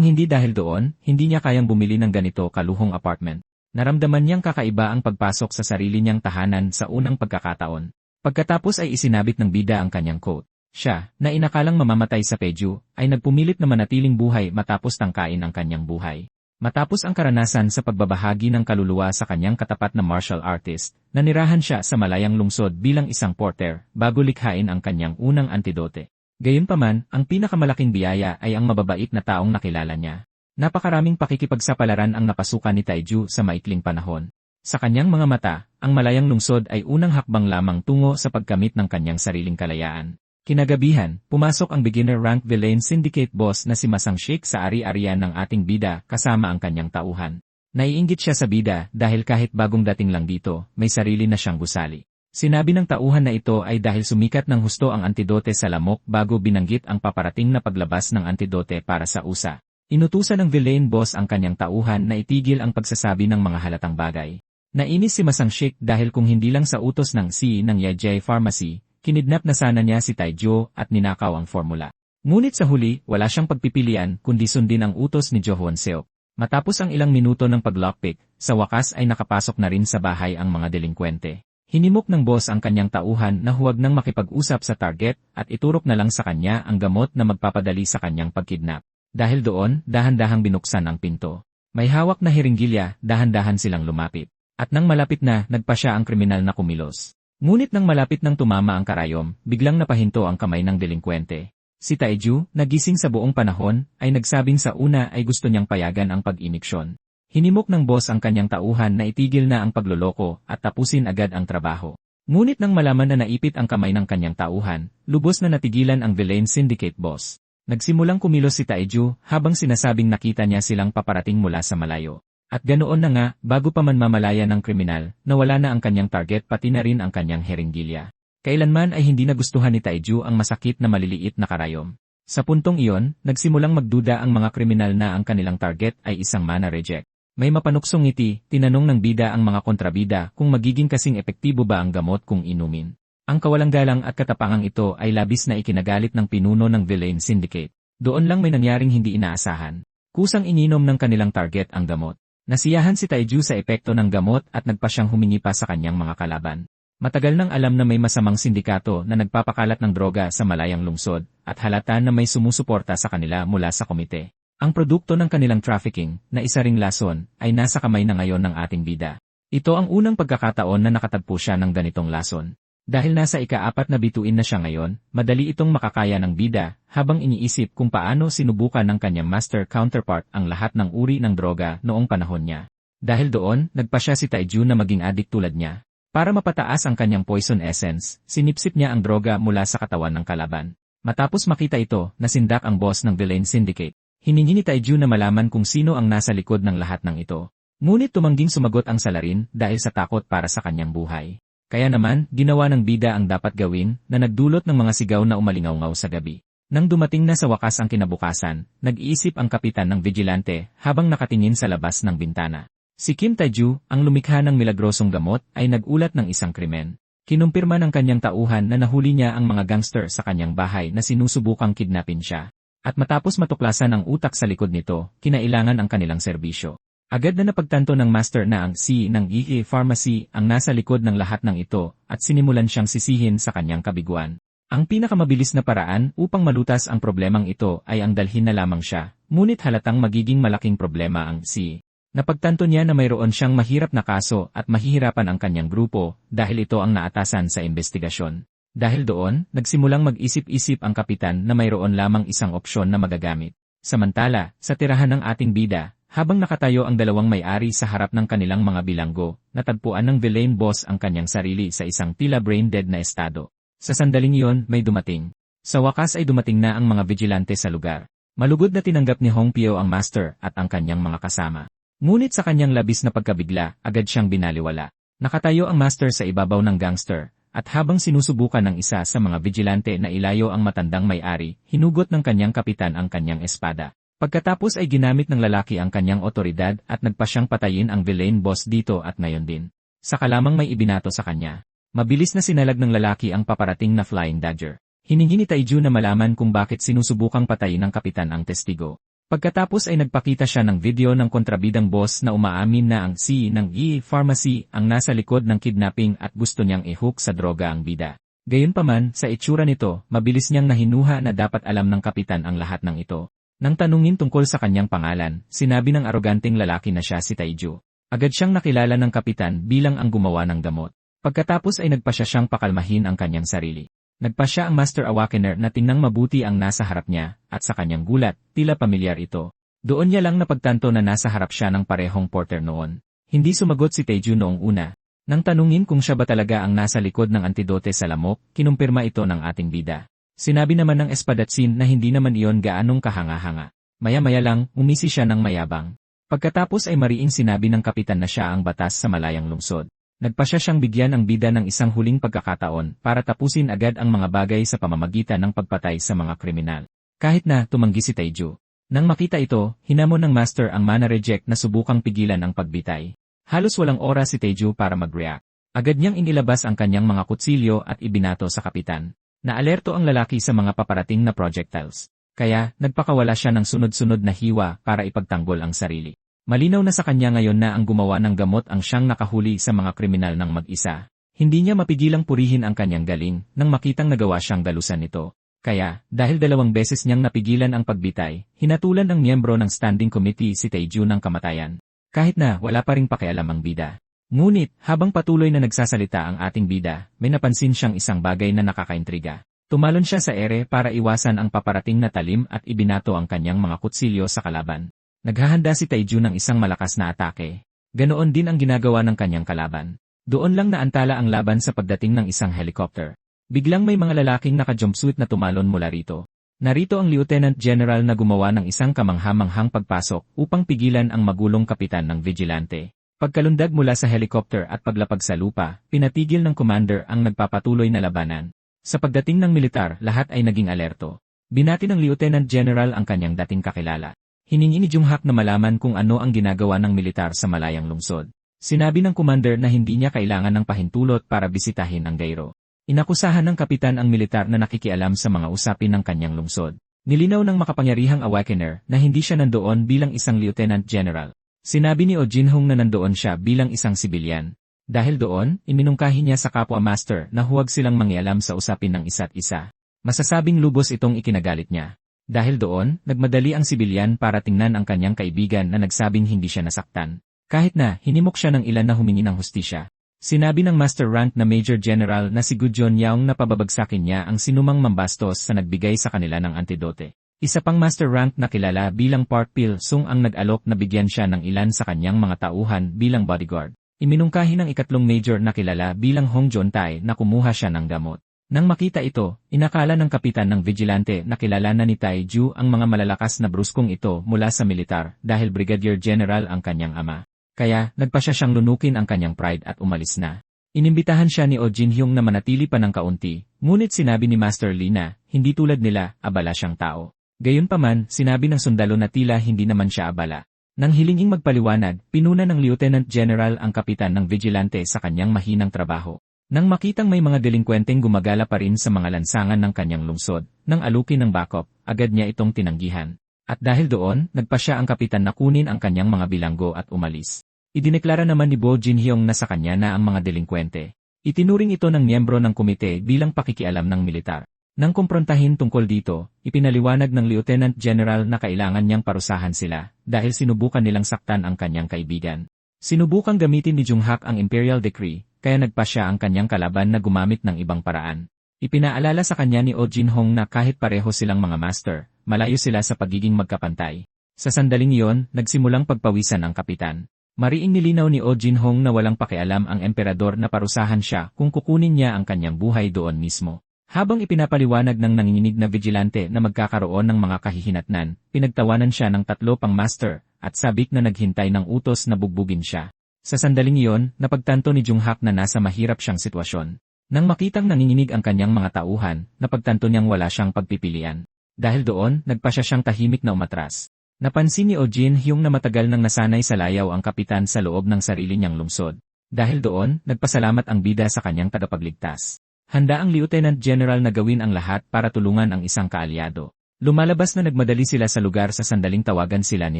hindi dahil doon, hindi niya kayang bumili ng ganito kaluhong apartment. Naramdaman niyang kakaiba ang pagpasok sa sarili niyang tahanan sa unang pagkakataon. Pagkatapos ay isinabit ng bida ang kanyang coat. Siya, na inakalang mamamatay sa Peju, ay nagpumilit na manatiling buhay matapos tangkain ang kanyang buhay. Matapos ang karanasan sa pagbabahagi ng kaluluwa sa kanyang katapat na martial artist, nanirahan siya sa malayang lungsod bilang isang porter bago likhain ang kanyang unang antidote. Gayunpaman, ang pinakamalaking biyaya ay ang mababait na taong nakilala niya. Napakaraming pakikipagsapalaran ang napasukan ni Taeju sa maikling panahon. Sa kanyang mga mata, ang malayang lungsod ay unang hakbang lamang tungo sa pagkamit ng kanyang sariling kalayaan. Kinagabihan, pumasok ang beginner rank villain syndicate boss na si Masang Sheik sa ari-arian ng ating bida kasama ang kanyang tauhan. Naiinggit siya sa bida dahil kahit bagong dating lang dito, may sarili na siyang gusali. Sinabi ng tauhan na ito ay dahil sumikat ng husto ang antidote sa lamok bago binanggit ang paparating na paglabas ng antidote para sa USA. Inutusan ng villain boss ang kanyang tauhan na itigil ang pagsasabi ng mga halatang bagay. Nainis si Masang Sheik dahil kung hindi lang sa utos ng CEO ng Yejay Pharmacy, kinidnap na sana niya si Taeju at ninakaw ang formula. Ngunit sa huli, wala siyang pagpipilian kundi sundin ang utos ni Jo Hwan Seok. Matapos ang ilang minuto ng pag-lockpick, sa wakas ay nakapasok na rin sa bahay ang mga delinkwente. Hinimok ng boss ang kanyang tauhan na huwag nang makipag-usap sa target at iturok na lang sa kanya ang gamot na magpapadali sa kanyang pagkidnap. Dahil doon, dahan-dahang binuksan ang pinto. May hawak na hiringgilya, dahan-dahan silang lumapit. At nang malapit na, nagpa siya ang kriminal na kumilos. Ngunit nang malapit nang tumama ang karayom, biglang napahinto ang kamay ng delinkwente. Si Taiju, nagising sa buong panahon, ay nagsabing sa una ay gusto niyang payagan ang pag-imiksyon. Hinimok ng boss ang kanyang tauhan na itigil na ang pagloloko at tapusin agad ang trabaho. Ngunit nang malaman na naipit ang kamay ng kanyang tauhan, lubos na natigilan ang Villain Syndicate boss. Nagsimulang kumilos si Taiju habang sinasabing nakita niya silang paparating mula sa malayo. At ganoon na nga, bago pa man mamalaya ng kriminal, nawala na ang kanyang target pati na rin ang kanyang heringgilya. Kailanman ay hindi nagustuhan ni Taiju ang masakit na maliliit na karayom. Sa puntong iyon, nagsimulang magduda ang mga kriminal na ang kanilang target ay isang mana reject. May mapanuksong ngiti, tinanong ng bida ang mga kontrabida kung magiging kasing epektibo ba ang gamot kung inumin. Ang kawalang galang at katapangang ito ay labis na ikinagalit ng pinuno ng Villain Syndicate. Doon lang may nangyaring hindi inaasahan. Kusang ininom ng kanilang target ang gamot. Nasiyahan si Taiju sa epekto ng gamot at nagpa siyang humingi pa sa kanyang mga kalaban. Matagal nang alam na may masamang sindikato na nagpapakalat ng droga sa malayang lungsod at halata na may sumusuporta sa kanila mula sa komite. Ang produkto ng kanilang trafficking, na isa ring lason, ay nasa kamay na ngayon ng ating bida. Ito ang unang pagkakataon na nakatagpo siya ng ganitong lason. Dahil nasa ika-4 na bituin na siya ngayon, madali itong makakaya ng bida habang iniisip kung paano sinubukan ng kanyang master counterpart ang lahat ng uri ng droga noong panahon niya. Dahil doon, nagpa siya si Taiju na maging adik tulad niya. Para mapataas ang kanyang poison essence, sinipsip niya ang droga mula sa katawan ng kalaban. Matapos makita ito, nasindak ang boss ng Villain Syndicate. Hiningi ni Taiju na malaman kung sino ang nasa likod ng lahat ng ito. Ngunit tumangging sumagot ang salarin dahil sa takot para sa kanyang buhay. Kaya naman, ginawa ng bida ang dapat gawin na nagdulot ng mga sigaw na umalingaw-ngaw sa gabi. Nang dumating na sa wakas ang kinabukasan, nag-iisip ang kapitan ng vigilante habang nakatingin sa labas ng bintana. Si Kim Taiju, ang lumikha ng milagrosong gamot, ay nagulat ng isang krimen. Kinumpirma ng kanyang tauhan na nahuli niya ang mga gangster sa kanyang bahay na sinusubukang kidnapin siya. At matapos matuklasan ang utak sa likod nito, kinailangan ang kanilang serbisyo. Agad na napagtanto ng master na ang C ng EA Pharmacy ang nasa likod ng lahat ng ito at sinimulan siyang sisihin sa kanyang kabiguan. Ang pinakamabilis na paraan upang malutas ang problemang ito ay ang dalhin na lamang siya, ngunit halatang magiging malaking problema ang C. Napagtanto niya na mayroon siyang mahirap na kaso at mahihirapan ang kanyang grupo dahil ito ang naatasan sa investigasyon. Dahil doon, nagsimulang mag-isip-isip ang kapitan na mayroon lamang isang opsyon na magagamit. Samantala, sa tirahan ng ating bida, habang nakatayo ang dalawang may-ari sa harap ng kanilang mga bilanggo, natagpuan ng Villain boss ang kanyang sarili sa isang tila brain-dead na estado. Sa sandaling iyon, may dumating. Sa wakas ay dumating na ang mga vigilante sa lugar. Malugod na tinanggap ni Hong Pio ang master at ang kanyang mga kasama. Ngunit sa kanyang labis na pagkabigla, agad siyang binaliwala. Nakatayo ang master sa ibabaw ng gangster, at habang sinusubukan ng isa sa mga vigilante na ilayo ang matandang may-ari, hinugot ng kanyang kapitan ang kanyang espada. Pagkatapos ay ginamit ng lalaki ang kanyang otoridad at nagpa siyang patayin ang Villain boss dito at ngayon din. Saka lamang may ibinato sa kanya. Mabilis na sinalag ng lalaki ang paparating na Flying Dagger. Hiningi ni Taiju na malaman kung bakit sinusubukang patayin ng kapitan ang testigo. Pagkatapos ay nagpakita siya ng video ng kontrabidang boss na umaamin na ang C ng EA Pharmacy ang nasa likod ng kidnapping at gusto niyang i-hook sa droga ang bida. Gayunpaman, sa itsura nito, mabilis niyang nahinuha na dapat alam ng kapitan ang lahat ng ito. Nang tanungin tungkol sa kanyang pangalan, sinabi ng aroganteng lalaki na siya si Taiju. Agad siyang nakilala ng kapitan bilang ang gumawa ng gamot. Pagkatapos ay nagpa siya siyang pakalmahin ang kanyang sarili. Nagpa siya ang Master Awakener na tingnang mabuti ang nasa harap niya, at sa kanyang gulat, tila pamilyar ito. Doon niya lang napagtanto na nasa harap siya ng parehong porter noon. Hindi sumagot si Taiju noong una. Nang tanungin kung siya ba talaga ang nasa likod ng antidote sa lamok, kinumpirma ito ng ating bida. Sinabi naman ng Espadatsin na hindi naman iyon gaanong kahanga-hanga. Maya-maya lang, umisi siya ng mayabang. Pagkatapos ay mariing sinabi ng kapitan na siya ang batas sa malayang lungsod. Nagpa siya siyang bigyan ang bida ng isang huling pagkakataon para tapusin agad ang mga bagay sa pamamagitan ng pagpatay sa mga kriminal. Kahit na tumanggi si Taiju. Nang makita ito, hinamon ng master ang mana reject na subukang pigilan ang pagbitay. Halos walang oras si Taiju para mag-react. Agad niyang inilabas ang kanyang mga kutsilyo at ibinato sa kapitan. Naalerto ang lalaki sa mga paparating na projectiles. Kaya, nagpakawala siya ng sunod-sunod na hiwa para ipagtanggol ang sarili. Malinaw na sa kanya ngayon na ang gumawa ng gamot ang siyang nakahuli sa mga kriminal ng mag-isa. Hindi niya mapigilang purihin ang kanyang galing nang makitang nagawa siyang dalusan nito. Kaya, dahil 2 beses niyang napigilan ang pagbitay, hinatulan ng miyembro ng standing committee si Taeju ng kamatayan. Kahit na wala pa ring pakialam ang bida. Ngunit, habang patuloy na nagsasalita ang ating bida, may napansin siyang isang bagay na nakakaintriga. Tumalon siya sa ere para iwasan ang paparating na talim at ibinato ang kanyang mga kutsilyo sa kalaban. Naghahanda si Taeju ng isang malakas na atake. Ganoon din ang ginagawa ng kanyang kalaban. Doon lang naantala ang laban sa pagdating ng isang helicopter. Biglang may mga lalaking naka-jumpsuit na tumalon mula rito. Narito ang Lieutenant General na gumawa ng isang kamangha-manghang pagpasok upang pigilan ang magulong kapitan ng vigilante. Pagkalundag mula sa helicopter at paglapag sa lupa, pinatigil ng commander ang nagpapatuloy na labanan. Sa pagdating ng militar, lahat ay naging alerto. Binati ng Lieutenant General ang kanyang dating kakilala. Hiningi ni Junghak na malaman kung ano ang ginagawa ng militar sa malayang lungsod. Sinabi ng commander na hindi niya kailangan ng pahintulot para bisitahin ang Gairo. Inakusahan ng kapitan ang militar na nakikialam sa mga usapin ng kanyang lungsod. Nilinaw ng makapangyarihang awakener na hindi siya nandoon bilang isang lieutenant general. Sinabi ni Oh Jin-hong na nandoon siya bilang isang sibilyan. Dahil doon, iminungkahi niya sa kapwa master na huwag silang mangialam sa usapin ng isa't isa. Masasabing lubos itong ikinagalit niya. Dahil doon, nagmadali ang sibilyan para tingnan ang kanyang kaibigan na nagsabing hindi siya nasaktan. Kahit na, hinimok siya ng ilan na humingi ng hustisya. Sinabi ng master rank na Major General na si Gudjon Yaong na pababagsakin niya ang sinumang mambastos sa nagbigay sa kanila ng antidote. Isa pang master rank na kilala bilang Park Pil-sung ang nag-alok na bigyan siya ng ilan sa kanyang mga tauhan bilang bodyguard. Iminungkahi ng ikatlong major na kilala bilang Hong Jontai na kumuha siya ng gamot. Nang makita ito, inakala ng kapitan ng vigilante na kilala na ni Taeju ang mga malalakas na bruskong ito mula sa militar dahil Brigadier General ang kanyang ama. Kaya, nagpa siya siyang lunukin ang kanyang pride at umalis na. Inimbitahan siya ni Oh Jin-hyung na manatili pa ng kaunti, ngunit sinabi ni Master Lee na, hindi tulad nila, abala siyang tao. Gayunpaman, sinabi ng sundalo na tila hindi naman siya abala. Nang hilinging magpaliwanag, pinuna ng Lieutenant General ang kapitan ng vigilante sa kanyang mahinang trabaho. Nang makitang may mga delinkwenteng gumagala pa rin sa mga lansangan ng kanyang lungsod, nang alukin ng backup, agad niya itong tinanggihan. At dahil doon, nagpa siya ang kapitan na kunin ang kanyang mga bilanggo at umalis. Idineklara naman ni Bo Jin-hyung na sa kanya na ang mga delinkwente. Itinuring ito ng miyembro ng komite bilang pakikialam ng militar. Nang kumprontahin tungkol dito, ipinaliwanag ng Lieutenant General na kailangan niyang parusahan sila dahil sinubukan nilang saktan ang kanyang kaibigan. Sinubukang gamitin ni Junghak ang Imperial Decree, kaya nagpa siya ang kanyang kalaban na gumamit ng ibang paraan. Ipinaalala sa kanya ni Oh Jin-hong na kahit pareho silang mga master, malayo sila sa pagiging magkapantay. Sa sandaling iyon, nagsimulang pagpawisan ang kapitan. Mariing nilinaw ni Oh Jin-hong na walang pakialam ang emperador na parusahan siya kung kukunin niya ang kanyang buhay doon mismo. Habang ipinapaliwanag ng nanginginig na vigilante na magkakaroon ng mga kahihinatnan, pinagtawanan siya ng 3 pang master at sabik na naghintay ng utos na bugbugin siya. Sa sandaling iyon, napagtanto ni Junghak na nasa mahirap siyang sitwasyon. Nang makitang nanginginig ang kanyang mga tauhan, napagtanto niyang wala siyang pagpipilian. Dahil doon, nagpa siya siyang tahimik na umatras. Napansin ni Oh Jin-hyung na matagal nang nasanay sa layaw ang kapitan sa loob ng sarili niyang lungsod. Dahil doon, nagpasalamat ang bida sa kanyang tagapagligtas. Handa ang Lieutenant General na gawin ang lahat para tulungan ang isang kaalyado. Lumalabas na nagmadali sila sa lugar sa sandaling tawagan sila ni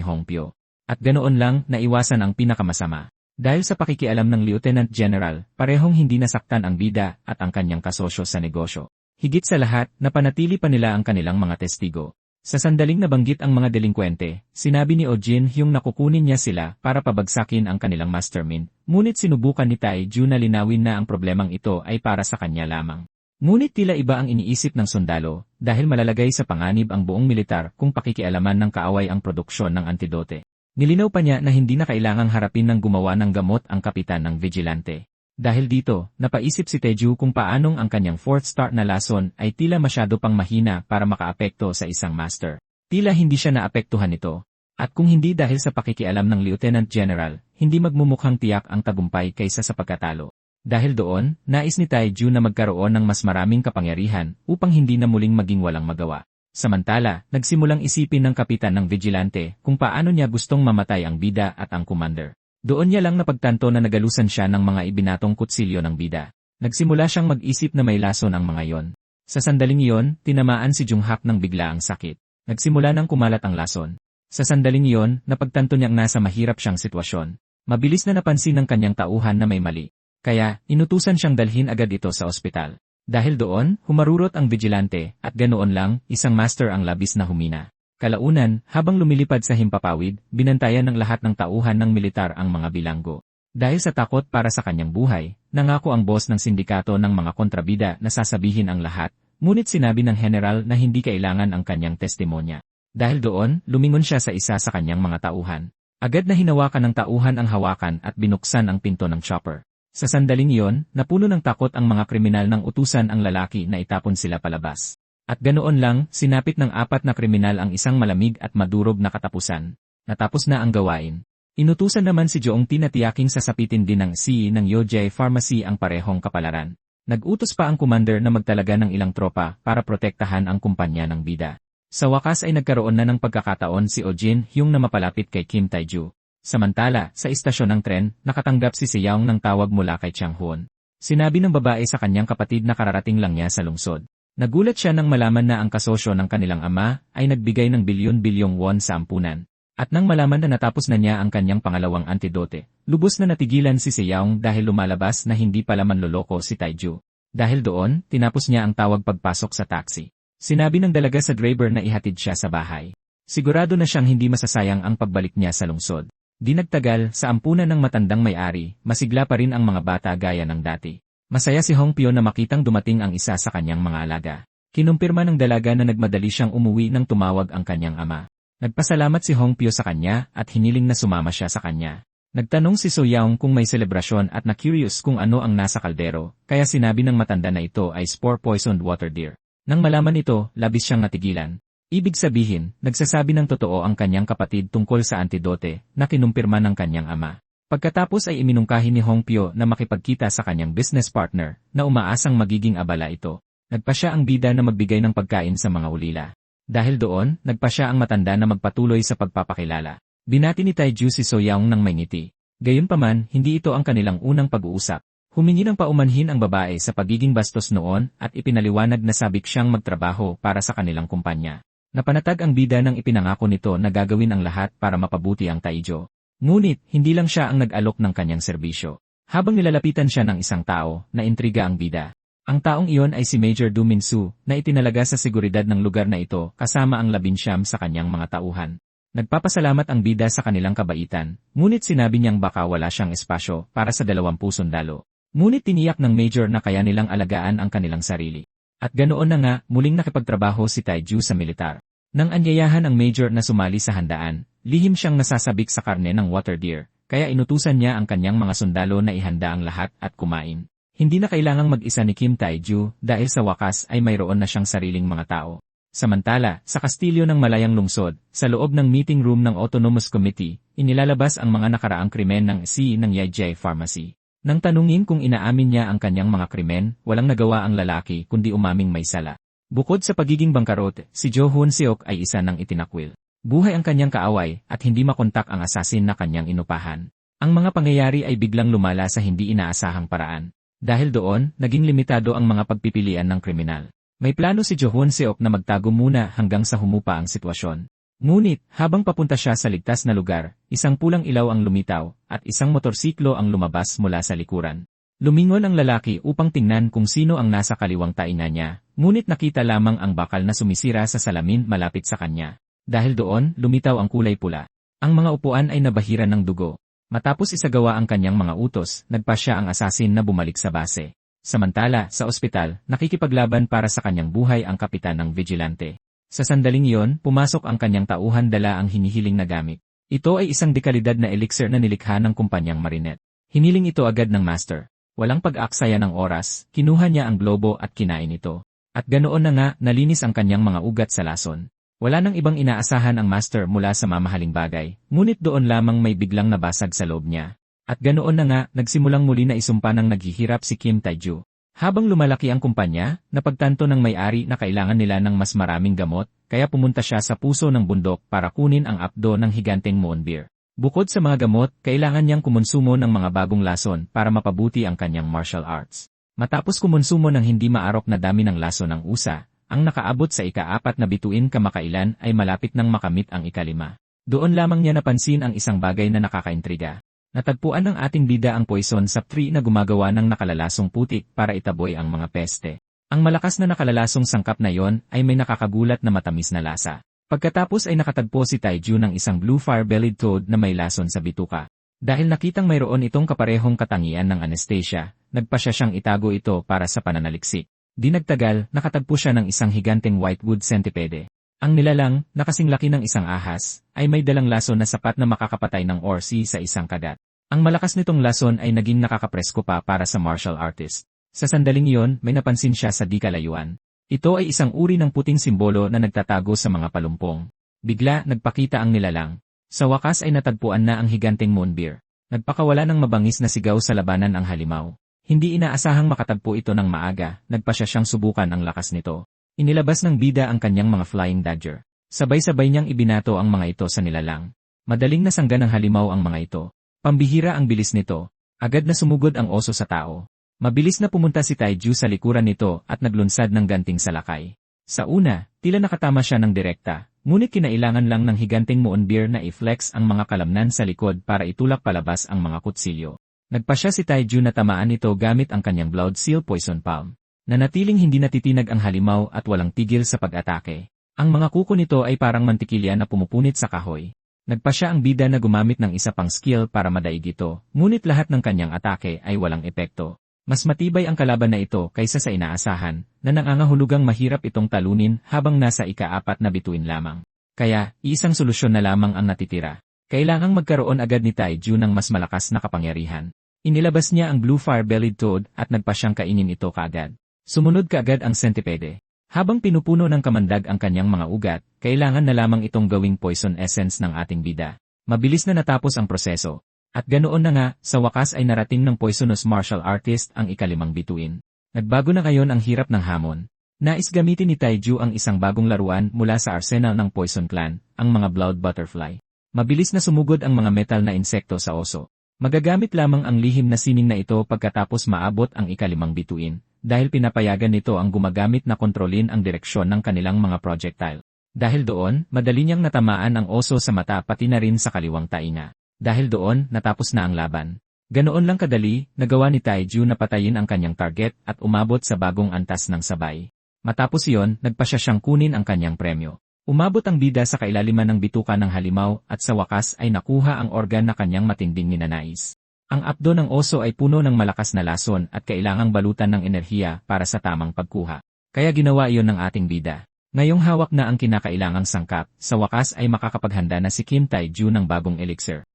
Hong Pyo. At ganoon lang, naiwasan ang pinakamasama. Dahil sa pakikialam ng Lieutenant General, parehong hindi nasaktan ang bida at ang kanyang kasosyo sa negosyo. Higit sa lahat, napanatili pa nila ang kanilang mga testigo. Sa sandaling nabanggit ang mga delinkwente, sinabi ni Oh Jin-hyung na kukunin niya sila para pabagsakin ang kanilang mastermind, ngunit sinubukan ni Taeju na linawin na ang problemang ito ay para sa kanya lamang. Ngunit tila iba ang iniisip ng sundalo, dahil malalagay sa panganib ang buong militar kung pakikialaman ng kaaway ang produksyon ng antidote. Nilinaw pa niya na hindi na kailangang harapin ng gumawa ng gamot ang kapitan ng vigilante. Dahil dito, napaisip si Taeju kung paanong ang kanyang 4th star na lason ay tila masyado pang mahina para makaapekto sa isang master. Tila hindi siya naapektuhan nito. At kung hindi dahil sa pakikialam ng Lieutenant General, hindi magmumukhang tiyak ang tagumpay kaysa sa pagkatalo. Dahil doon, nais ni Taeju na magkaroon ng mas maraming kapangyarihan upang hindi na muling maging walang magawa. Samantala, nagsimulang isipin ng kapitan ng vigilante kung paano niya gustong mamatay ang bida at ang commander. Doon niya lang napagtanto na nagalusan siya ng mga ibinatong kutsilyo ng bida. Nagsimula siyang mag-isip na may lason ang mga yon. Sa sandaling iyon, tinamaan si Junghak ng bigla ang sakit. Nagsimula nang kumalat ang lason. Sa sandaling iyon, napagtanto niyang nasa mahirap siyang sitwasyon. Mabilis na napansin ng kanyang tauhan na may mali. Kaya, inutusan siyang dalhin agad ito sa ospital. Dahil doon, humarurot ang vigilante, at ganoon lang, isang master ang labis na humina. Kalaunan, habang lumilipad sa himpapawid, binantayan ng lahat ng tauhan ng militar ang mga bilanggo. Dahil sa takot para sa kanyang buhay, nangako ang boss ng sindikato ng mga kontrabida na sasabihin ang lahat, ngunit sinabi ng general na hindi kailangan ang kanyang testimonya. Dahil doon, lumingon siya sa isa sa kanyang mga tauhan. Agad na hinawakan ng tauhan ang hawakan at binuksan ang pinto ng chopper. Sa sandaling iyon, napuno ng takot ang mga kriminal nang utusan ang lalaki na itapon sila palabas. At ganoon lang, sinapit ng 4 na kriminal ang isang malamig at madurog na katapusan. Natapos na ang gawain. Inutusan naman si Joong T na tiyaking sasapitin din ng CEO ng Yojay Pharmacy ang parehong kapalaran. Nag-utos pa ang commander na magtalaga ng ilang tropa para protektahan ang kumpanya ng bida. Sa wakas ay nagkaroon na ng pagkakataon si Oh Jin Hyung na mapalapit kay Kim Tae-ju. Samantala, sa istasyon ng tren, nakatanggap si Seong ng tawag mula kay Chang Hoon. Sinabi ng babae sa kanyang kapatid na kararating lang niya sa lungsod. Nagulat siya nang malaman na ang kasosyo ng kanilang ama ay nagbigay ng bilyon-bilyong won sa ampunan. At nang malaman na natapos na niya ang kanyang pangalawang antidote, lubos na natigilan si Seong dahil lumalabas na hindi pala manloloko si Tae-ju. Dahil doon, tinapos niya ang tawag pagpasok sa taxi. Sinabi ng dalaga sa driver na ihatid siya sa bahay. Sigurado na siyang hindi masasayang ang pagbalik niya sa lungsod. Di nagtagal, sa ampunan ng matandang may-ari, masigla pa rin ang mga bata gaya ng dati. Masaya si Hong Pyo na makitang dumating ang isa sa kanyang mga alaga. Kinumpirma ng dalaga na nagmadali siyang umuwi nang tumawag ang kanyang ama. Nagpasalamat si Hong Pyo sa kanya at hiniling na sumama siya sa kanya. Nagtanong si So Yaong kung may selebrasyon at na-curious kung ano ang nasa kaldero, kaya sinabi ng matanda na ito ay spore-poisoned water deer. Nang malaman ito, labis siyang natigilan. Ibig sabihin, nagsasabi ng totoo ang kanyang kapatid tungkol sa antidote na kinumpirma ng kanyang ama. Pagkatapos ay iminungkahi ni Hong Pyo na makipagkita sa kanyang business partner na umaasang magiging abala ito. Nagpa siya ang bida na magbigay ng pagkain sa mga ulila. Dahil doon, nagpa siya ang matanda na magpatuloy sa pagpapakilala. Binati ni Tae-ju si So Yaong ng may ngiti. Gayunpaman, hindi ito ang kanilang unang pag-uusap. Humingi ng paumanhin ang babae sa pagiging bastos noon at ipinaliwanag na sabik siyang magtrabaho para sa kanilang kumpanya. Napanatag ang bida nang ipinangako nito na gagawin ang lahat para mapabuti ang Tae-ju. Ngunit, hindi lang siya ang nag-alok ng kanyang serbisyo. Habang nilalapitan siya ng isang tao, naintriga ang bida. Ang taong iyon ay si Major Du Min-soo, na itinalaga sa seguridad ng lugar na ito kasama ang 19 sa kanyang mga tauhan. Nagpapasalamat ang bida sa kanilang kabaitan, ngunit sinabi niyang baka wala siyang espasyo para sa 20 sundalo. Ngunit tiniyak ng Major na kaya nilang alagaan ang kanilang sarili. At ganoon na nga, muling nakipagtrabaho si Tae-ju sa militar. Nang anyayahan ang Major na sumali sa handaan, lihim siyang nasasabik sa karne ng water deer, kaya inutusan niya ang kanyang mga sundalo na ihanda ang lahat at kumain. Hindi na kailangang mag-isa ni Kim Tae-ju dahil sa wakas ay mayroon na siyang sariling mga tao. Samantala, sa kastilyo ng Malayang Lungsod, sa loob ng meeting room ng Autonomous Committee, inilalabas ang mga nakaraang krimen ng CEO ng Yejay Pharmacy. Nang tanungin kung inaamin niya ang kanyang mga krimen, walang nagawa ang lalaki kundi umaming may sala. Bukod sa pagiging bangkarot, si Jo Hoon Seok ay isa ng itinakwil. Buhay ang kanyang kaaway at hindi makontak ang asasin na kanyang inupahan. Ang mga pangyayari ay biglang lumala sa hindi inaasahang paraan. Dahil doon, naging limitado ang mga pagpipilian ng kriminal. May plano si Jo Hoon Seok na magtago muna hanggang sa humupa ang sitwasyon. Ngunit, habang papunta siya sa ligtas na lugar, isang pulang ilaw ang lumitaw, at isang motorsiklo ang lumabas mula sa likuran. Lumingon ang lalaki upang tingnan kung sino ang nasa kaliwang tainga niya, ngunit nakita lamang ang bakal na sumisira sa salamin malapit sa kanya. Dahil doon, lumitaw ang kulay pula. Ang mga upuan ay nabahiran ng dugo. Matapos isagawa ang kanyang mga utos, nagpa siya ang asasin na bumalik sa base. Samantala, sa ospital, nakikipaglaban para sa kanyang buhay ang kapitan ng vigilante. Sa sandaling iyon, pumasok ang kanyang tauhan dala ang hinihiling na gamit. Ito ay isang dekalidad na elixir na nilikha ng kumpanyang Marinette. Hiniling ito agad ng master. Walang pag-aaksaya ng oras, kinuha niya ang globo at kinain ito. At ganoon na nga, nalinis ang kanyang mga ugat sa lason. Wala nang ibang inaasahan ang master mula sa mamahaling bagay, ngunit doon lamang may biglang nabasag sa loob niya. At ganoon na nga, nagsimulang muli na isumpa ng naghihirap si Kim Tae-ju. Habang lumalaki ang kumpanya, napagtanto ng may-ari na kailangan nila ng mas maraming gamot, kaya pumunta siya sa puso ng bundok para kunin ang apdo ng higanteng Moonbeer. Bukod sa mga gamot, kailangan niyang kumonsumo ng mga bagong lason para mapabuti ang kanyang martial arts. Matapos kumonsumo ng hindi maarok na dami ng lason ng USA, ang nakaabot sa ika-4 na bituin kamakailan ay malapit nang makamit ang ika-5. Doon lamang niya napansin ang isang bagay na nakakaintriga. Natagpuan ng ating bida ang poison sap tree na gumagawa ng nakalalasong putik para itaboy ang mga peste. Ang malakas na nakalalasong sangkap na yon ay may nakakagulat na matamis na lasa. Pagkatapos ay nakatagpo si Taiju ng isang blue fire-bellied toad na may lason sa bituka. Dahil nakitang mayroon itong kaparehong katangian ng Anastasia, nagpasya siyang itago ito para sa pananaliksik. Di nagtagal, nakatagpo siya ng isang higanteng whitewood centipede. Ang nilalang, na kasing laki ng isang ahas, ay may dalang lason na sapat na makakapatay ng orsi sa isang kagat. Ang malakas nitong lason ay naging nakakapresko pa para sa martial artist. Sa sandaling iyon, may napansin siya sa di kalayuan. Ito ay isang uri ng puting simbolo na nagtatago sa mga palumpong. Bigla, nagpakita ang nilalang. Sa wakas ay natagpuan na ang higanteng moonbear. Nagpakawala ng mabangis na sigaw sa labanan ang halimaw. Hindi inaasahang makatagpo ito ng maaga, nagpasya siyang subukan ang lakas nito. Inilabas ng bida ang kanyang mga flying dagger. Sabay-sabay niyang ibinato ang mga ito sa nilalang. Madaling nasangga ng halimaw ang mga ito. Pambihira ang bilis nito. Agad na sumugod ang oso sa tao. Mabilis na pumunta si Taiju sa likuran nito at naglunsad ng ganting salakay. Sa una, tila nakatama siya ng direkta, ngunit kinailangan lang ng higanteng moonbear na i-flex ang mga kalamnan sa likod para itulak palabas ang mga kutsilyo. Nagpasya si Taiju na tamaan ito gamit ang kanyang Blood Seal Poison Palm. Nanatiling hindi natitinag ang halimaw at walang tigil sa pag-atake. Ang mga kuko nito ay parang mantikilya na pumupunit sa kahoy. Nagpasya ang bida na gumamit ng isa pang skill para madaig ito, ngunit lahat ng kanyang atake ay walang epekto. Mas matibay ang kalaban na ito kaysa sa inaasahan, na nangangahulugang mahirap itong talunin habang nasa ika-4 na bituin lamang. Kaya, isang solusyon na lamang ang natitira. Kailangang magkaroon agad ni Taiju ng mas malakas na kapangyarihan. Inilabas niya ang blue fire-bellied toad at nagpasyang kainin ito kaagad. Sumunod kaagad ang centipede. Habang pinupuno ng kamandag ang kanyang mga ugat, kailangan na lamang itong gawing poison essence ng ating bida. Mabilis na natapos ang proseso. At ganoon na nga, sa wakas ay narating ng poisonous martial artist ang ika-5 bituin. Nagbago na ngayon ang hirap ng hamon. Nais gamitin ni Taiju ang isang bagong laruan mula sa arsenal ng Poison Clan, ang mga Blood Butterfly. Mabilis na sumugod ang mga metal na insekto sa oso. Magagamit lamang ang lihim na sining na ito pagkatapos maabot ang ika-5 bituin, dahil pinapayagan nito ang gumagamit na kontrolin ang direksyon ng kanilang mga projectile. Dahil doon, madali niyang natamaan ang oso sa mata pati na rin sa kaliwang tainga. Dahil doon, natapos na ang laban. Ganoon lang kadali, nagawa ni Taiju na patayin ang kanyang target at umabot sa bagong antas ng sabay. Matapos iyon, nagpasya siyang kunin ang kanyang premyo. Umabot ang bida sa kailaliman ng bituka ng halimaw at sa wakas ay nakuha ang organ na kanyang matinding ninanais. Ang apdo ng oso ay puno ng malakas na lason at kailangang balutan ng enerhiya para sa tamang pagkuha. Kaya ginawa iyon ng ating bida. Ngayong hawak na ang kinakailangang sangkap, sa wakas ay makakapaghanda na si Kim Taiju ng bagong elixir.